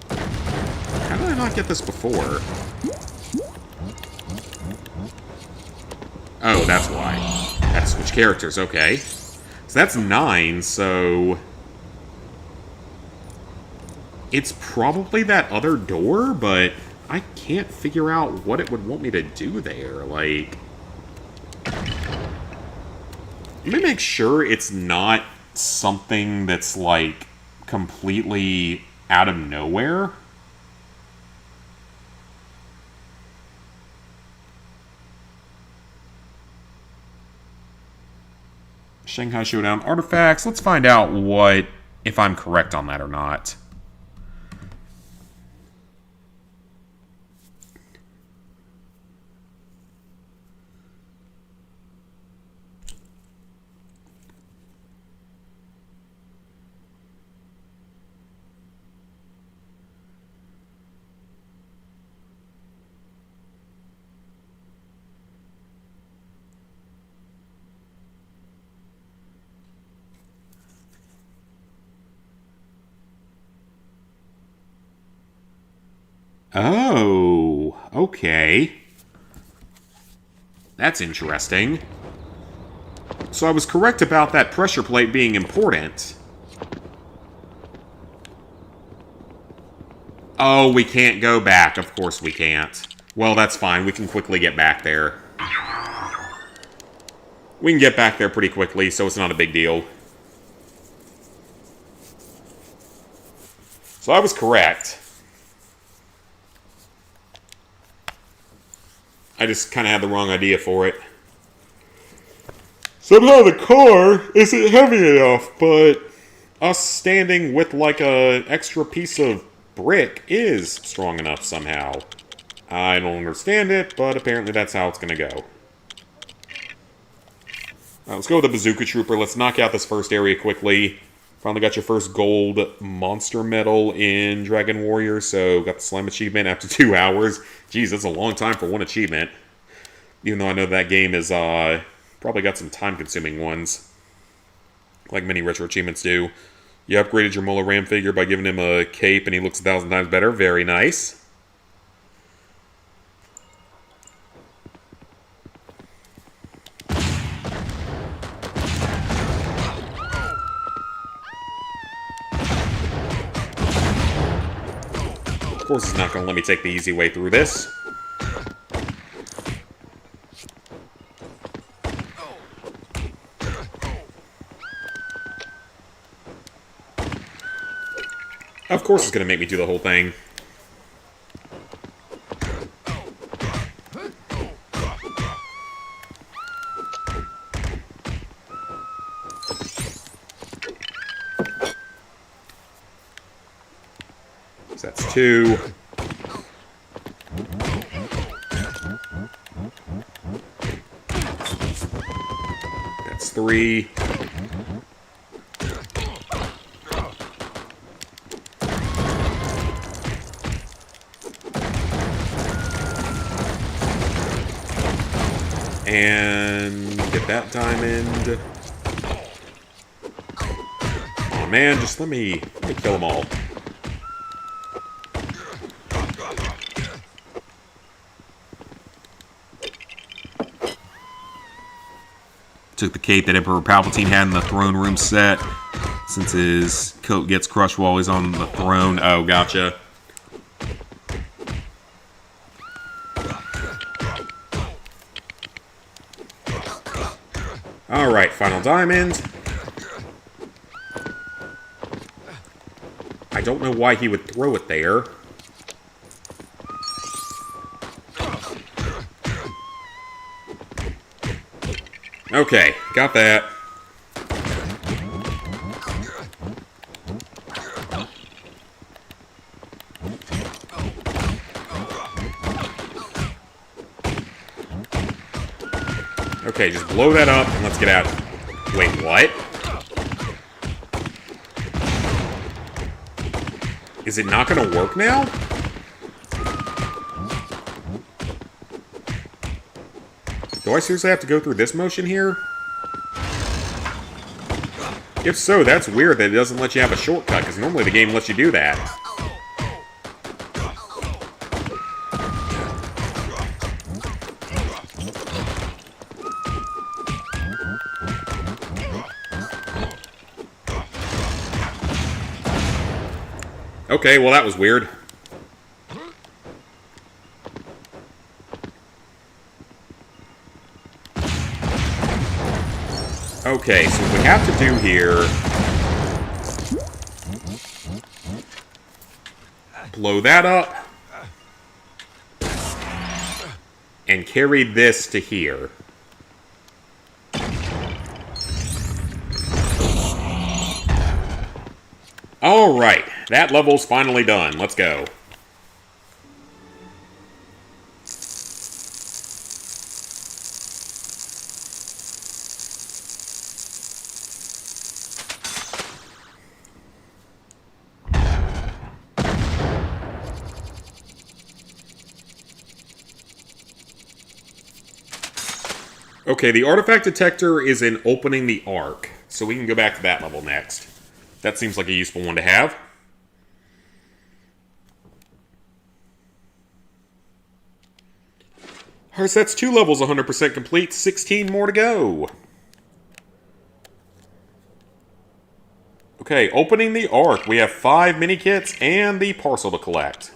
How did I not get this before? Oh, that's why. I had to switch characters, okay. So that's 9, so... it's probably that other door, but I can't figure out what it would want me to do there. Like... let me make sure it's not something that's, like, completely out of nowhere. Shanghai Showdown artifacts. Let's find out if I'm correct on that or not. Oh, okay. That's interesting. So I was correct about that pressure plate being important. Oh, we can't go back. Of course we can't. Well, that's fine. We can quickly get back there. We can get back there pretty quickly, so it's not a big deal. So I was correct. I just kind of had the wrong idea for it. Somehow the car isn't heavy enough, but us standing with like a extra piece of brick is strong enough somehow. I don't understand it, but apparently that's how it's going to go. Let's go with the Bazooka Trooper. Let's knock out this first area quickly. Finally got your first gold monster medal in Dragon Warrior, so got the Slime achievement after 2 hours. Jeez, that's a long time for one achievement. Even though I know that game is probably got some time-consuming ones, like many retro achievements do. You upgraded your Mola Ram figure by giving him a cape and he looks 1,000 times better. Very nice. Of course it's not going to let me take the easy way through this. Of course it's going to make me do the whole thing. So that's 2. That's 3. And get that diamond. Oh man, just let me kill them all. Took the cape that Emperor Palpatine had in the throne room set, since his coat gets crushed while he's on the throne. Oh, gotcha. Alright, final diamond. I don't know why he would throw it there. Okay, got that. Okay, just blow that up and let's get out. Wait, what? Is it not gonna work now? Do I seriously have to go through this motion here? If so, that's weird that it doesn't let you have a shortcut, because normally the game lets you do that. Okay, well that was weird. Okay, so what we have to do here... blow that up. And carry this to here. Alright, that level's finally done. Let's go. Okay, the artifact detector is in opening the Ark, so we can go back to that level next. That seems like a useful one to have. Alright, so that's 2 levels 100% complete, 16 more to go. Okay, opening the Ark. We have 5 mini-kits and the parcel to collect.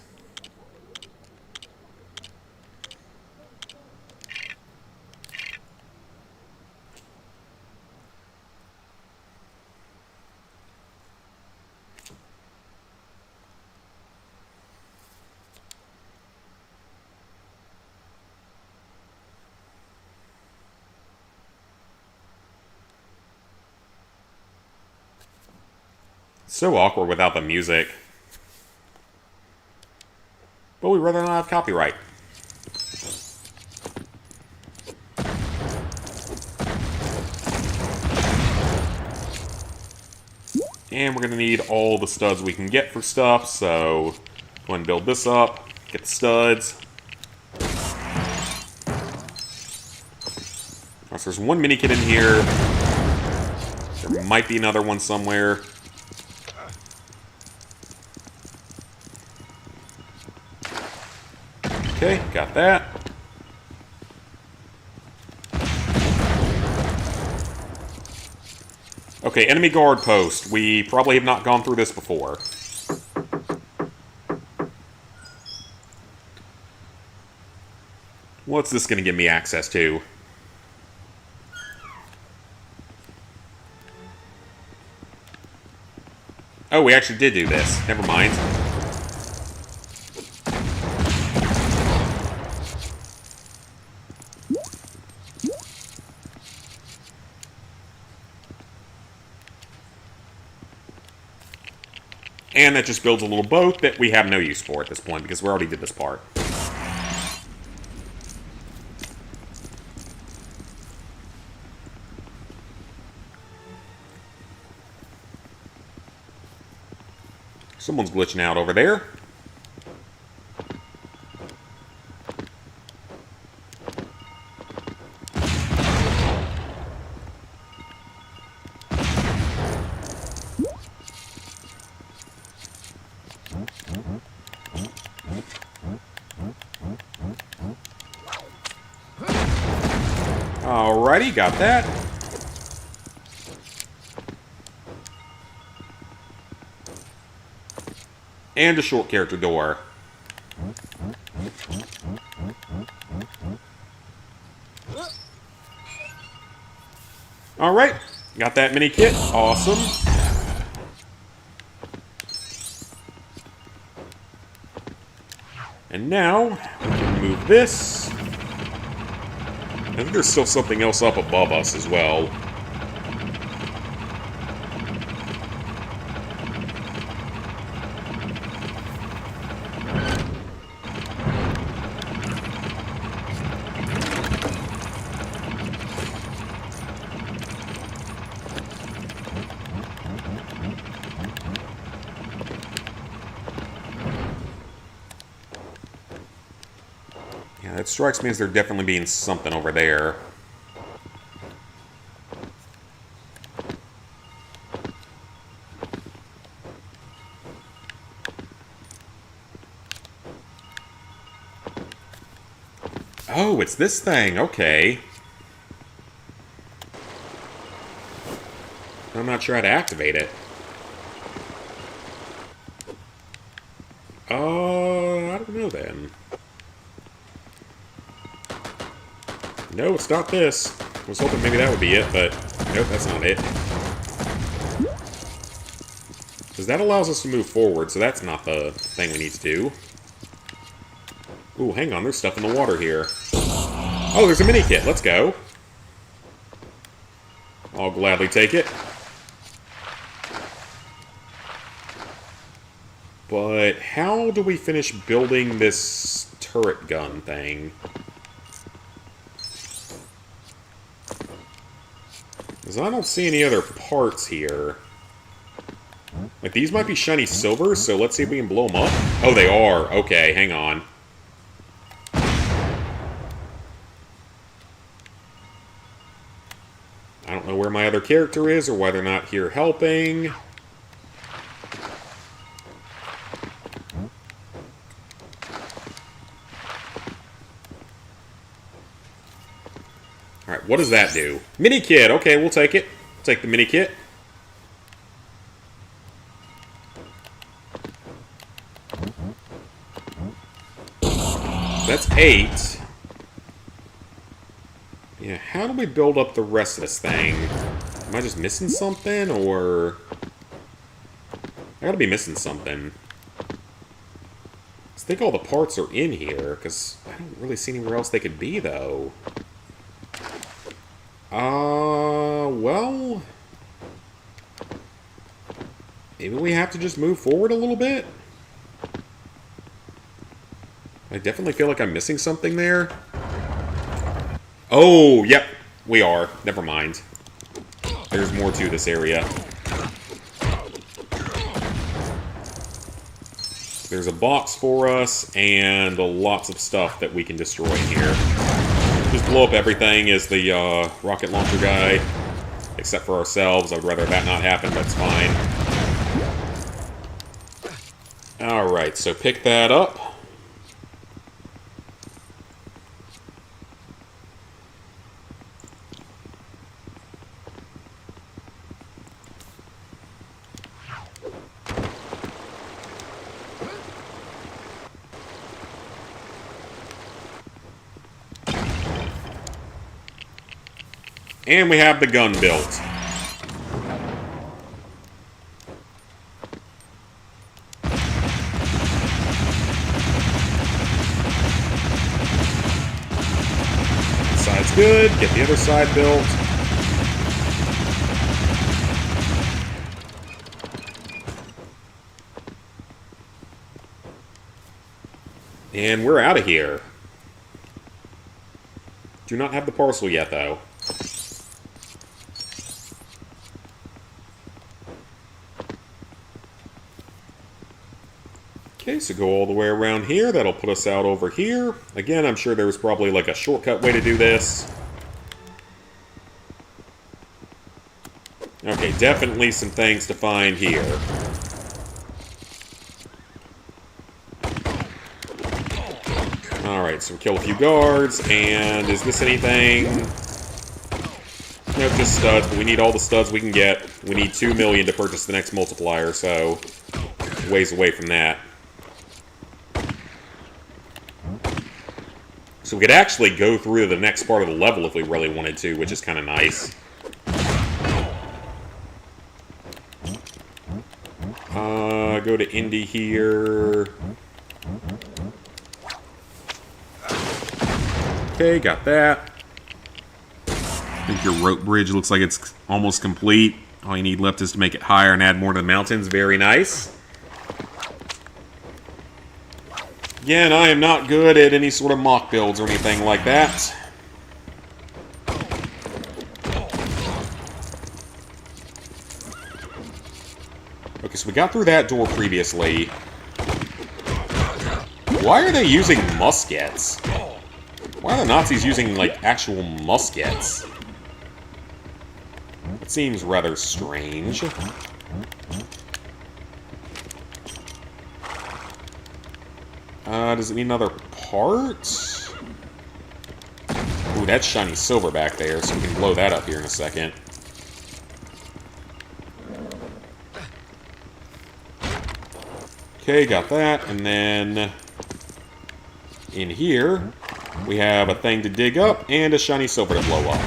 So awkward without the music. But we'd rather not have copyright. And we're going to need all the studs we can get for stuff, so go ahead and build this up, get the studs. Right, so there's one mini kit in here. There might be another one somewhere. Okay, got that. Okay, enemy guard post. We probably have not gone through this before. What's this going to give me access to? Oh, we actually did do this. Never mind. And that just builds a little boat that we have no use for at this point because we already did this part. Someone's glitching out over there. Alrighty, got that. And a short character door. Alright, got that mini kit. Awesome. And now, we can move this. I think there's still something else up above us as well. Yeah, that strikes me as there definitely being something over there. Oh, it's this thing. Okay. I'm not sure how to activate it. I don't know then. No, it's not this. I was hoping maybe that would be it, but nope, that's not it. Because that allows us to move forward, so that's not the thing we need to do. Ooh, hang on, there's stuff in the water here. Oh, there's a mini kit. Let's go. I'll gladly take it. But how do we finish building this turret gun thing? Because I don't see any other parts here. Like, these might be shiny silver, so let's see if we can blow them up. Oh, they are. Okay, hang on. I don't know where my other character is or why they're not here helping. Alright, what does that do? Mini kit! Okay, we'll take it. Take the mini kit. That's 8. Yeah, how do we build up the rest of this thing? Am I just missing something, or... I gotta be missing something. I think all the parts are in here, because I don't really see anywhere else they could be, though. Well... maybe we have to just move forward a little bit? I definitely feel like I'm missing something there. Oh, yep, we are. Never mind. There's more to this area. There's a box for us, and lots of stuff that we can destroy in here. Just blow up everything as the rocket launcher guy, except for ourselves. I'd rather that not happen, but it's fine. Alright, so pick that up. And we have the gun built. This side's good. Get the other side built. And we're out of here. Do not have the parcel yet, though. Okay, so go all the way around here. That'll put us out over here. Again, I'm sure there was probably like a shortcut way to do this. Okay, definitely some things to find here. Alright, so we kill a few guards, and is this anything? Nope, just studs, but we need all the studs we can get. We need 2 million to purchase the next multiplier, so ways away from that. So we could actually go through the next part of the level if we really wanted to, which is kind of nice. Go to Indy here. Okay, got that. I think your rope bridge looks like it's almost complete. All you need left is to make it higher and add more to the mountains. Very nice. Again, I am not good at any sort of mock builds or anything like that. Okay, so we got through that door previously. Why are they using muskets? Why are the Nazis using, like, actual muskets? It seems rather strange. Does it need another part? Ooh, that's shiny silver back there, so we can blow that up here in a second. Okay, got that, and then in here, we have a thing to dig up and a shiny silver to blow up.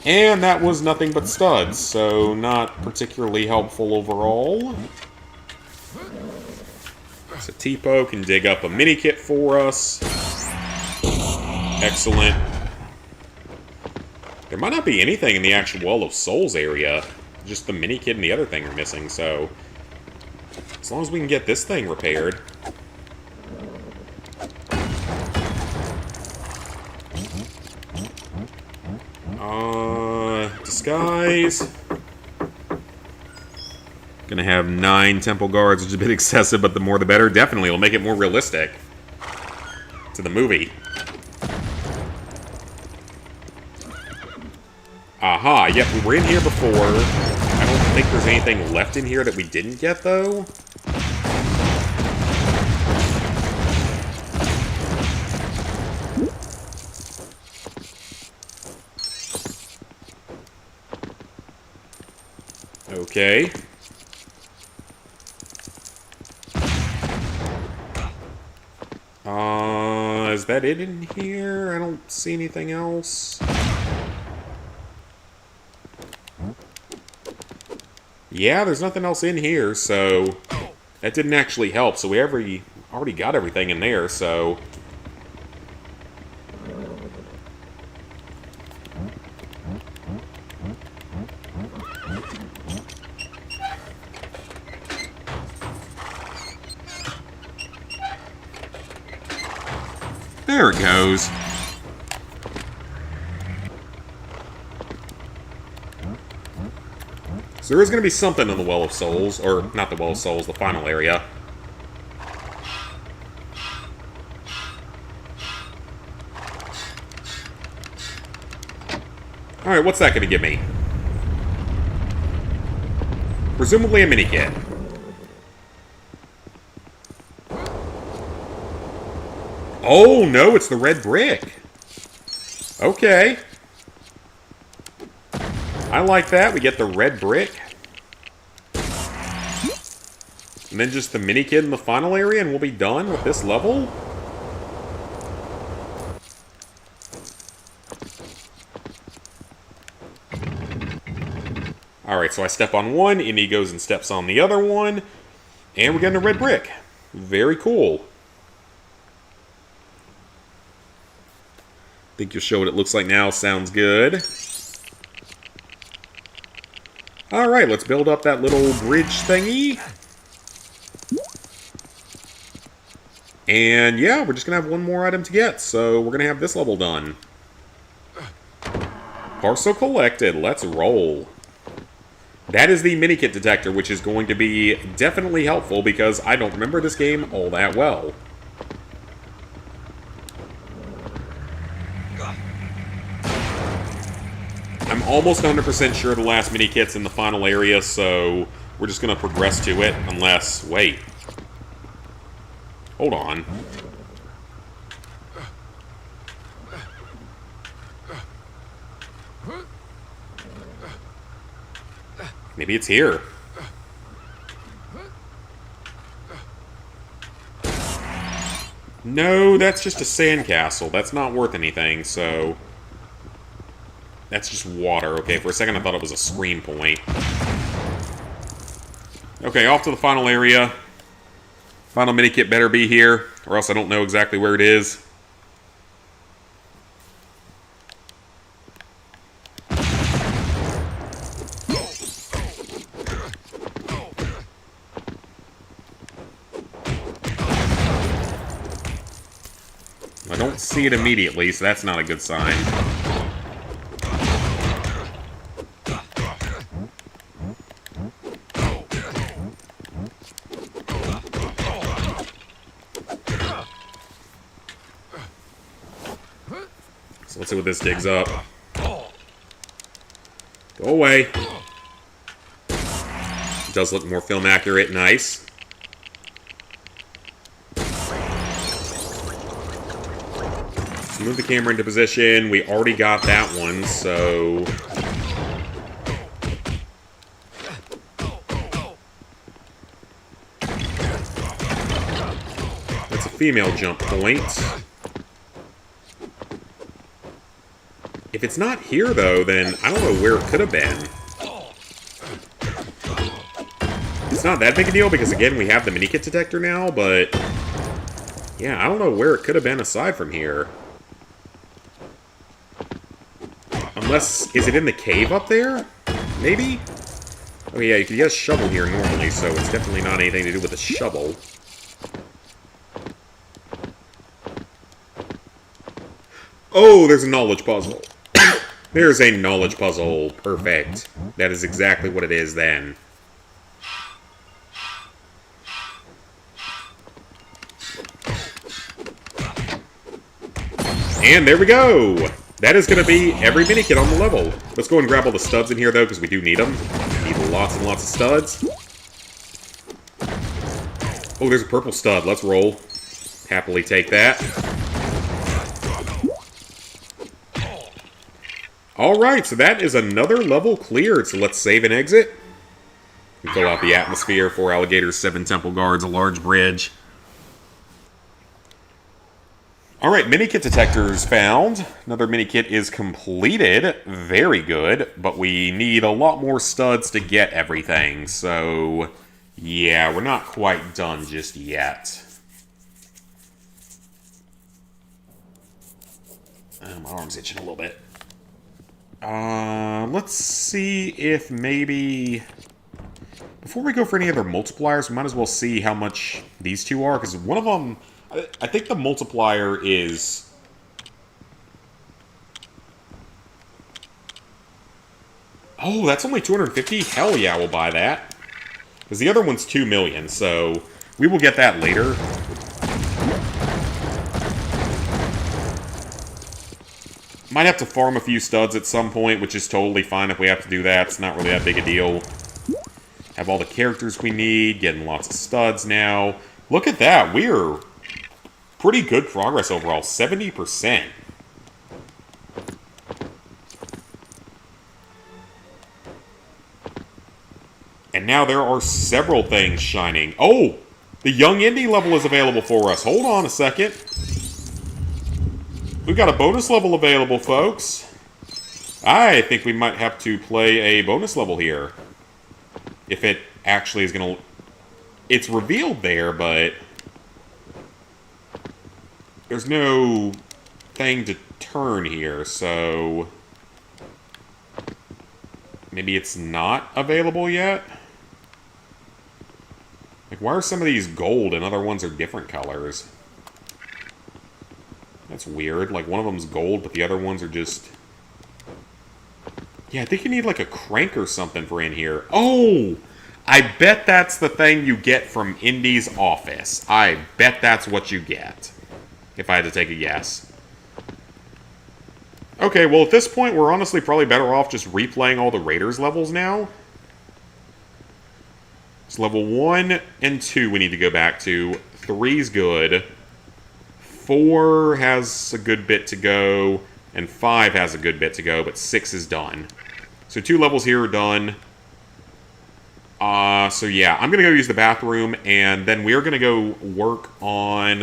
And that was nothing but studs, so not particularly helpful overall. So Tipo can dig up a mini kit for us. Excellent. There might not be anything in the actual Well of Souls area. Just the mini kit and the other thing are missing, so as long as we can get this thing repaired. Disguise. Gonna have 9 temple guards, which is a bit excessive, but the more the better. Definitely, it'll make it more realistic to the movie. Aha, yep, we were in here before. I don't think there's anything left in here that we didn't get, though. Okay. Is that it in here? I don't see anything else. Yeah, there's nothing else in here, so that didn't actually help. So we already got everything in there, so there it goes. So there is going to be something in the Well of Souls, or not the Well of Souls, the final area. Alright, what's that going to give me? Presumably a mini-kit. Oh, no, it's the red brick. Okay. I like that. We get the red brick. And then just the mini kit in the final area, and we'll be done with this level? Alright, so I step on one, Indy goes and steps on the other one, and we're getting a red brick. Very cool. Think you'll show what it looks like now. Sounds good. Alright, let's build up that little bridge thingy. And yeah, we're just going to have one more item to get, so we're going to have this level done. Parcel collected. Let's roll. That is the mini-kit detector, which is going to be definitely helpful because I don't remember this game all that well. I'm almost 100% sure the last mini-kit's in the final area, so we're just going to progress to it, unless... Wait. Hold on. Maybe it's here. No, that's just a sandcastle. That's not worth anything, so... That's just water. Okay, for a second I thought it was a screen point. Okay, off to the final area. Final mini-kit better be here, or else I don't know exactly where it is. I don't see it immediately, so that's not a good sign. So let's see what this digs up. Go away. It does look more film accurate. Nice. Let's move the camera into position. We already got that one, so... That's a female jump point. If it's not here, though, then I don't know where it could have been. It's not that big a deal, because again, we have the mini-kit detector now, but... Yeah, I don't know where it could have been aside from here. Unless... Is it in the cave up there? Maybe? Oh yeah, you can get a shovel here normally, so it's definitely not anything to do with a shovel. Oh, there's a knowledge puzzle. There's a knowledge puzzle. Perfect. That is exactly what it is then. And there we go! That is going to be every mini-kit on the level. Let's go and grab all the studs in here, though, because we do need them. We need lots and lots of studs. Oh, there's a purple stud. Let's roll. Happily take that. Alright, so that is another level cleared. So let's save and exit. We fill out the atmosphere, 4 alligators, 7 temple guards, a large bridge. Alright, mini-kit detectors found. Another mini-kit is completed. Very good. But we need a lot more studs to get everything. So, yeah, we're not quite done just yet. My arm's itching a little bit. Let's see if maybe... Before we go for any other multipliers, we might as well see how much these two are, because one of them... I think the multiplier is... Oh, that's only 250? Hell yeah, we'll buy that. Because the other one's 2 million, so we will get that later. Might have to farm a few studs at some point, which is totally fine if we have to do that. It's not really that big a deal. Have all the characters we need, getting lots of studs now. Look at that, we're pretty good progress overall, 70%. And now there are several things shining. Oh! The Young Indy level is available for us. Hold on a second. We've got a bonus level available, folks. I think we might have to play a bonus level here. If it actually is going to... It's revealed there, but... There's no thing to turn here, so... Maybe it's not available yet? Like, why are some of these gold and other ones are different colors? That's weird. Like, one of them's gold, but the other ones are just... Yeah, I think you need, like, a crank or something for in here. Oh! I bet that's the thing you get from Indy's office. I bet that's what you get. If I had to take a guess. Okay, well, at this point, we're honestly probably better off just replaying all the Raiders levels now. So level 1 and 2 we need to go back to. 3's good. 4 has a good bit to go. And 5 has a good bit to go, but 6 is done. So 2 levels here are done. So yeah, I'm going to go use the bathroom, and then we're going to go work on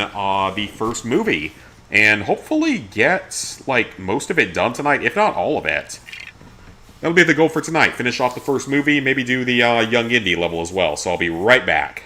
the first movie. And hopefully get, like, most of it done tonight, if not all of it. That'll be the goal for tonight. Finish off the first movie, maybe do the Young Indy level as well. So I'll be right back.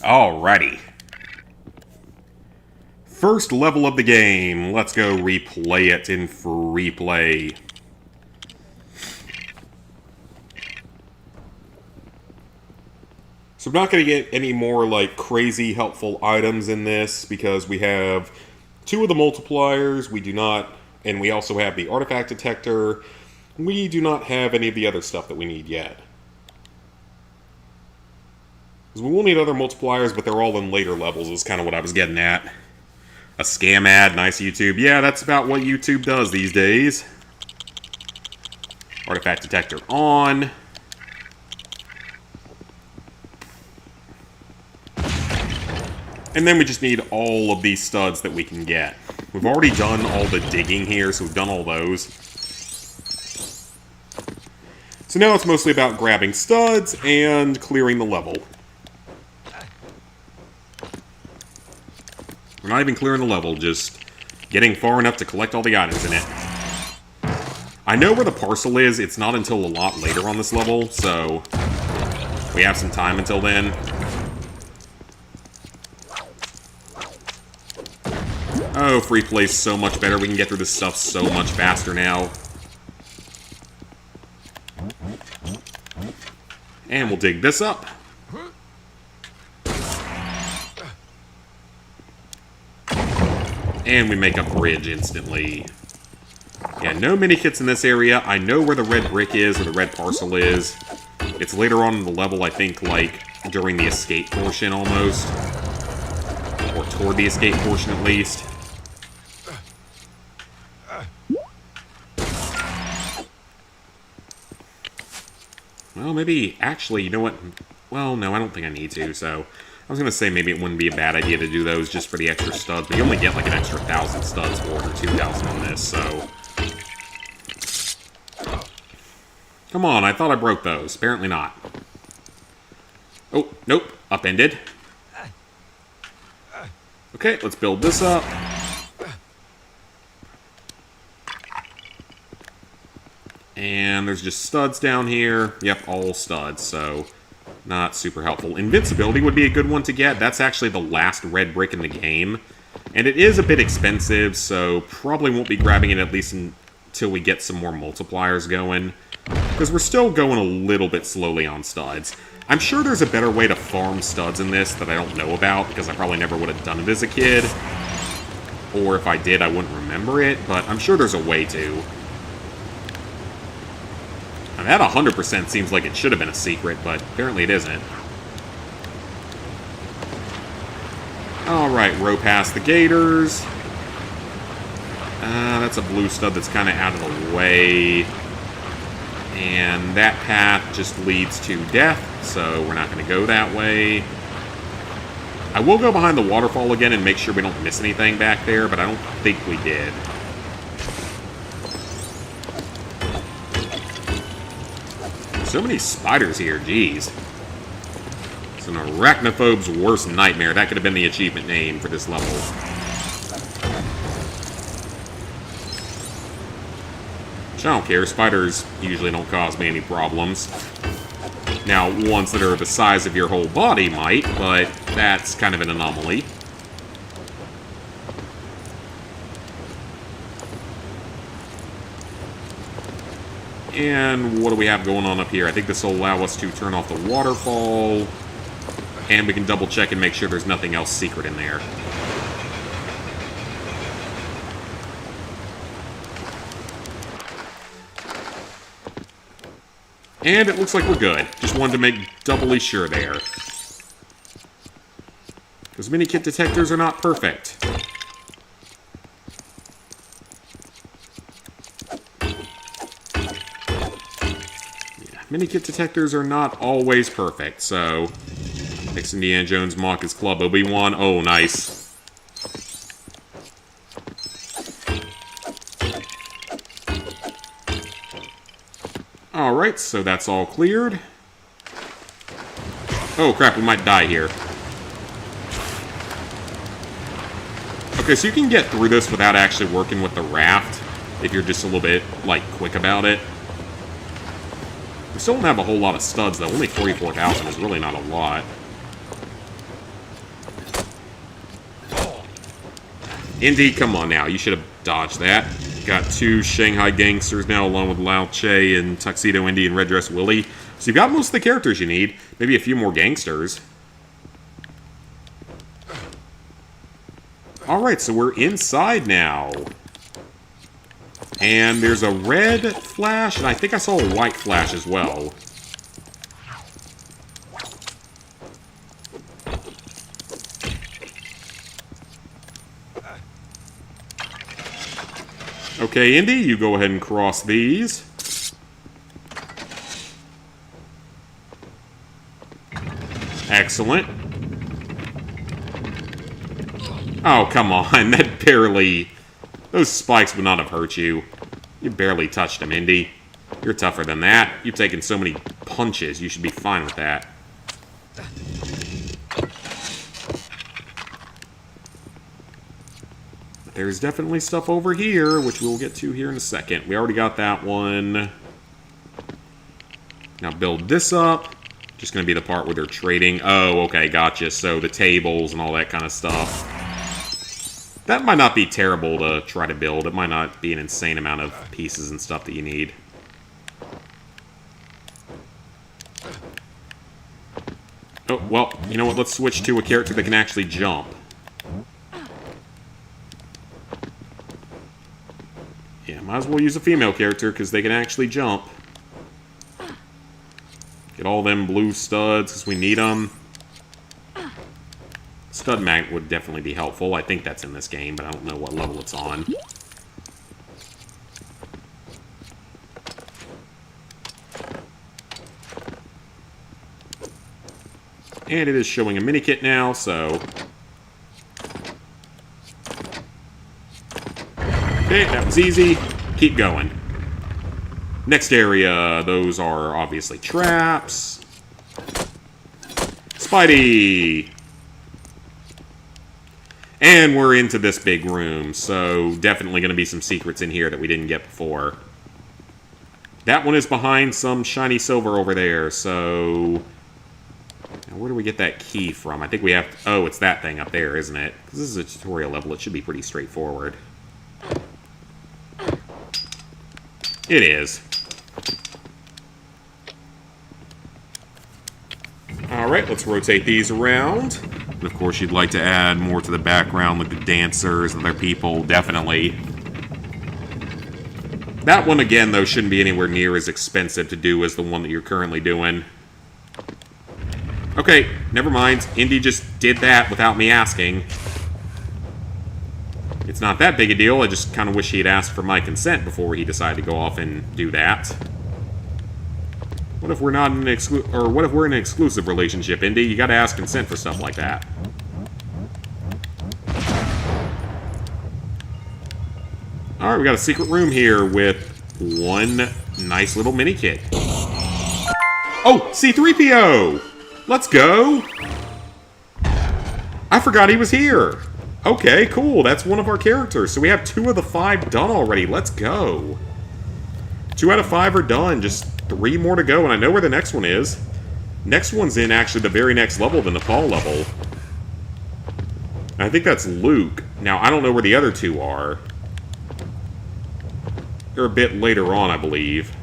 Alrighty. First level of the game. Let's go replay it in free play. So I'm not going to get any more, like, crazy helpful items in this, because we have 2 of the multipliers, we do not, and we also have the artifact detector. We do not have any of the other stuff that we need yet. Because we will need other multipliers, but they're all in later levels, is kind of what I was getting at. A scam ad, nice YouTube. Yeah, that's about what YouTube does these days. Artifact detector on. And then we just need all of these studs that we can get. We've already done all the digging here, so we've done all those. So now it's mostly about grabbing studs and clearing the level. We're not even clearing the level, just getting far enough to collect all the items in it. I know where the parcel is. It's not until a lot later on this level, so we have some time until then. Oh, free play's so much better. We can get through this stuff so much faster now. And we'll dig this up. And we make a bridge instantly. Yeah, no mini-kits in this area. I know where the red brick is, or the red parcel is. It's later on in the level, I think, like, during the escape portion, almost. Or toward the escape portion, at least. Well, maybe, actually, you know what? Well, no, I don't think I need to, so... I was going to say maybe it wouldn't be a bad idea to do those just for the extra studs, but you only get like an extra 1,000 studs for it, or 2,000 on this, so... Come on, I thought I broke those. Apparently not. Oh, nope. Upended. Okay, let's build this up. And there's just studs down here. Yep, all studs, so... Not super helpful. Invincibility would be a good one to get. That's actually the last red brick in the game. And it is a bit expensive, so probably won't be grabbing it at least until we get some more multipliers going. Because we're still going a little bit slowly on studs. I'm sure there's a better way to farm studs in this that I don't know about, because I probably never would have done it as a kid. Or if I did, I wouldn't remember it, but I'm sure there's a way to. And that 100% seems like it should have been a secret, but apparently it isn't. Alright, row past the gators. That's a blue stud that's kind of out of the way. And that path just leads to death, so we're not going to go that way. I will go behind the waterfall again and make sure we don't miss anything back there, but I don't think we did. So many spiders here, jeez. It's an arachnophobe's worst nightmare. That could have been the achievement name for this level. Which I don't care. Spiders usually don't cause me any problems. Now, ones that are the size of your whole body might, but that's kind of an anomaly. And what do we have going on up here? I think this will allow us to turn off the waterfall. And we can double check and make sure there's nothing else secret in there. And it looks like we're good. Just wanted to make doubly sure there. Because mini-kit detectors are not perfect. Mini-kit detectors are not always perfect, so... Next Indiana Jones mock is Club Obi-Wan. Oh, nice. Alright, so that's all cleared. Oh, crap, we might die here. Okay, so you can get through this without actually working with the raft, if you're just a little bit, like, quick about it. We still don't have a whole lot of studs, though. Only 44,000 is really not a lot. Indeed, come on now. You should have dodged that. Got 2 Shanghai gangsters now, along with Lao Che and Tuxedo Indy and Red Dress Willie. So you've got most of the characters you need. Maybe a few more gangsters. Alright, so we're inside now. And there's a red flash, and I think I saw a white flash as well. Okay, Indy, you go ahead and cross these. Excellent. Oh, come on. That barely... Those spikes would not have hurt you. You barely touched them, Indy. You're tougher than that. You've taken so many punches. You should be fine with that. But there's definitely stuff over here, which we'll get to here in a second. We already got that one. Now build this up. Just going to be the part where they're trading. Oh, okay, gotcha. So the tables and all that kind of stuff. That might not be terrible to try to build. It might not be an insane amount of pieces and stuff that you need. Oh, well, you know what? Let's switch to a character that can actually jump. Yeah, might as well use a female character because they can actually jump. Get all them blue studs because we need them. Stud magnet would definitely be helpful. I think that's in this game, but I don't know what level it's on. And it is showing a mini kit now, so... Okay, that was easy. Keep going. Next area, those are obviously traps. Spidey! And we're into this big room, so definitely going to be some secrets in here that we didn't get before. That one is behind some shiny silver over there, so... Now where do we get that key from? I think we have... Oh, it's that thing up there, isn't it? Because this is a tutorial level, it should be pretty straightforward. It is. Alright, let's rotate these around. And of course, you'd like to add more to the background, like the dancers and other people, definitely. That one, again, though, shouldn't be anywhere near as expensive to do as the one that you're currently doing. Okay, never mind. Indy just did that without me asking. It's not that big a deal, I just kind of wish he had asked for my consent before he decided to go off and do that. What if we're not in an what if we're in an exclusive relationship, Indy? You gotta ask consent for stuff like that. Alright, we got a secret room here with one nice little mini kit. Oh, C-3PO! Let's go! I forgot he was here! Okay, cool, that's one of our characters. So we have 2 of the 5 done already. Let's go. 2 out of 5 are done, just 3 more to go, and I know where the next one is. Next one's in actually the very next level, the Nepal level. I think that's Luke. Now, I don't know where the other 2 are. They're a bit later on, I believe.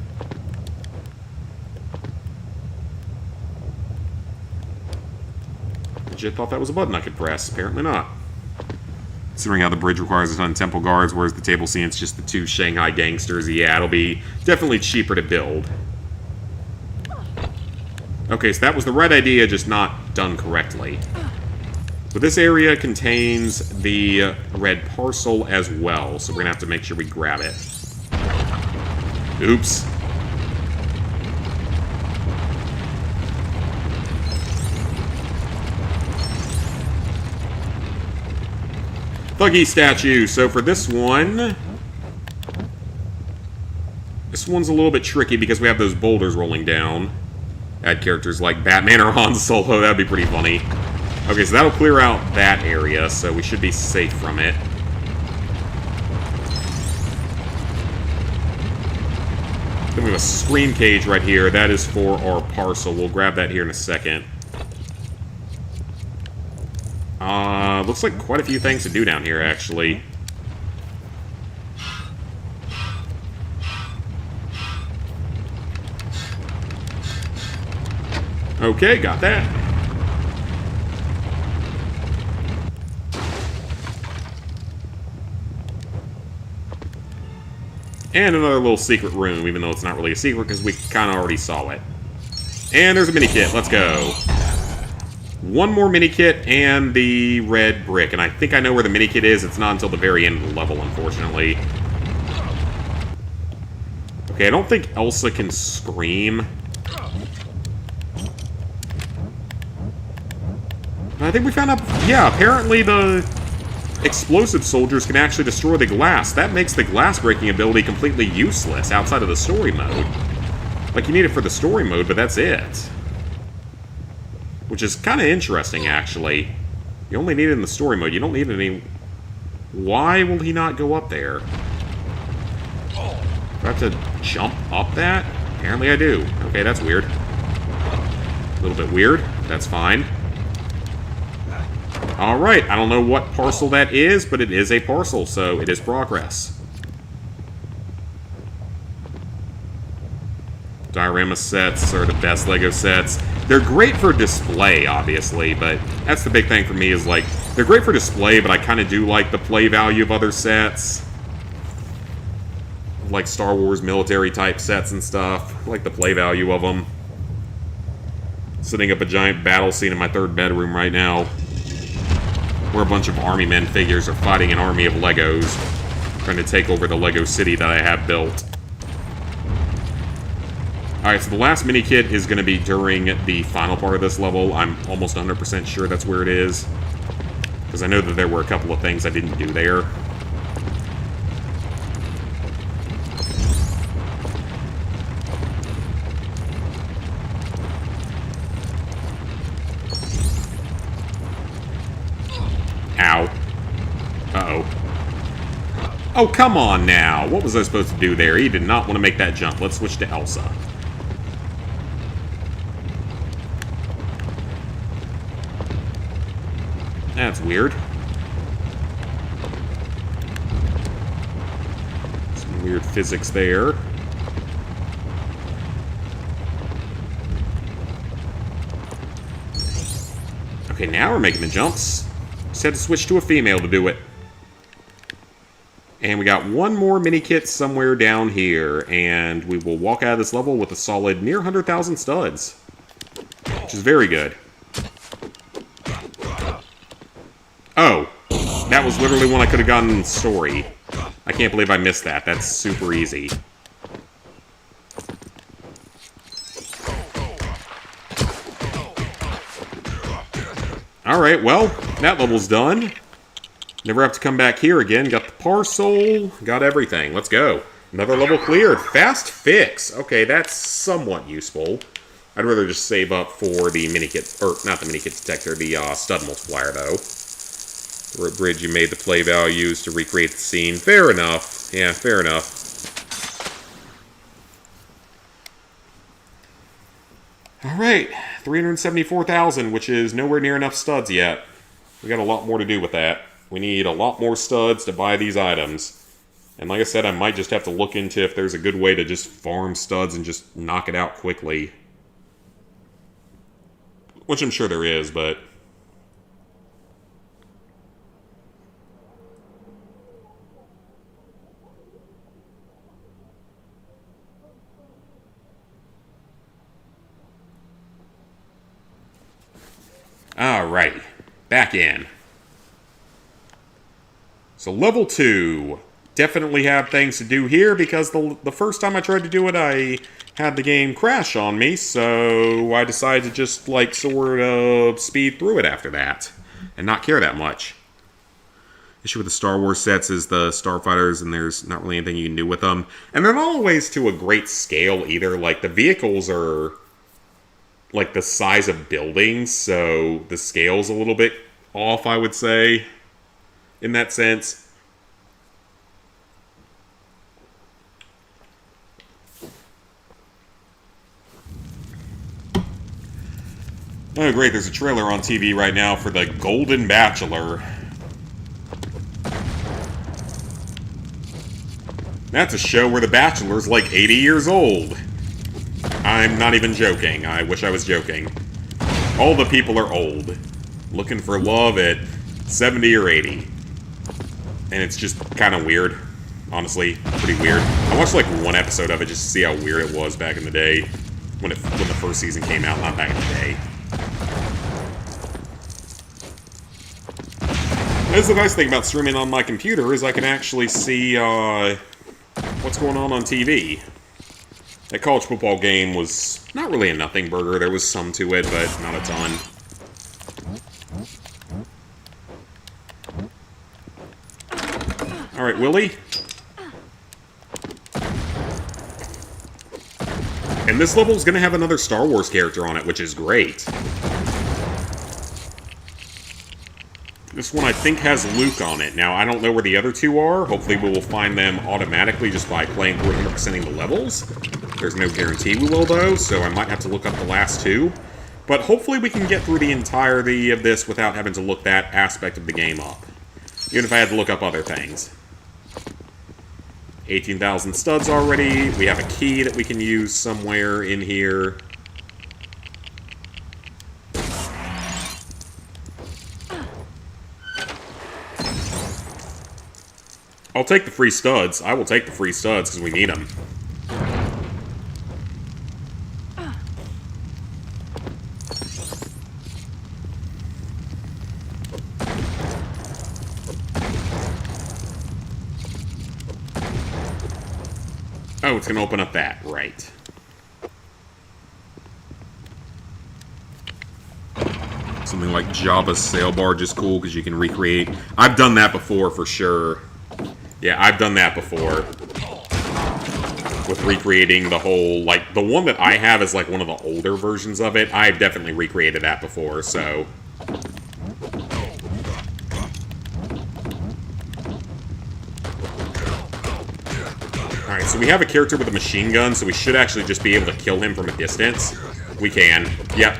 Legit thought that was a button I could press. Apparently not. Considering how the bridge requires a ton of temple guards, whereas the table scene, it's just the 2 Shanghai gangsters. Yeah, it'll be definitely cheaper to build. Okay, so that was the right idea, just not done correctly. But this area contains the red parcel as well, so we're gonna have to make sure we grab it. Oops. Thuggy statue. So for this one... This one's a little bit tricky because we have those boulders rolling down. Add characters like Batman or Han Solo. That'd be pretty funny. Okay, so that'll clear out that area, so we should be safe from it. Then we have a screen cage right here. That is for our parcel. We'll grab that here in a second. Looks like quite a few things to do down here, actually. Okay, got that. And another little secret room, even though it's not really a secret because we kind of already saw it. And there's a mini kit. Let's go. One more mini kit and the red brick. And I think I know where the mini kit is. It's not until the very end of the level, unfortunately. Okay, I don't think Elsa can scream. I think we found out... Yeah, apparently the explosive soldiers can actually destroy the glass. That makes the glass-breaking ability completely useless outside of the story mode. Like, you need it for the story mode, but that's it. Which is kind of interesting, actually. You only need it in the story mode. You don't need any... Why will he not go up there? Do I have to jump up that? Apparently I do. Okay, that's weird. A little bit weird. That's fine. Alright, I don't know what parcel that is, but it is a parcel, so it is progress. Diorama sets are the best LEGO sets. They're great for display, obviously, but that's the big thing for me is, like, they're great for display, but I kind of do like the play value of other sets. Like Star Wars military-type sets and stuff. I like the play value of them. Setting up a giant battle scene in my third bedroom right now, where a bunch of army men figures are fighting an army of Legos, trying to take over the Lego city that I have built. Alright, so the last mini-kit is going to be during the final part of this level. I'm almost 100% sure that's where it is, because I know that there were a couple of things I didn't do there. Ow. Uh-oh. Oh, come on now. What was I supposed to do there? He did not want to make that jump. Let's switch to Elsa. That's weird. Some weird physics there. Okay, now we're making the jumps. Just had to switch to a female to do it. And we got one more mini-kit somewhere down here, and we will walk out of this level with a solid near 100,000 studs. Which is very good. Oh, that was literally one I could have gotten in the story. I can't believe I missed that. That's super easy. Alright, well, that level's done. Never have to come back here again. Got the parcel, got everything. Let's go. Another level cleared. Fast fix. Okay, that's somewhat useful. I'd rather just save up for the mini-kit, or not the mini-kit detector, the stud multiplier, though. We're at Bridge, you made the play values to recreate the scene. Fair enough. Yeah, fair enough. Alright, 374,000, which is nowhere near enough studs yet. We got a lot more to do with that. We need a lot more studs to buy these items. And like I said, I might just have to look into if there's a good way to just farm studs and just knock it out quickly. Which I'm sure there is, but... Alrighty, back in. So level 2. Definitely have things to do here because the first time I tried to do it, I had the game crash on me, so I decided to just, like, sort of speed through it after that and not care that much. Issue with the Star Wars sets is the Starfighters, and there's not really anything you can do with them. And they're not always to a great scale either. Like, the vehicles are like the size of buildings, so the scale's a little bit off, I would say, in that sense. Oh great, there's a trailer on TV right now for The Golden Bachelor. That's a show where the Bachelor's like 80 years old. I'm not even joking. I wish I was joking. All the people are old. Looking for love at 70 or 80. And it's just kind of weird. Honestly, pretty weird. I watched like one episode of it just to see how weird it was back in the day. When the first season came out, not back in the day. That's the nice thing about streaming on my computer is I can actually see what's going on TV. That college football game was not really a nothing burger. There was some to it, but not a ton. Alright, Willie. And this level is going to have another Star Wars character on it, which is great. This one, I think, has Luke on it. Now, I don't know where the other two are. Hopefully, we will find them automatically just by playing 100%ing the levels. There's no guarantee we will, though, so I might have to look up the last two. But hopefully, we can get through the entirety of this without having to look that aspect of the game up. Even if I had to look up other things. 18,000 studs already. We have a key that we can use somewhere in here. I'll take the free studs. I will take the free studs because we need them. Oh, it's going to open up that. Right. Something like Jabba's sail barge is cool because you can recreate. I've done that before for sure. Yeah, I've done that before. With recreating the whole, like, the one that I have is like one of the older versions of it. I've definitely recreated that before, so. Alright, so we have a character with a machine gun, so we should actually just be able to kill him from a distance. We can. Yep.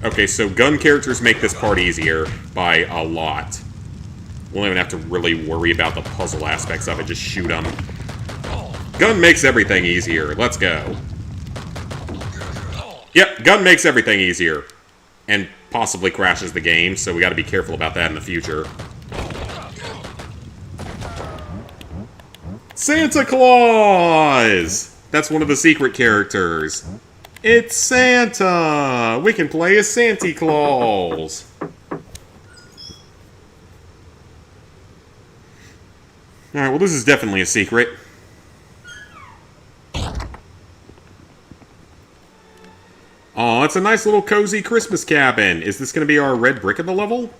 Okay, so gun characters make this part easier by a lot. We won't even have to really worry about the puzzle aspects of it. Just shoot them. Gun makes everything easier. Let's go. Yep, gun makes everything easier. And possibly crashes the game, so we gotta be careful about that in the future. Santa Claus! That's one of the secret characters. It's Santa! We can play as Santa Claus! Alright, well this is definitely a secret. Aw, it's a nice little cozy Christmas cabin. Is this going to be our red brick of the level?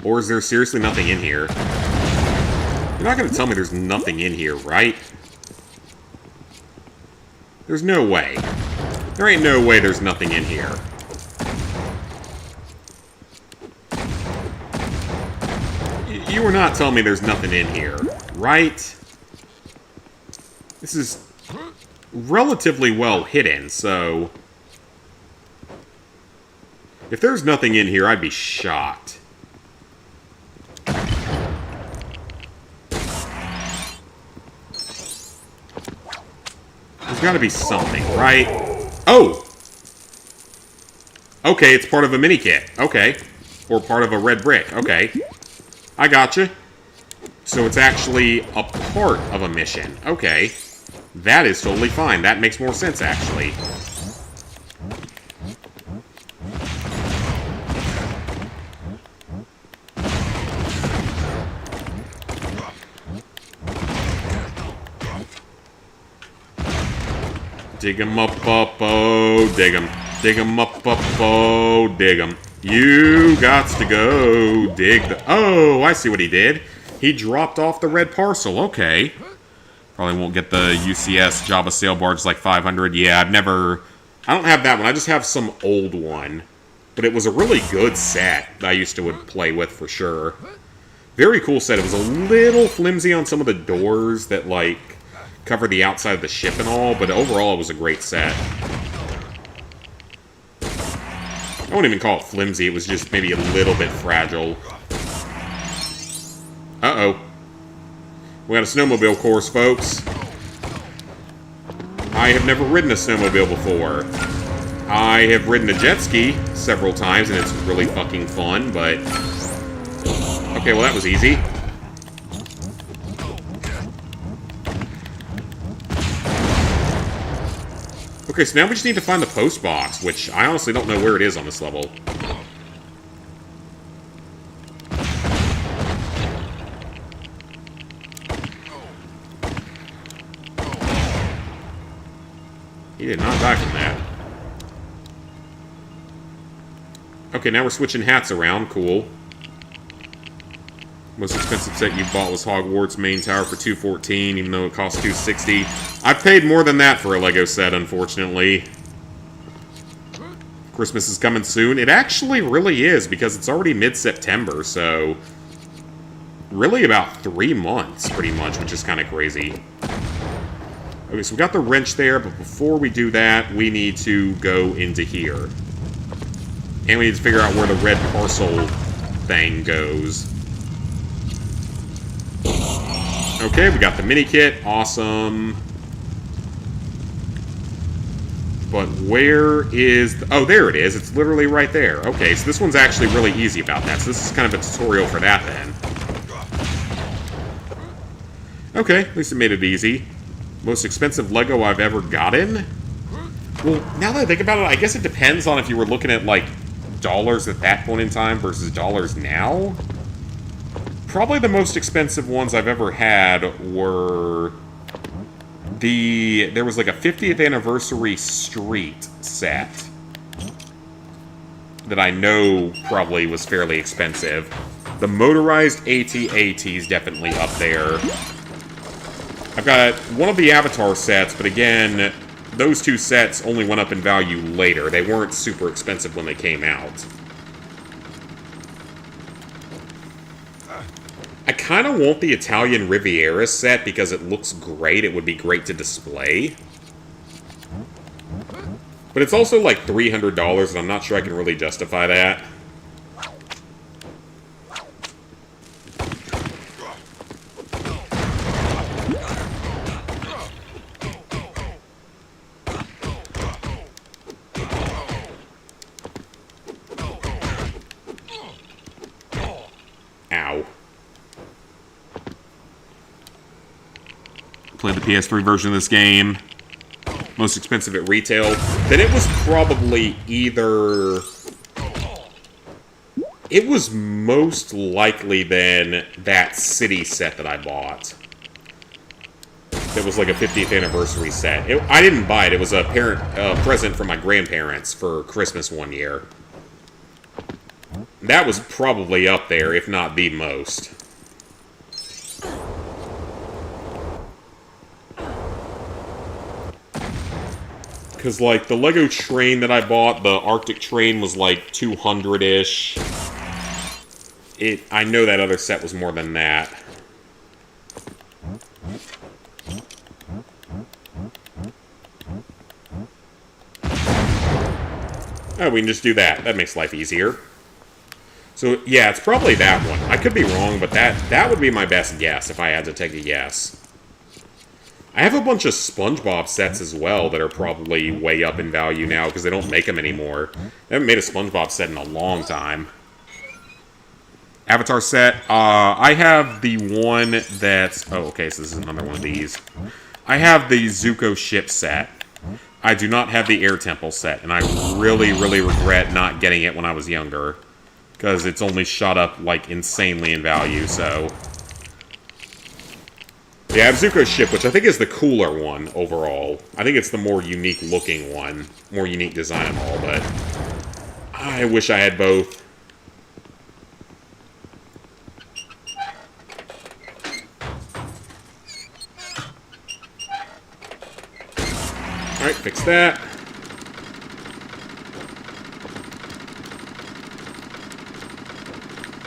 Or is there seriously nothing in here? You're not going to tell me there's nothing in here, right? There's no way. There ain't no way there's nothing in here. You are not telling me there's nothing in here, right? This is relatively well hidden, so... If there's nothing in here, I'd be shocked. There's gotta be something, right? Oh! Okay, it's part of a mini-kit. Okay. Or part of a red brick. Okay. I gotcha. So it's actually a part of a mission. Okay. That is totally fine. That makes more sense, actually. Dig 'em up, oh, dig 'em. Dig 'em up, oh, dig 'em. You gots to go dig the... Oh, I see what he did. He dropped off the red parcel. Okay. Probably won't get the UCS Jabba Sail Barge like 500. Yeah, I've never... I don't have that one. I just have some old one. But it was a really good set that I used to would play with for sure. Very cool set. It was a little flimsy on some of the doors that, like... cover the outside of the ship and all, but overall it was a great set. I wouldn't even call it flimsy, it was just maybe a little bit fragile. Uh-oh. We got a snowmobile course, folks. I have never ridden a snowmobile before. I have ridden a jet ski several times, and it's really fucking fun, but... Okay, well that was easy. Okay, so now we just need to find the post box, which I honestly don't know where it is on this level. He did not die from that. Okay, now we're switching hats around. Cool. Most expensive set you bought was Hogwarts Main Tower for $214, even though it cost $260. I paid more than that for a Lego set, unfortunately. Christmas is coming soon. It actually really is, because it's already mid-September, so... really about 3 months, pretty much, which is kind of crazy. Okay, so we got the wrench there, but before we do that, we need to go into here. And we need to figure out where the red parcel thing goes. Okay, we got the mini kit. Awesome. But where is... oh, there it is. It's literally right there. Okay, so this one's actually really easy about that. So this is kind of a tutorial for that, then. Okay, at least it made it easy. Most expensive Lego I've ever gotten? Well, now that I think about it, I guess it depends on if you were looking at, like, dollars at that point in time versus dollars now. Probably the most expensive ones I've ever had were... there was like a 50th anniversary street set that I know probably was fairly expensive. The motorized AT-AT is definitely up there. I've got one of the Avatar sets, but again, those two sets only went up in value later. They weren't super expensive when they came out. I kind of want the Italian Riviera set because it looks great. It would be great to display. But it's also like $300, and I'm not sure I can really justify that. Ow. Played the PS3 version of this game. Most expensive at retail. Then it was probably either... it was most likely then that City set that I bought. It was like a 50th anniversary set. I didn't buy it. It was a present from my grandparents for Christmas one year. That was probably up there, if not the most. Because, like, the Lego train that I bought, the Arctic train, was like 200-ish. I know that other set was more than that. Oh, we can just do that. That makes life easier. So, yeah, it's probably that one. I could be wrong, but that would be my best guess if I had to take a guess. I have a bunch of SpongeBob sets as well that are probably way up in value now because they don't make them anymore. They haven't made a SpongeBob set in a long time. Avatar set. I have the one that's... oh, okay, so this is another one of these. I have the Zuko ship set. I do not have the Air Temple set, and I really, really regret not getting it when I was younger. Because it's only shot up, like, insanely in value, so... yeah, I have Zuko's ship, which I think is the cooler one overall. I think it's the more unique looking one. More unique design and all, but... I wish I had both. Alright, fix that.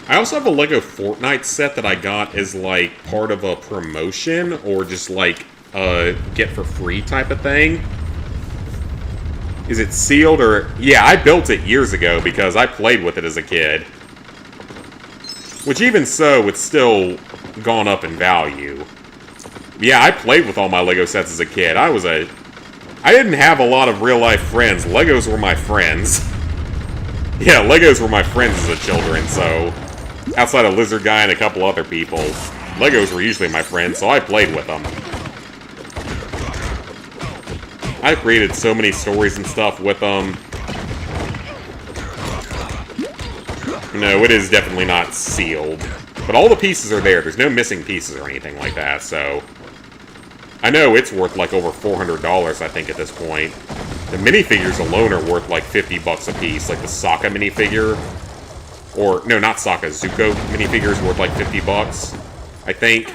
I also have a Lego Fortnite set that I got as, like, part of a promotion, or just, like, a get-for-free type of thing. Is it sealed, or... yeah, I built it years ago because I played with it as a kid. Which, even so, it's still gone up in value. Yeah, I played with all my Lego sets as a kid. I didn't have a lot of real-life friends. Legos were my friends. Yeah, Legos were my friends as a children, so... outside of Lizard Guy and a couple other people, Legos were usually my friends, so I played with them. I created so many stories and stuff with them. No, it is definitely not sealed. But all the pieces are there. There's no missing pieces or anything like that, so... I know it's worth like over $400, I think, at this point. The minifigures alone are worth like 50 bucks a piece. Like the Sokka minifigure, or no, not Sokka, Zuko minifigure is worth like 50 bucks, I think.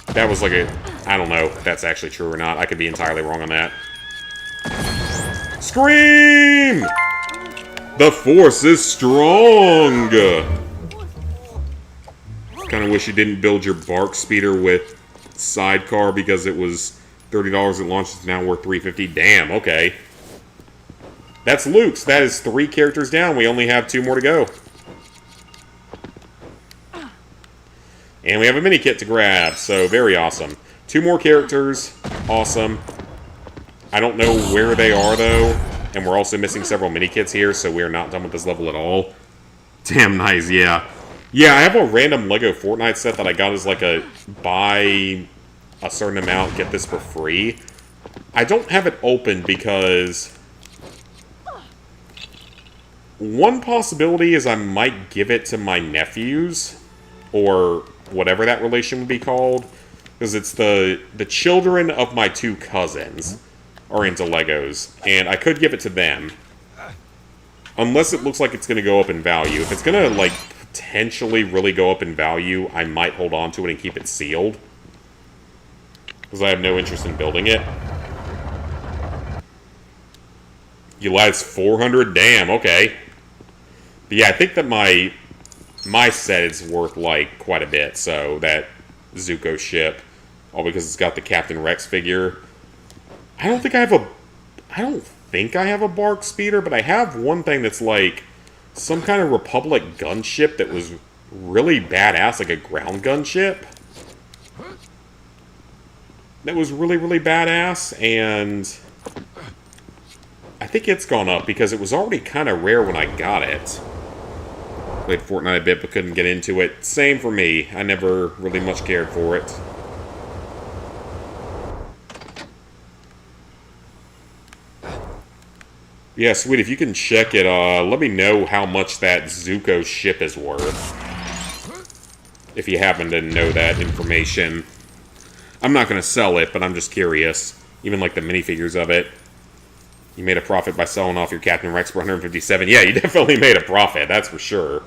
That was like a, I don't know if that's actually true or not. I could be entirely wrong on that. Scream! The Force is strong! Kind of wish you didn't build your Bark Speeder with Sidecar because it was $30 at launch. It's now worth $350. Damn, okay. That's Luke's. That is 3 characters down. We only have 2 more to go. And we have a mini kit to grab, so very awesome. 2 more characters. Awesome. I don't know where they are, though. And we're also missing several mini kits here, so we're not done with this level at all. Damn nice, yeah. Yeah, I have a random LEGO Fortnite set that I got as like a buy a certain amount, get this for free. I don't have it open because one possibility is I might give it to my nephews, or whatever that relation would be called, because it's the children of my 2 cousins are into Legos, and I could give it to them. Unless it looks like it's going to go up in value. If it's going to, like, potentially really go up in value, I might hold on to it and keep it sealed. Because I have no interest in building it. Eli's 400? Damn, okay. But yeah, I think that my set is worth, like, quite a bit, so that Zuko ship. All because it's got the Captain Rex figure. I don't think I have a Bark Speeder, but I have one thing that's like some kind of Republic gunship that was really badass, like a ground gunship. That was really, really badass, and I think it's gone up because it was already kind of rare when I got it. Played Fortnite a bit, but couldn't get into it. Same for me. I never really much cared for it. Yeah, sweet. If you can check it, let me know how much that Zuko ship is worth. If you happen to know that information. I'm not going to sell it, but I'm just curious. Even like the minifigures of it. You made a profit by selling off your Captain Rex for 157. Yeah, you definitely made a profit, that's for sure.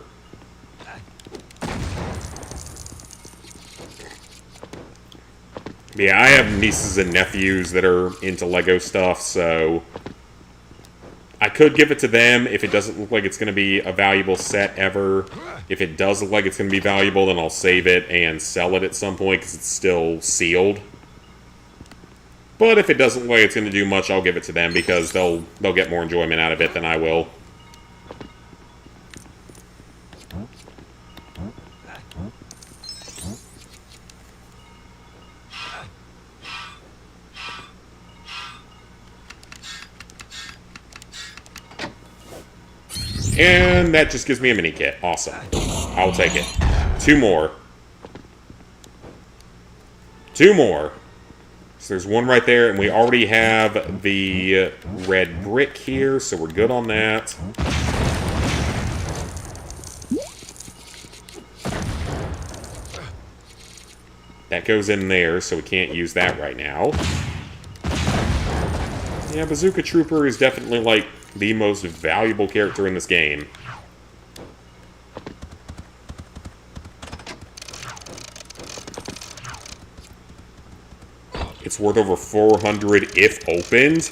Yeah, I have nieces and nephews that are into Lego stuff, so I could give it to them if it doesn't look like it's going to be a valuable set ever. If it does look like it's going to be valuable, then I'll save it and sell it at some point because it's still sealed. But if it doesn't look like it's going to do much, I'll give it to them because they'll get more enjoyment out of it than I will. And that just gives me a mini kit. Awesome. I'll take it. 2 more. 2 more. So there's 1 right there, and we already have the red brick here, so we're good on that. That goes in there, so we can't use that right now. Yeah, Bazooka Trooper is definitely, like, the most valuable character in this game. It's worth over 400 if opened?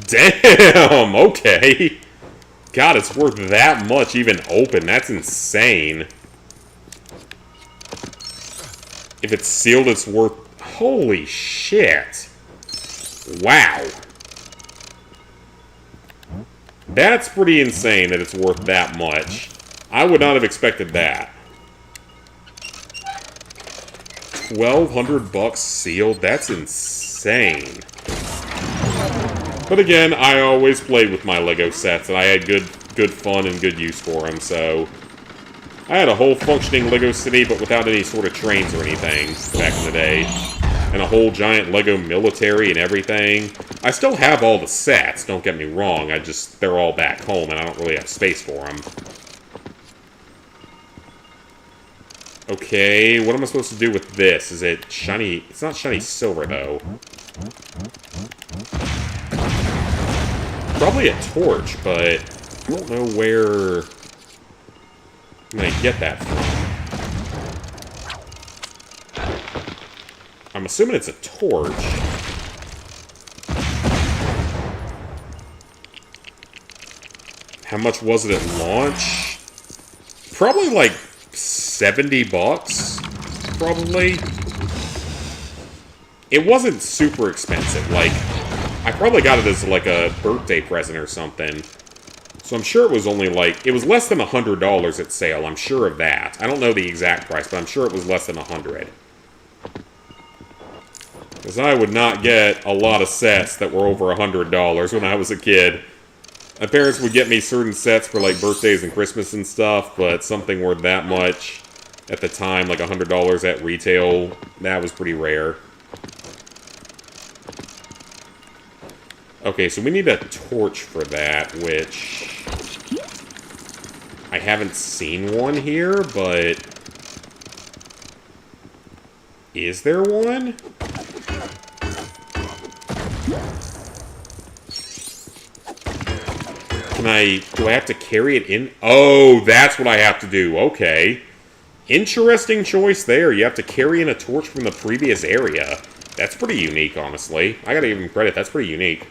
Damn, okay. God, it's worth that much even open. That's insane. If it's sealed, it's worth... Holy shit. Wow. That's pretty insane that it's worth that much. I would not have expected that. 1,200 bucks sealed? That's insane. But again, I always played with my Lego sets, and I had good fun and good use for them, so... I had a whole functioning Lego city, but without any sort of trains or anything back in the day. And a whole giant Lego military and everything. I still have all the sets, don't get me wrong, they're all back home, and I don't really have space for them. Okay, what am I supposed to do with this? Is it shiny? It's not shiny silver, though. Probably a torch, but I don't know where I'm gonna get that from. I'm assuming it's a torch. How much was it at launch? Probably like 70 bucks, probably. It wasn't super expensive. Like, I probably got it as like a birthday present or something. So I'm sure it was only like, it was less than $100 at sale. I'm sure of that. I don't know the exact price, but I'm sure it was less than $100. Because I would not get a lot of sets that were over $100 when I was a kid. My parents would get me certain sets for like birthdays and Christmas and stuff, but something worth that much at the time, like $100 at retail, that was pretty rare. Okay, so we need a torch for that, which I haven't seen one here, but is there one? Do I have to carry it in? Oh, that's what I have to do. Okay. Interesting choice there. You have to carry in a torch from the previous area. That's pretty unique, honestly. I gotta give him credit. That's pretty unique.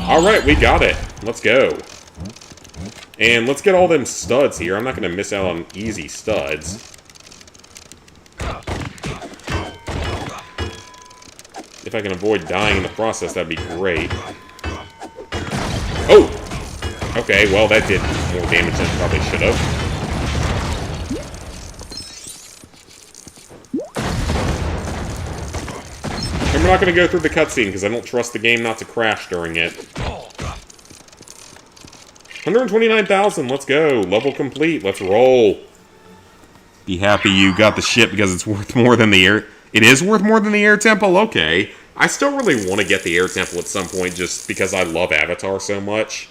Alright, we got it. Let's go. And let's get all them studs here. I'm not gonna miss out on easy studs. If I can avoid dying in the process, that'd be great. Oh! Okay, well, that did more damage than it probably should have. And we're not going to go through the cutscene, because I don't trust the game not to crash during it. 129,000, let's go. Level complete, let's roll. Be happy you got the ship because it's worth more than the air... It is worth more than the Air Temple? Okay. I still really want to get the Air Temple at some point just because I love Avatar so much.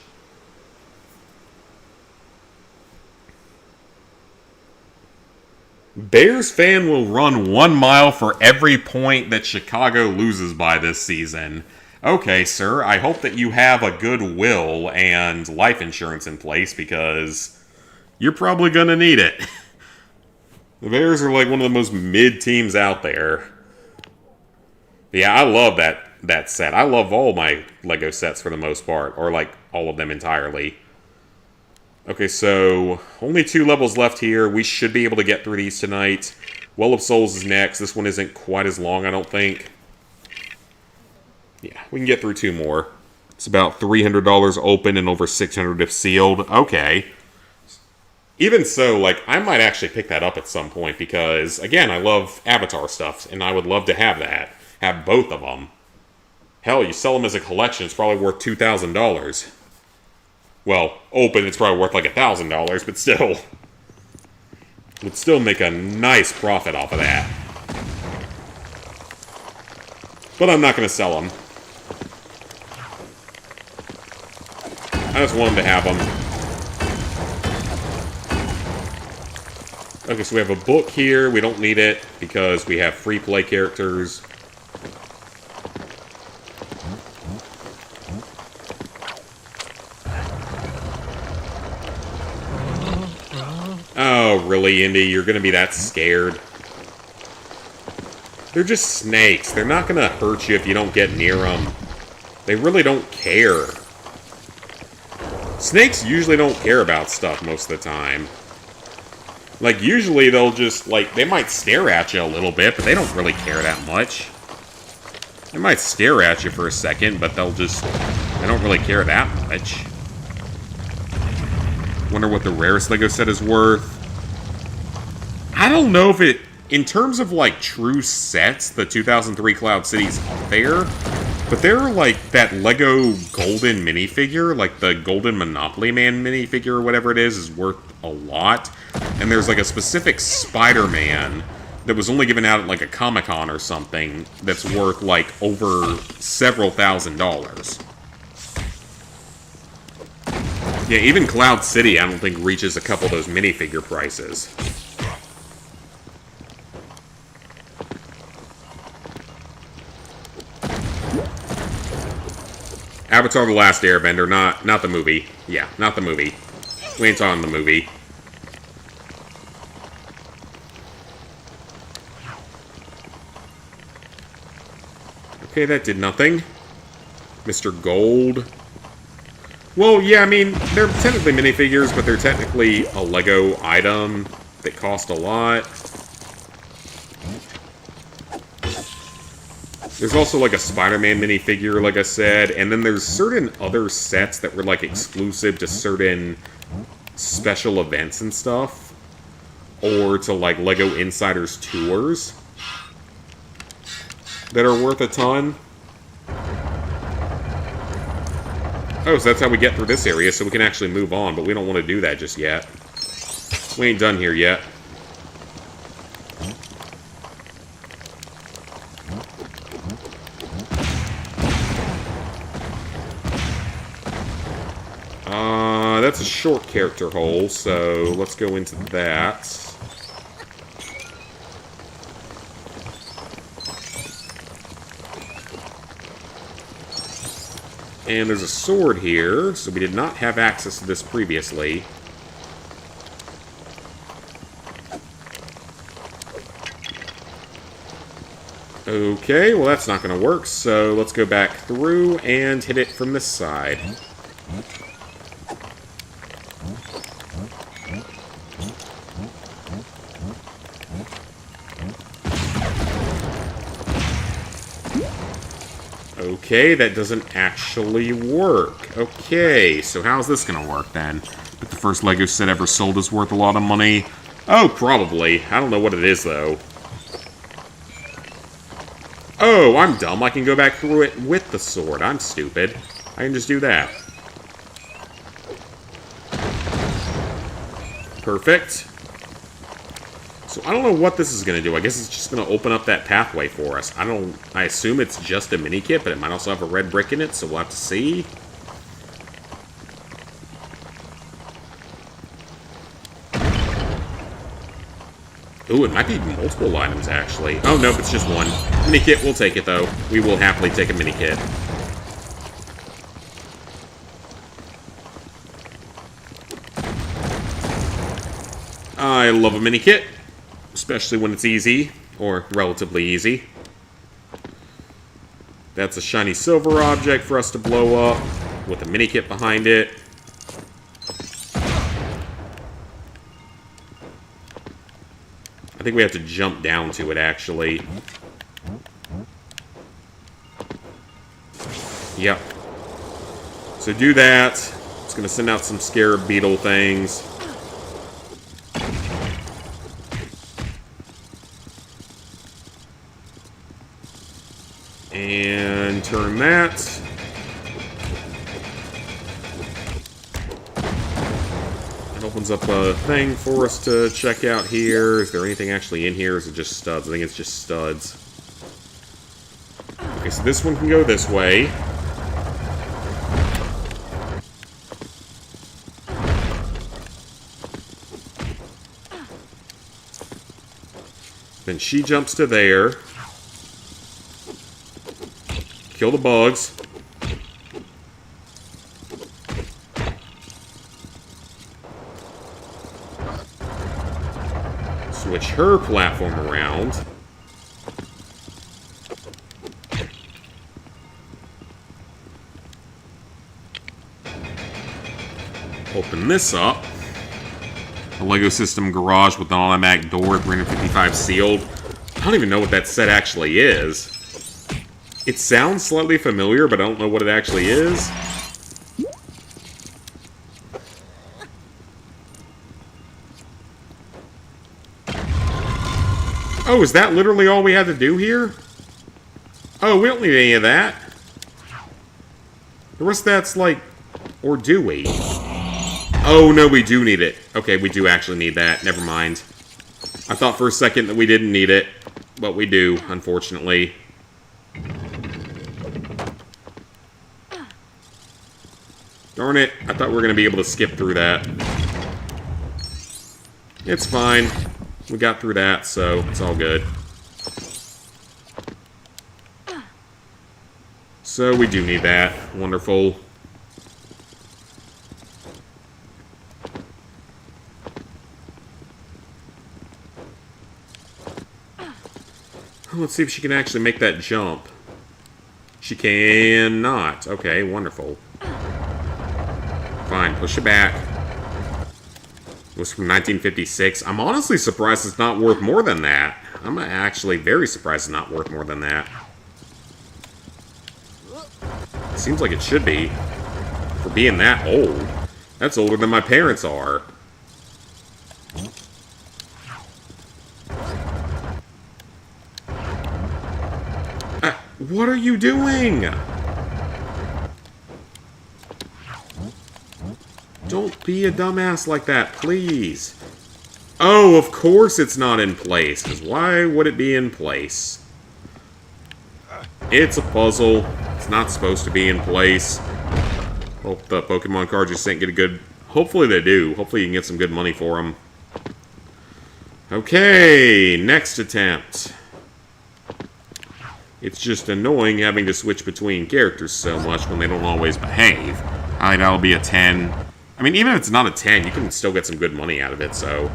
Bears fan will run 1 mile for every point that Chicago loses by this season. Okay, sir, I hope that you have a good will and life insurance in place because you're probably going to need it. The Bears are like one of the most mid teams out there. Yeah, I love that set. I love all my LEGO sets for the most part, or like all of them entirely. Okay, so only 2 levels left here. We should be able to get through these tonight. Well of Souls is next. This one isn't quite as long, I don't think. Yeah, we can get through 2 more. It's about $300 open and over $600 if sealed. Okay. Even so, like, I might actually pick that up at some point because, again, I love Avatar stuff, and I would love to have that. Have both of them. Hell, you sell them as a collection, it's probably worth $2,000. Well, open, it's probably worth like $1,000, but still. Would still make a nice profit off of that. But I'm not going to sell them. I just want them to have them. Okay, so we have a book here. We don't need it because we have free play characters. Oh, really, Indy? You're going to be that scared? They're just snakes. They're not going to hurt you if you don't get near them. They really don't care. Snakes usually don't care about stuff most of the time. Like, usually they'll just, like, they might stare at you a little bit, but they don't really care that much. They might stare at you for a second, but they don't really care that much. Wonder what the rarest LEGO set is worth. I don't know if it, in terms of, like, true sets, the 2003 Cloud City's up there, but they're, like, that LEGO Golden minifigure, like the Golden Monopoly Man minifigure or whatever it is worth a lot. And there's, like, a specific Spider-Man that was only given out at, like, a Comic-Con or something that's worth, like, over several $1,000s. Yeah, even Cloud City, I don't think reaches a couple of those minifigure prices. Avatar: The Last Airbender, not the movie. Yeah, not the movie. We ain't talking the movie. Okay, that did nothing. Mr. Gold. Well, yeah, I mean, they're technically minifigures, but they're technically a Lego item that cost a lot. There's also, like, a Spider-Man minifigure, like I said, and then there's certain other sets that were, like, exclusive to certain special events and stuff, or to, like, LEGO Insiders tours that are worth a ton. Oh, so that's how we get through this area, so we can actually move on, but we don't want to do that just yet. We ain't done here yet. That's a short character hole, so let's go into that. And there's a sword here, so we did not have access to this previously. Okay, well that's not going to work, so let's go back through and hit it from this side. Okay, that doesn't actually work. Okay, so how's this gonna work then? If the first LEGO set ever sold is worth a lot of money? Oh, probably. I don't know what it is, though. Oh, I'm dumb. I can go back through it with the sword. I'm stupid. I can just do that. Perfect. So I don't know what this is going to do. I guess it's just going to open up that pathway for us. I assume it's just a mini kit, but it might also have a red brick in it, so we'll have to see. Ooh, it might be multiple items, actually. Oh, nope, it's just one. Mini kit, we'll take it, though. We will happily take a mini kit. I love a mini kit. Especially when it's easy, or relatively easy. That's a shiny silver object for us to blow up, with a mini kit behind it. I think we have to jump down to it, actually. Yep. So do that. It's going to send out some scarab beetle things. And turn that. It opens up a thing for us to check out here. Is there anything actually in here? Or is it just studs? I think it's just studs. Okay, so this one can go this way. Then she jumps to there. Kill the bugs. Switch her platform around. Open this up. A LEGO System garage with an automatic door, 355 sealed. I don't even know what that set actually is. It sounds slightly familiar, but I don't know what it actually is. Oh, is that literally all we had to do here? Oh, we don't need any of that. The rest of that's like... Or do we? Oh, no, we do need it. Okay, we do actually need that. Never mind. I thought for a second that we didn't need it. But we do, unfortunately. Darn it. I thought we were going to be able to skip through that. It's fine. We got through that, so it's all good. So we do need that. Wonderful. Let's see if she can actually make that jump. She cannot. Okay, wonderful. Fine, push it back. It was from 1956. I'm honestly surprised it's not worth more than that. I'm actually very surprised it's not worth more than that. Seems like it should be. For being that old. That's older than my parents are. What are you doing? Don't be a dumbass like that, please. Oh, of course it's not in place, because why would it be in place? It's a puzzle. It's not supposed to be in place. Hope the Pokemon cards just ain't get a good... Hopefully they do. Hopefully you can get some good money for them. Okay, next attempt. It's just annoying having to switch between characters so much when they don't always behave. Alright, that'll be a 10. I mean, even if it's not a 10, you can still get some good money out of it, so...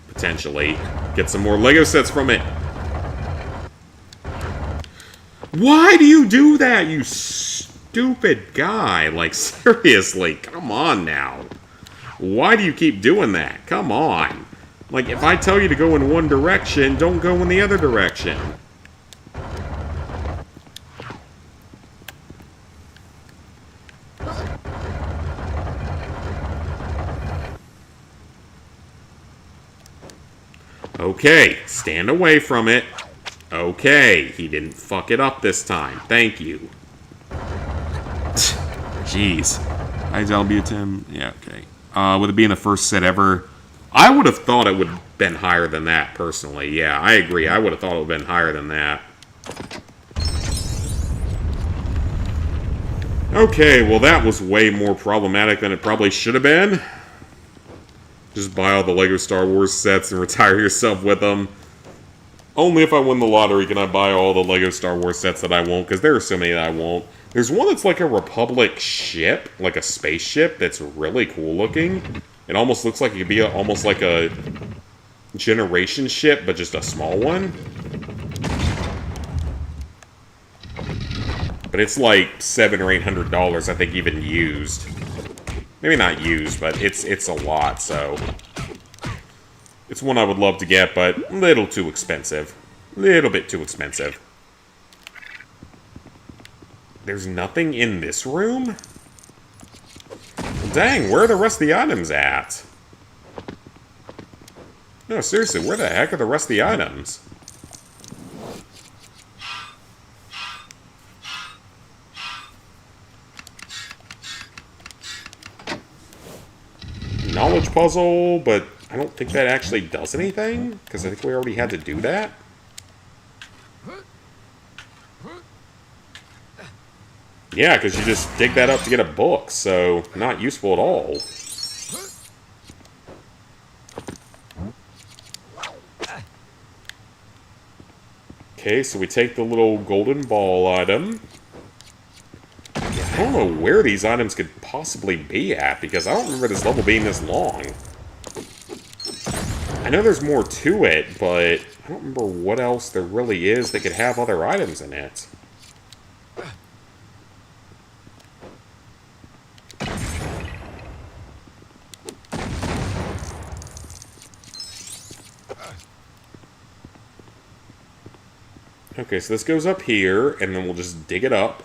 Potentially. Get some more Lego sets from it. Why do you do that, you stupid guy? Like, seriously, come on now. Why do you keep doing that? Come on. Like, if I tell you to go in one direction, don't go in the other direction. Okay, stand away from it. Okay, he didn't fuck it up this time. Thank you. Jeez. Albutin. Yeah, okay. With it being the first set ever, I would have thought it would have been higher than that, personally. Yeah, I agree. I would have thought it would have been higher than that. Okay, well that was way more problematic than it probably should have been. Just buy all the LEGO Star Wars sets and retire yourself with them. Only if I win the lottery can I buy all the LEGO Star Wars sets that I won't, because there are so many that I won't. There's one that's like a Republic ship, like a spaceship, that's really cool looking. It almost looks like it could be almost like a generation ship, but just a small one. But it's like $700 or $800, I think, even used. Maybe not used, but it's a lot, so... It's one I would love to get, but a little too expensive. A little bit too expensive. There's nothing in this room? Dang, where are the rest of the items at? No, seriously, where the heck are the rest of the items? Knowledge puzzle, but I don't think that actually does anything, because I think we already had to do that. Yeah, because you just dig that up to get a book, so not useful at all. Okay, so we take the little golden ball item. I don't know where these items could possibly be at, because I don't remember this level being this long. I know there's more to it, but I don't remember what else there really is that could have other items in it. Okay, so this goes up here, and then we'll just dig it up.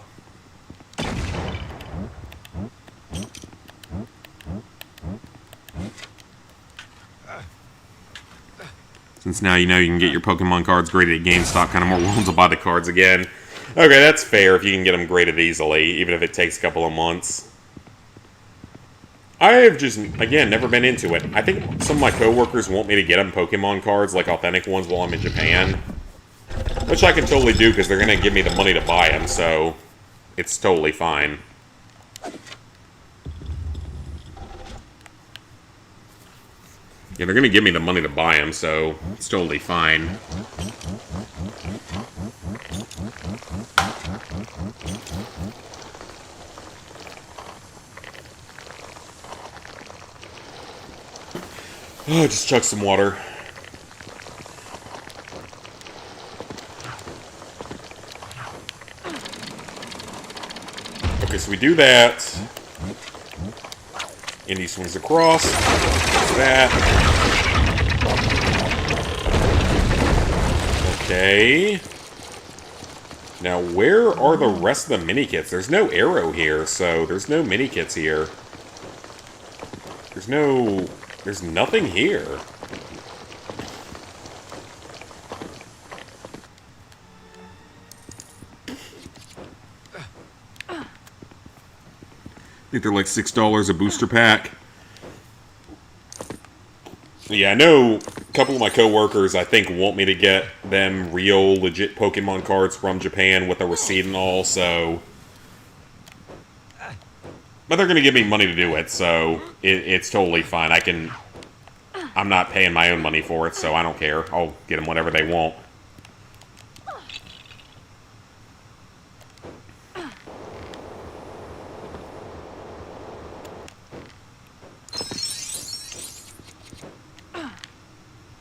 Since now you know you can get your Pokemon cards graded at GameStop, kind of more willing to buy the cards again. Okay, that's fair if you can get them graded easily, even if it takes a couple of months. I have just, again, never been into it. I think some of my coworkers want me to get them Pokemon cards, like authentic ones, while I'm in Japan. Which I can totally do, because they're going to give me the money to buy them, so... It's totally fine. Yeah, they're gonna give me the money to buy them, so it's totally fine. Oh, just chuck some water. Okay, so we do that. Indy swings across. That. Okay. Now, where are the rest of the mini-kits? There's no arrow here, so there's no mini-kits here. There's nothing here. I think they're like $6 a booster pack. Yeah, I know a couple of my coworkers, I think, want me to get them real, legit Pokemon cards from Japan with a receipt and all, so... But they're going to give me money to do it, so it's totally fine. I'm not paying my own money for it, so I don't care. I'll get them whatever they want.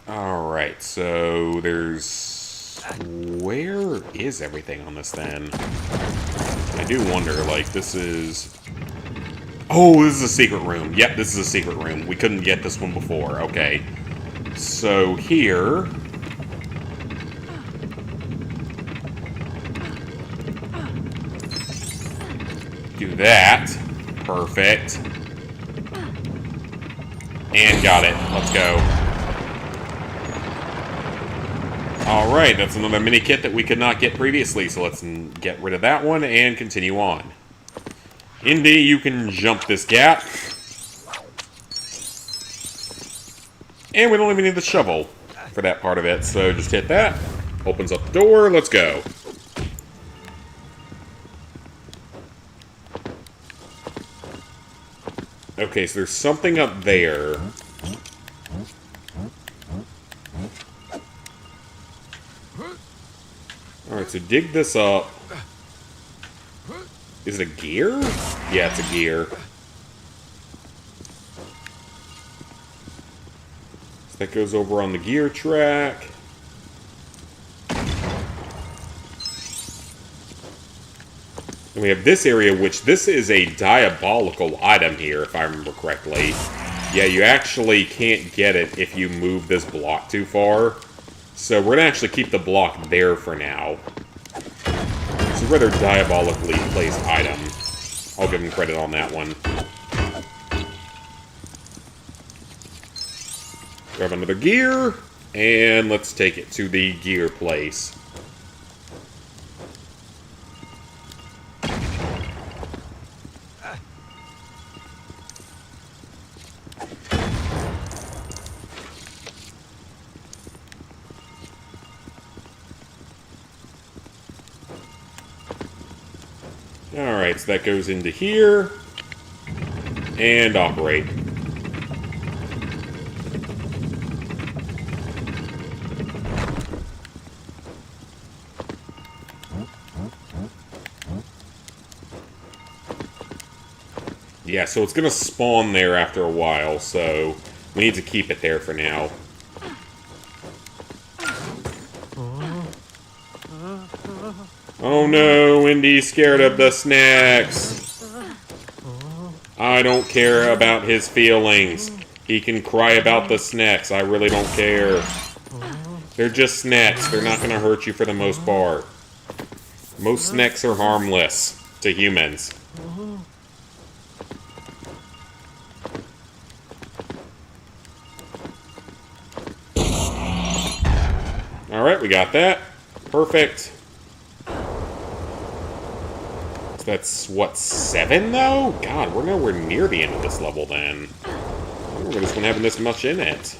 Alright, so there's... Where is everything on this, then? I do wonder, like, this is... Oh, this is a secret room. Yep, this is a secret room. We couldn't get this one before. Okay. So, here... Do that. Perfect. And got it. Let's go. Alright, that's another mini kit that we could not get previously, so let's get rid of that one and continue on. Indy, you can jump this gap. And we don't even need the shovel for that part of it, so just hit that. Opens up the door, let's go. Okay, so there's something up there. Alright, so dig this up. Is it a gear? Yeah, it's a gear. So that goes over on the gear track. And we have this area, which this is a diabolical item here, if I remember correctly. Yeah, you actually can't get it if you move this block too far. So we're going to actually keep the block there for now. It's a rather diabolically placed item. I'll give him credit on that one. Grab another gear, and let's take it to the gear place. Alright, so that goes into here. And operate. Yeah, so it's going to spawn there after a while, so we need to keep it there for now. Oh no, Indy's scared of the snacks. I don't care about his feelings. He can cry about the snacks. I really don't care. They're just snacks. They're not going to hurt you for the most part. Most snacks are harmless to humans. Alright, we got that. Perfect. So that's, what, 7, though? God, we're nowhere near the end of this level, then. I don't remember this one having this much in it.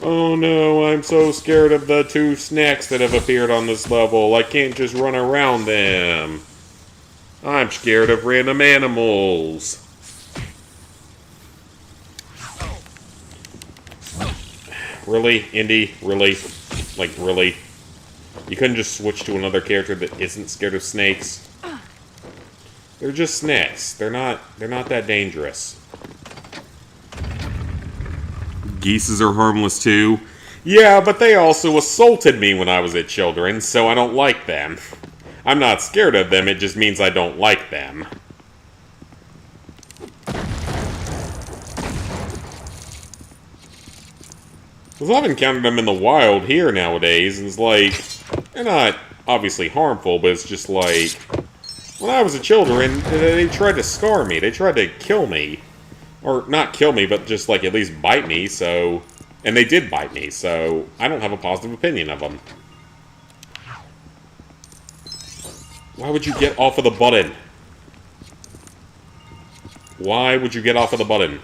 Oh no, I'm so scared of the 2 snacks that have appeared on this level. I can't just run around them. I'm scared of random animals. Really, Indy? Really? Like, really? You couldn't just switch to another character that isn't scared of snakes? They're just snakes. They're not that dangerous. Geeses are harmless too. Yeah, but they also assaulted me when I was a children, so I don't like them. I'm not scared of them, it just means I don't like them. Because I've encountered them in the wild here nowadays, and it's like, they're not obviously harmful, but it's just like, when I was a children, they tried to scar me, they tried to kill me. Or not kill me, but just like at least bite me, so... And they did bite me, so I don't have a positive opinion of them. Why would you get off of the button? Why would you get off of the button?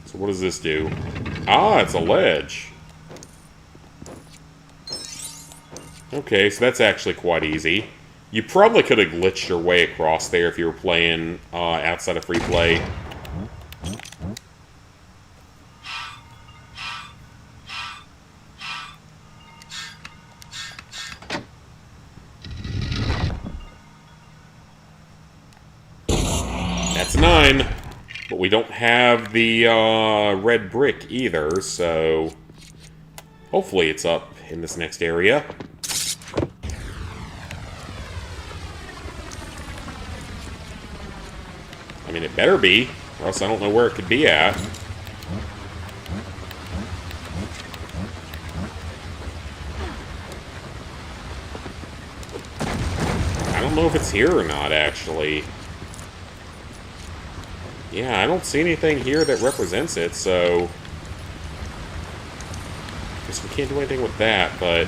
So what does this do? Ah, it's a ledge. Okay, so that's actually quite easy. You probably could have glitched your way across there if you were playing outside of free play. That's 9. But we don't have the red brick either, so hopefully it's up in this next area. I mean, it better be, or else I don't know where it could be at. I don't know if it's here or not, actually. Yeah, I don't see anything here that represents it, so... Guess we can't do anything with that, but...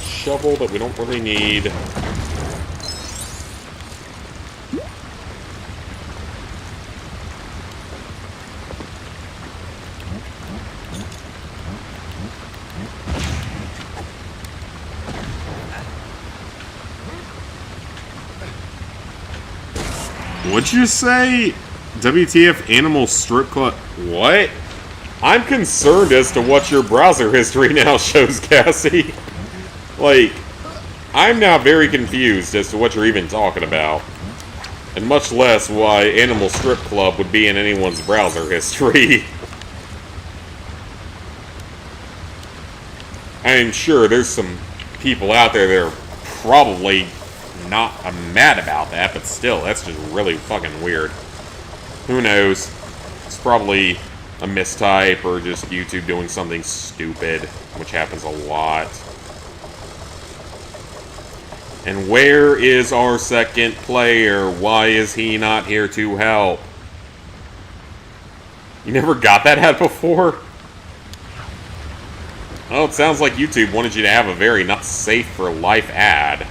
Shovel that we don't really need. What'd you say? WTF Animal Strip Club? What? I'm concerned as to what your browser history now shows, Cassie. Like, I'm now very confused as to what you're even talking about. And much less why Animal Strip Club would be in anyone's browser history. I'm sure there's some people out there that are probably not mad about that, but still, that's just really fucking weird. Who knows? It's probably a mistype or just YouTube doing something stupid, which happens a lot. And where is our second player? Why is he not here to help? You never got that ad before? Oh, it sounds like YouTube wanted you to have a very not safe for life ad.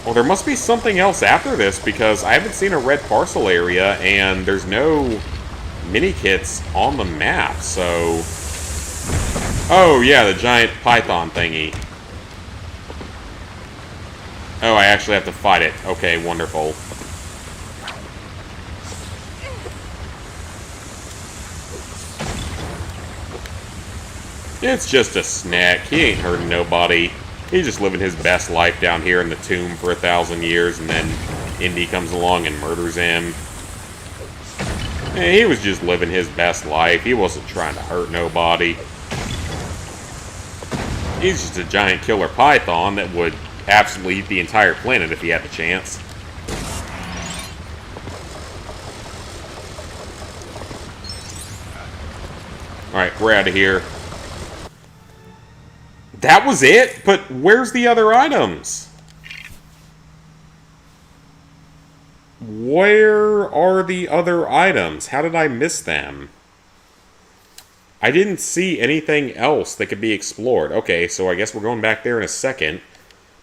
Well, there must be something else after this, because I haven't seen a red parcel area, and there's no mini-kits on the map, so... Oh, yeah, the giant python thingy. Oh, I actually have to fight it. Okay, wonderful. It's just a snack. He ain't hurting nobody. He's just living his best life down here in the tomb for 1,000 years, and then Indy comes along and murders him. He was just living his best life. He wasn't trying to hurt nobody. He's just a giant killer python that would absolutely eat the entire planet if he had the chance. Alright, we're out of here. That was it? But where's the other items? Where are the other items? How did I miss them? I didn't see anything else that could be explored. Okay, so I guess we're going back there in a second.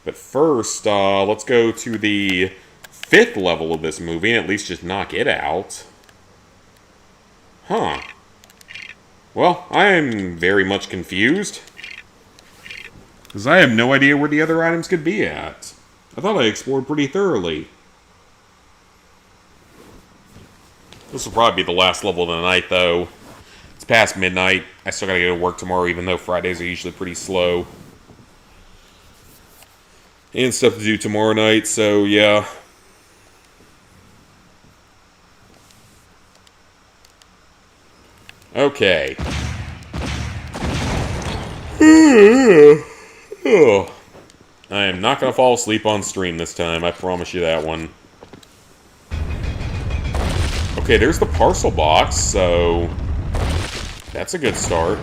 But first, let's go to the 5th level of this movie and at least just knock it out. Huh. Well, I am very much confused. Because I have no idea where the other items could be at. I thought I explored pretty thoroughly. This will probably be the last level of the night, though. It's past midnight. I still gotta go to work tomorrow, even though Fridays are usually pretty slow. And stuff to do tomorrow night, so yeah. Okay. Oh. I am not going to fall asleep on stream this time, I promise you that one. Okay, there's the parcel box, so that's a good start.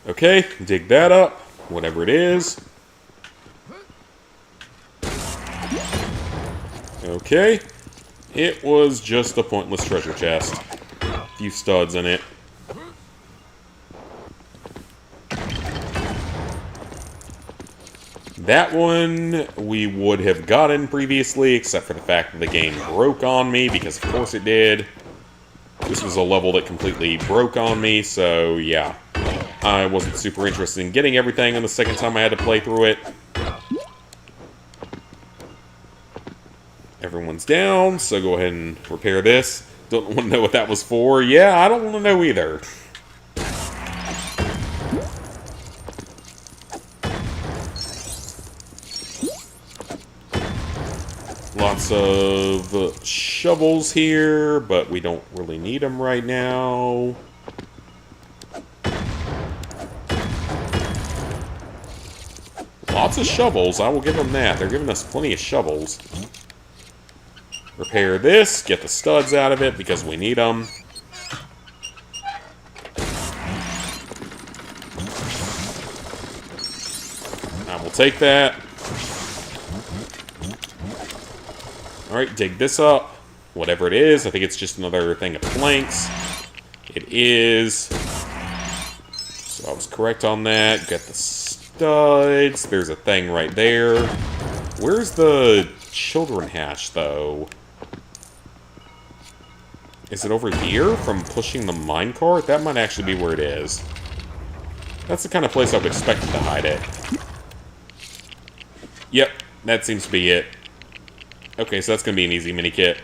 Okay, dig that up, whatever it is. Okay, it was just a pointless treasure chest. A few studs in it. That one we would have gotten previously, except for the fact that the game broke on me, because of course it did. This was a level that completely broke on me, so yeah. I wasn't super interested in getting everything on the second time I had to play through it. Everyone's down, so go ahead and repair this. Don't want to know what that was for. Yeah, I don't want to know either. Lots of shovels here, but we don't really need them right now. Lots of shovels, I will give them that. They're giving us plenty of shovels. Repair this, get the studs out of it because we need them. I will take that. Alright, dig this up. Whatever it is, I think it's just another thing of planks. It is. So I was correct on that. Get the studs. There's a thing right there. Where's the children hatch, though? Is it over here from pushing the minecart? That might actually be where it is. That's the kind of place I would expect them to hide it. Yep, that seems to be it. Okay, so that's going to be an easy mini-kit.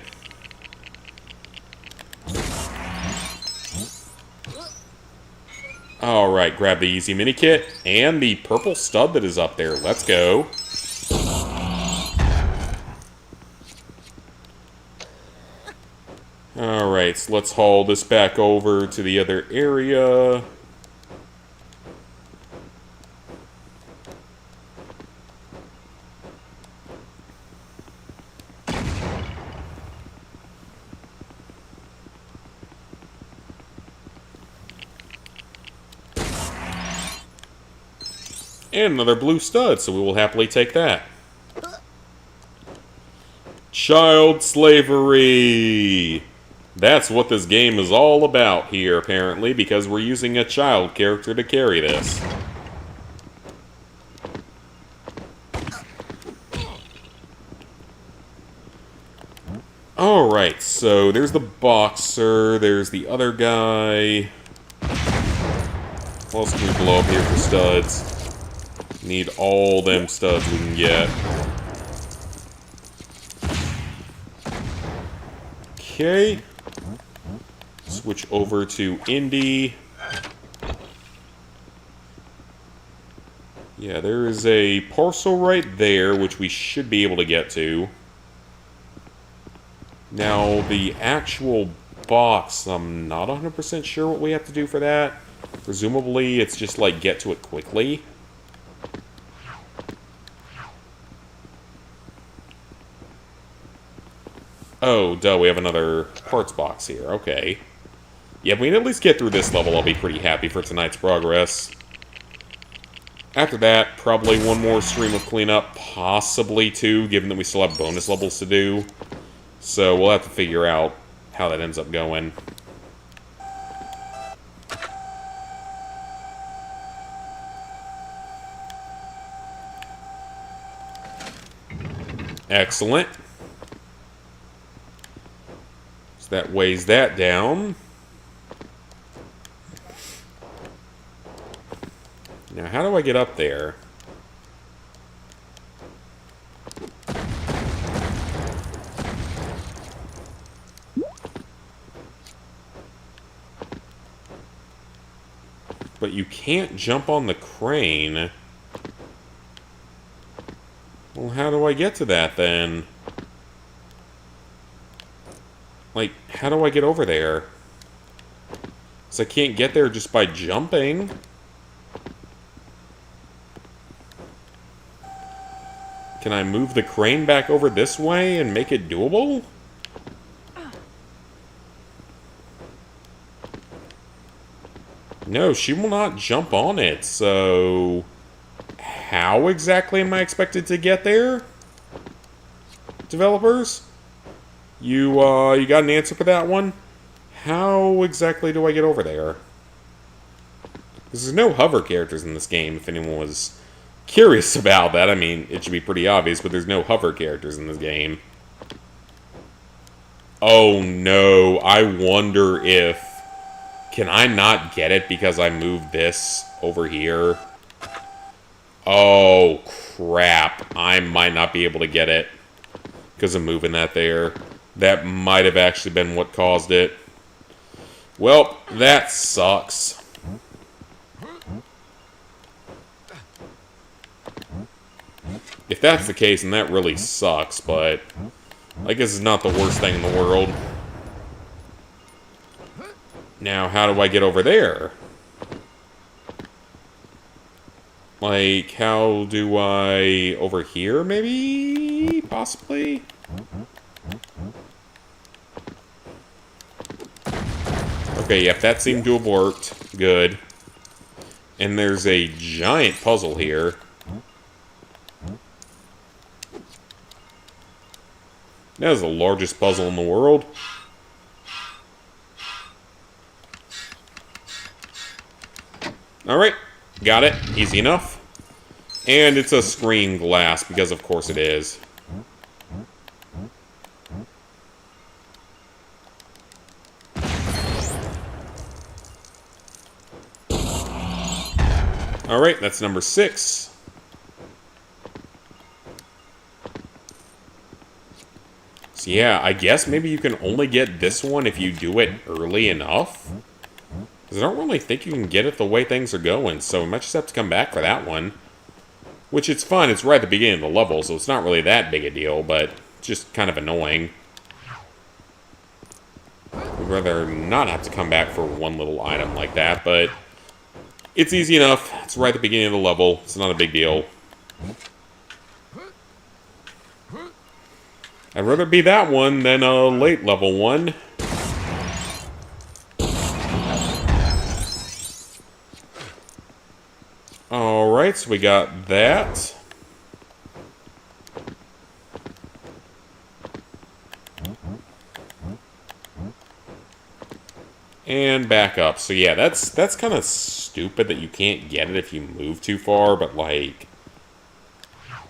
Alright, grab the easy mini-kit and the purple stud that is up there. Let's go. Alright, so let's haul this back over to the other area. And another blue stud, so we will happily take that. Child slavery! That's what this game is all about here, apparently, because we're using a child character to carry this. Alright, so there's the boxer, there's the other guy. What else can we blow up here for studs? Need all them studs we can get. Okay. Switch over to Indy. Yeah, there is a parcel right there, which we should be able to get to. Now, the actual box, I'm not 100% sure what we have to do for that. Presumably, it's just like get to it quickly. Oh, duh, we have another parts box here. Okay. Yeah, if we can at least get through this level, I'll be pretty happy for tonight's progress. After that, probably one more stream of cleanup, possibly two, given that we still have bonus levels to do. So we'll have to figure out how that ends up going. Excellent. So that weighs that down. Now, how do I get up there? But you can't jump on the crane. Well, how do I get to that, then? Like, how do I get over there? Because I can't get there just by jumping. Can I move the crane back over this way and make it doable? No, she will not jump on it, so... How exactly am I expected to get there? Developers? You got an answer for that one? How exactly do I get over there? Because there's no hover characters in this game, if anyone was curious about that. I mean, it should be pretty obvious, but there's no hover characters in this game. Oh no, I wonder if... Can I not get it because I moved this over here? Oh, crap. I might not be able to get it because of moving that there. That might have actually been what caused it. Well, that sucks. If that's the case, then that really sucks, but I guess it's not the worst thing in the world. Now, how do I get over there? Like, how do I... Over here, maybe? Possibly? Okay, yep, that seemed to have worked. Good. And there's a giant puzzle here. That is the largest puzzle in the world. Alright, got it. Easy enough. And it's a screen glass, because of course it is. Alright, that's number 6. So yeah, I guess maybe you can only get this one if you do it early enough. Because I don't really think you can get it the way things are going, so we might just have to come back for that one. Which, it's fun, it's right at the beginning of the level, so it's not really that big a deal, but it's just kind of annoying. I'd rather not have to come back for one little item like that, but it's easy enough. It's right at the beginning of the level. It's not a big deal. I'd rather be that one than a late level one. Alright, so we got that. And back up. So yeah, that's kind of stupid that you can't get it if you move too far, but like...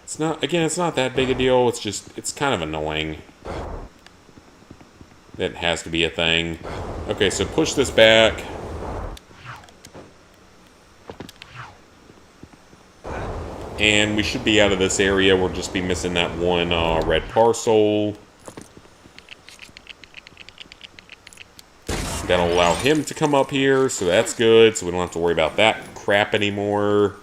It's not, again, it's not that big a deal, it's just, it's kind of annoying. That has to be a thing. Okay, so push this back. And we should be out of this area. We'll just be missing that one red parcel. That'll allow him to come up here, so that's good. So we don't have to worry about that crap anymore.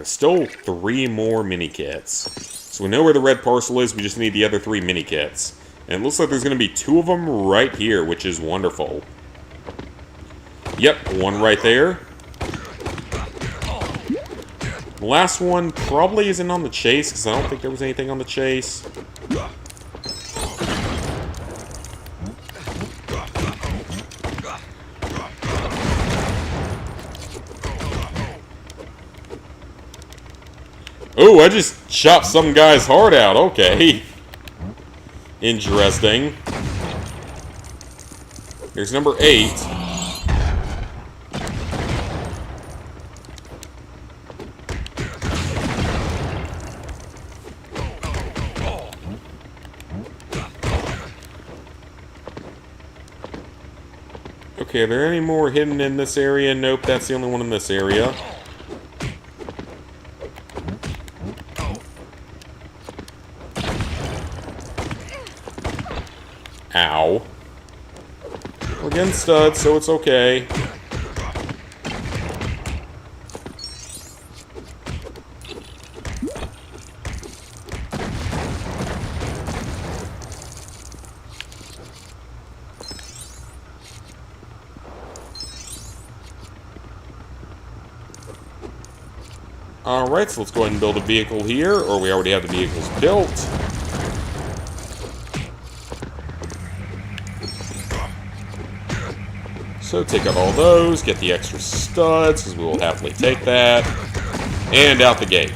Still 3 more mini kits. So we know where the red parcel is, we just need the other 3 mini kits. And it looks like there's going to be 2 of them right here, which is wonderful. Yep, 1 right there. The last one probably isn't on the chase, because I don't think there was anything on the chase. Oh, I just chopped some guy's heart out. Okay. Interesting. Here's number 8. Okay, are there any more hidden in this area? Nope, that's the only one in this area. Ow. We're getting studs, so it's okay. Alright, so let's go ahead and build a vehicle here, or we already have the vehicles built. So take out all those, get the extra studs, because we will happily take that. And out the gate.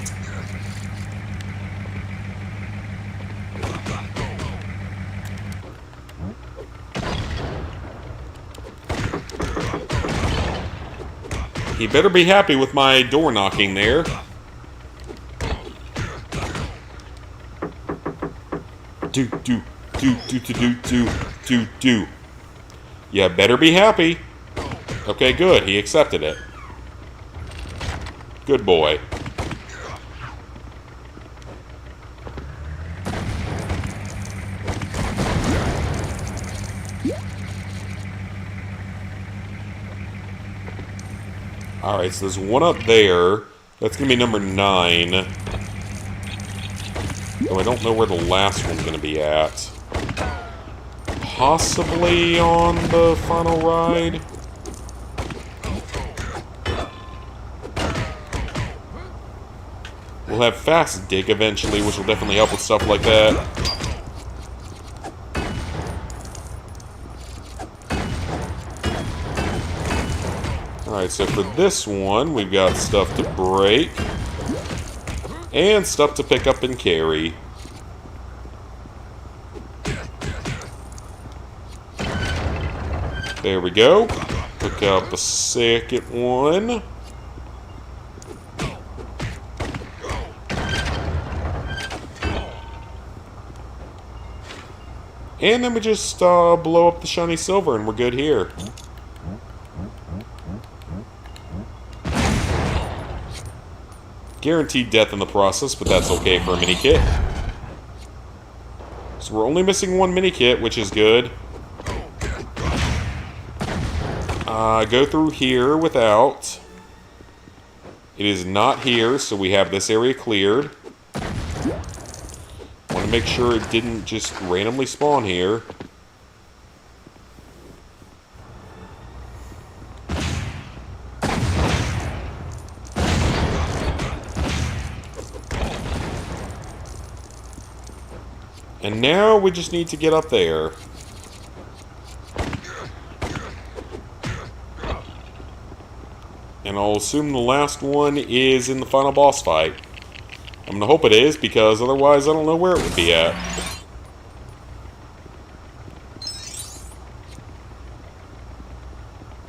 He better be happy with my door knocking there. Do. You better be happy. Okay, good. He accepted it. Good boy. Alright, so there's one up there. That's going to be number 9. Though I don't know where the last one's going to be at. Possibly on the final ride? We'll have Fast Dig eventually, which will definitely help with stuff like that. Alright, so for this one, we've got stuff to break. And stuff to pick up and carry. There we go. Pick up the second one. And then we just blow up the shiny silver and we're good here. Guaranteed death in the process, but that's okay for a mini kit. So we're only missing one mini kit, which is good. Go through here without. It is not here, so we have this area cleared. Want to make sure it didn't just randomly spawn here. And now we just need to get up there. And I'll assume the last one is in the final boss fight. I'm gonna hope it is, because otherwise I don't know where it would be at.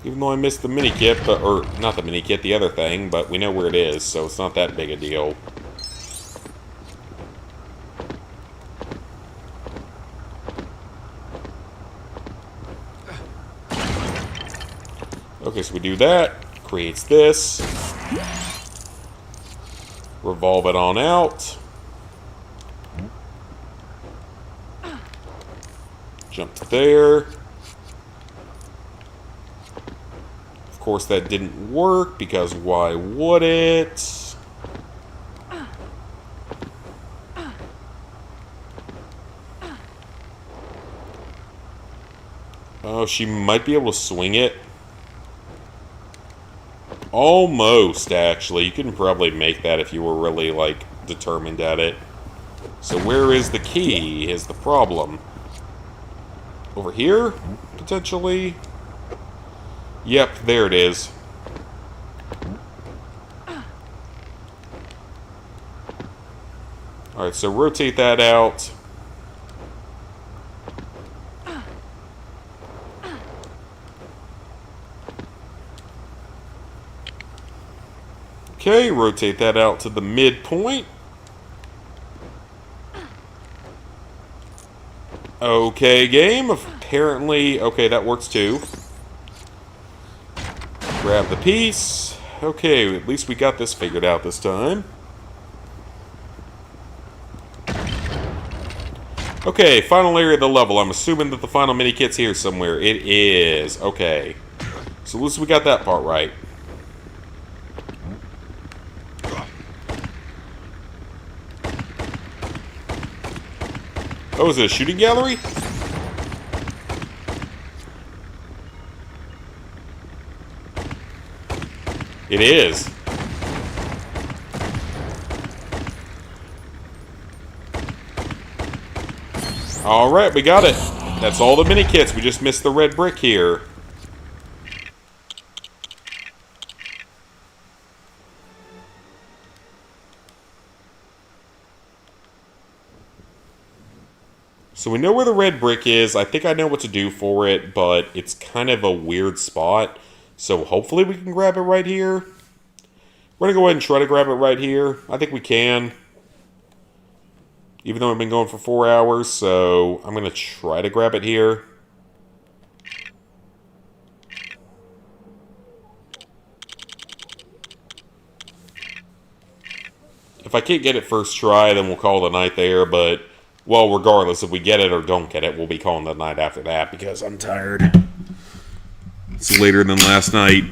Even though I missed the mini kit, but, or not the mini kit, the other thing, but we know where it is, so it's not that big a deal. Okay, so we do that. Creates this. Revolve it on out. Jump to there. Of course, that didn't work, because why would it? Oh, she might be able to swing it. Almost, actually. You can probably make that if you were really, like, determined at it. So where is the key is the problem. Over here? Potentially? Yep, there it is. Alright, so rotate that out. Okay, rotate that out to the midpoint. Okay, game. Apparently, okay, that works too. Grab the piece. Okay, at least we got this figured out this time. Okay, final area of the level. I'm assuming that the final mini-kit's here somewhere. It is. Okay. So at least we got that part right. Oh, is it a shooting gallery? It is. Alright, we got it. That's all the mini kits. We just missed the red brick here. So we know where the red brick is. I think I know what to do for it, but it's kind of a weird spot. So hopefully we can grab it right here. We're going to go ahead and try to grab it right here. I think we can. Even though I've been going for 4 hours, so I'm going to try to grab it here. If I can't get it first try, then we'll call it a night there, but, well, regardless, if we get it or don't get it, we'll be calling it a night after that, because I'm tired. It's later than last night.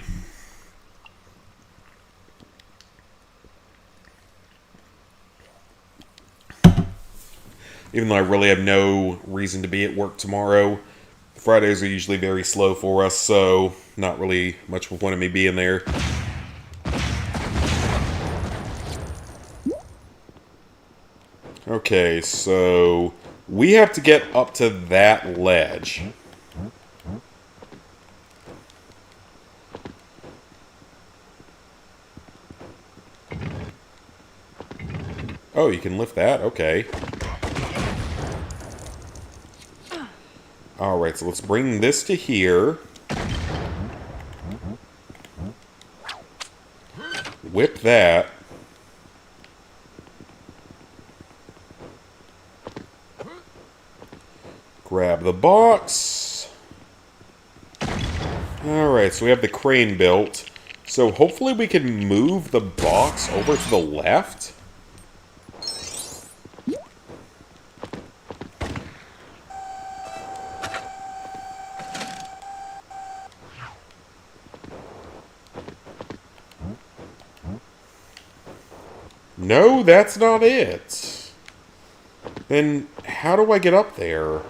Even though I really have no reason to be at work tomorrow. Fridays are usually very slow for us, so not really much of a point of me being there. Okay, so we have to get up to that ledge. Oh, you can lift that? Okay. Alright, so let's bring this to here. Whip that. Grab the box. Alright, so we have the crane built. So hopefully we can move the box over to the left. No, that's not it. Then how do I get up there?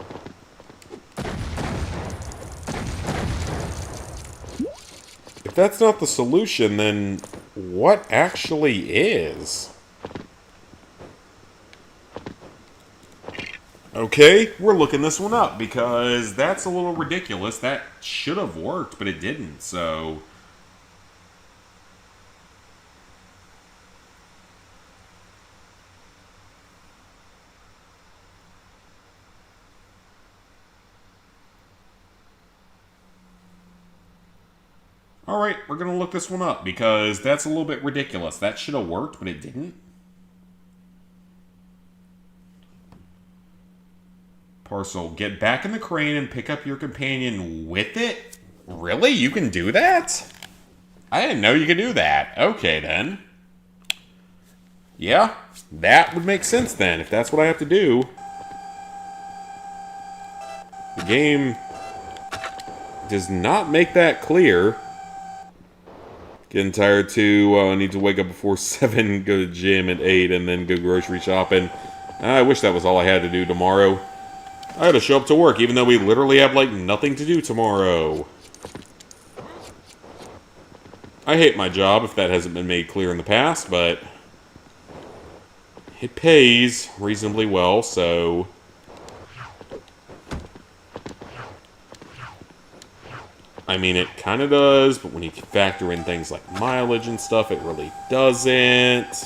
If that's not the solution, then what actually is? Okay, we're looking this one up because that's a little ridiculous. That should have worked, but it didn't, so... Alright, we're going to look this one up, because that's a little bit ridiculous. That should have worked, but it didn't. Parcel, get back in the crane and pick up your companion with it? Really? You can do that? I didn't know you could do that. Okay, then. Yeah, that would make sense then, if that's what I have to do. The game does not make that clear. Getting tired too. I need to wake up before 7, go to the gym at 8, and then go grocery shopping. I wish that was all I had to do tomorrow. I gotta show up to work, even though we literally have, like, nothing to do tomorrow. I hate my job, if that hasn't been made clear in the past, but it pays reasonably well, so I mean, it kind of does, but when you factor in things like mileage and stuff, it really doesn't.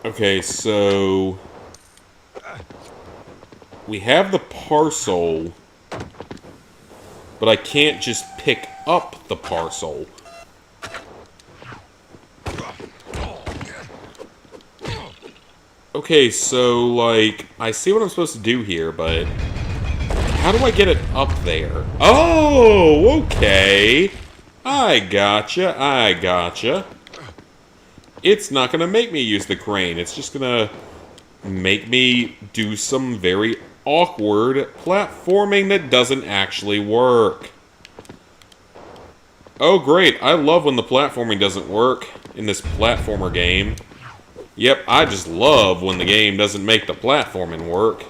Okay, so we have the parcel, but I can't just pick up the parcel. Okay, so, like, I see what I'm supposed to do here, but how do I get it up there? Oh, okay. I gotcha. It's not gonna make me use the crane. It's just gonna make me do some very awkward platforming that doesn't actually work. Oh, great. I love when the platforming doesn't work in this platformer game. Yep, I just love when the game doesn't make the platforming work.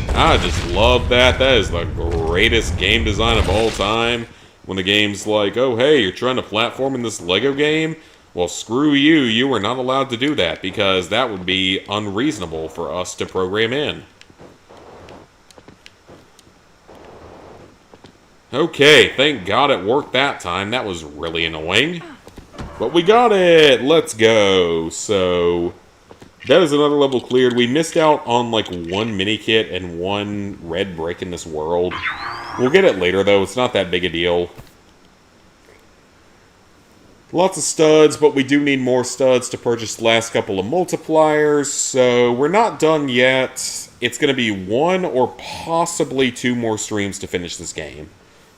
I just love that. That is the greatest game design of all time. When the game's like, oh, hey, you're trying to platform in this Lego game? Well, screw you. You are not allowed to do that because that would be unreasonable for us to program in. Okay, thank God it worked that time. That was really annoying. But we got it! Let's go. So, that is another level cleared. We missed out on, like, one mini-kit and one red brick in this world. We'll get it later, though. It's not that big a deal. Lots of studs, but we do need more studs to purchase the last couple of multipliers. So, we're not done yet. It's going to be one or possibly two more streams to finish this game.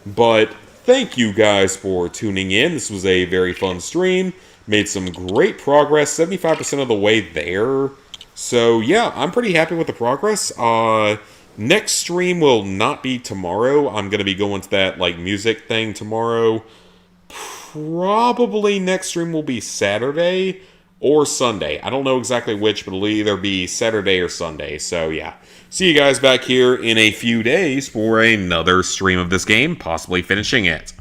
But thank you guys for tuning in. This was a very fun stream. Made some great progress, 75% of the way there. So yeah, I'm pretty happy with the progress. Next stream will not be tomorrow. I'm going to be going to that like music thing tomorrow. Probably next stream will be Saturday or Sunday. I don't know exactly which, but it'll either be Saturday or Sunday. So yeah. See you guys back here in a few days for another stream of this game, possibly finishing it.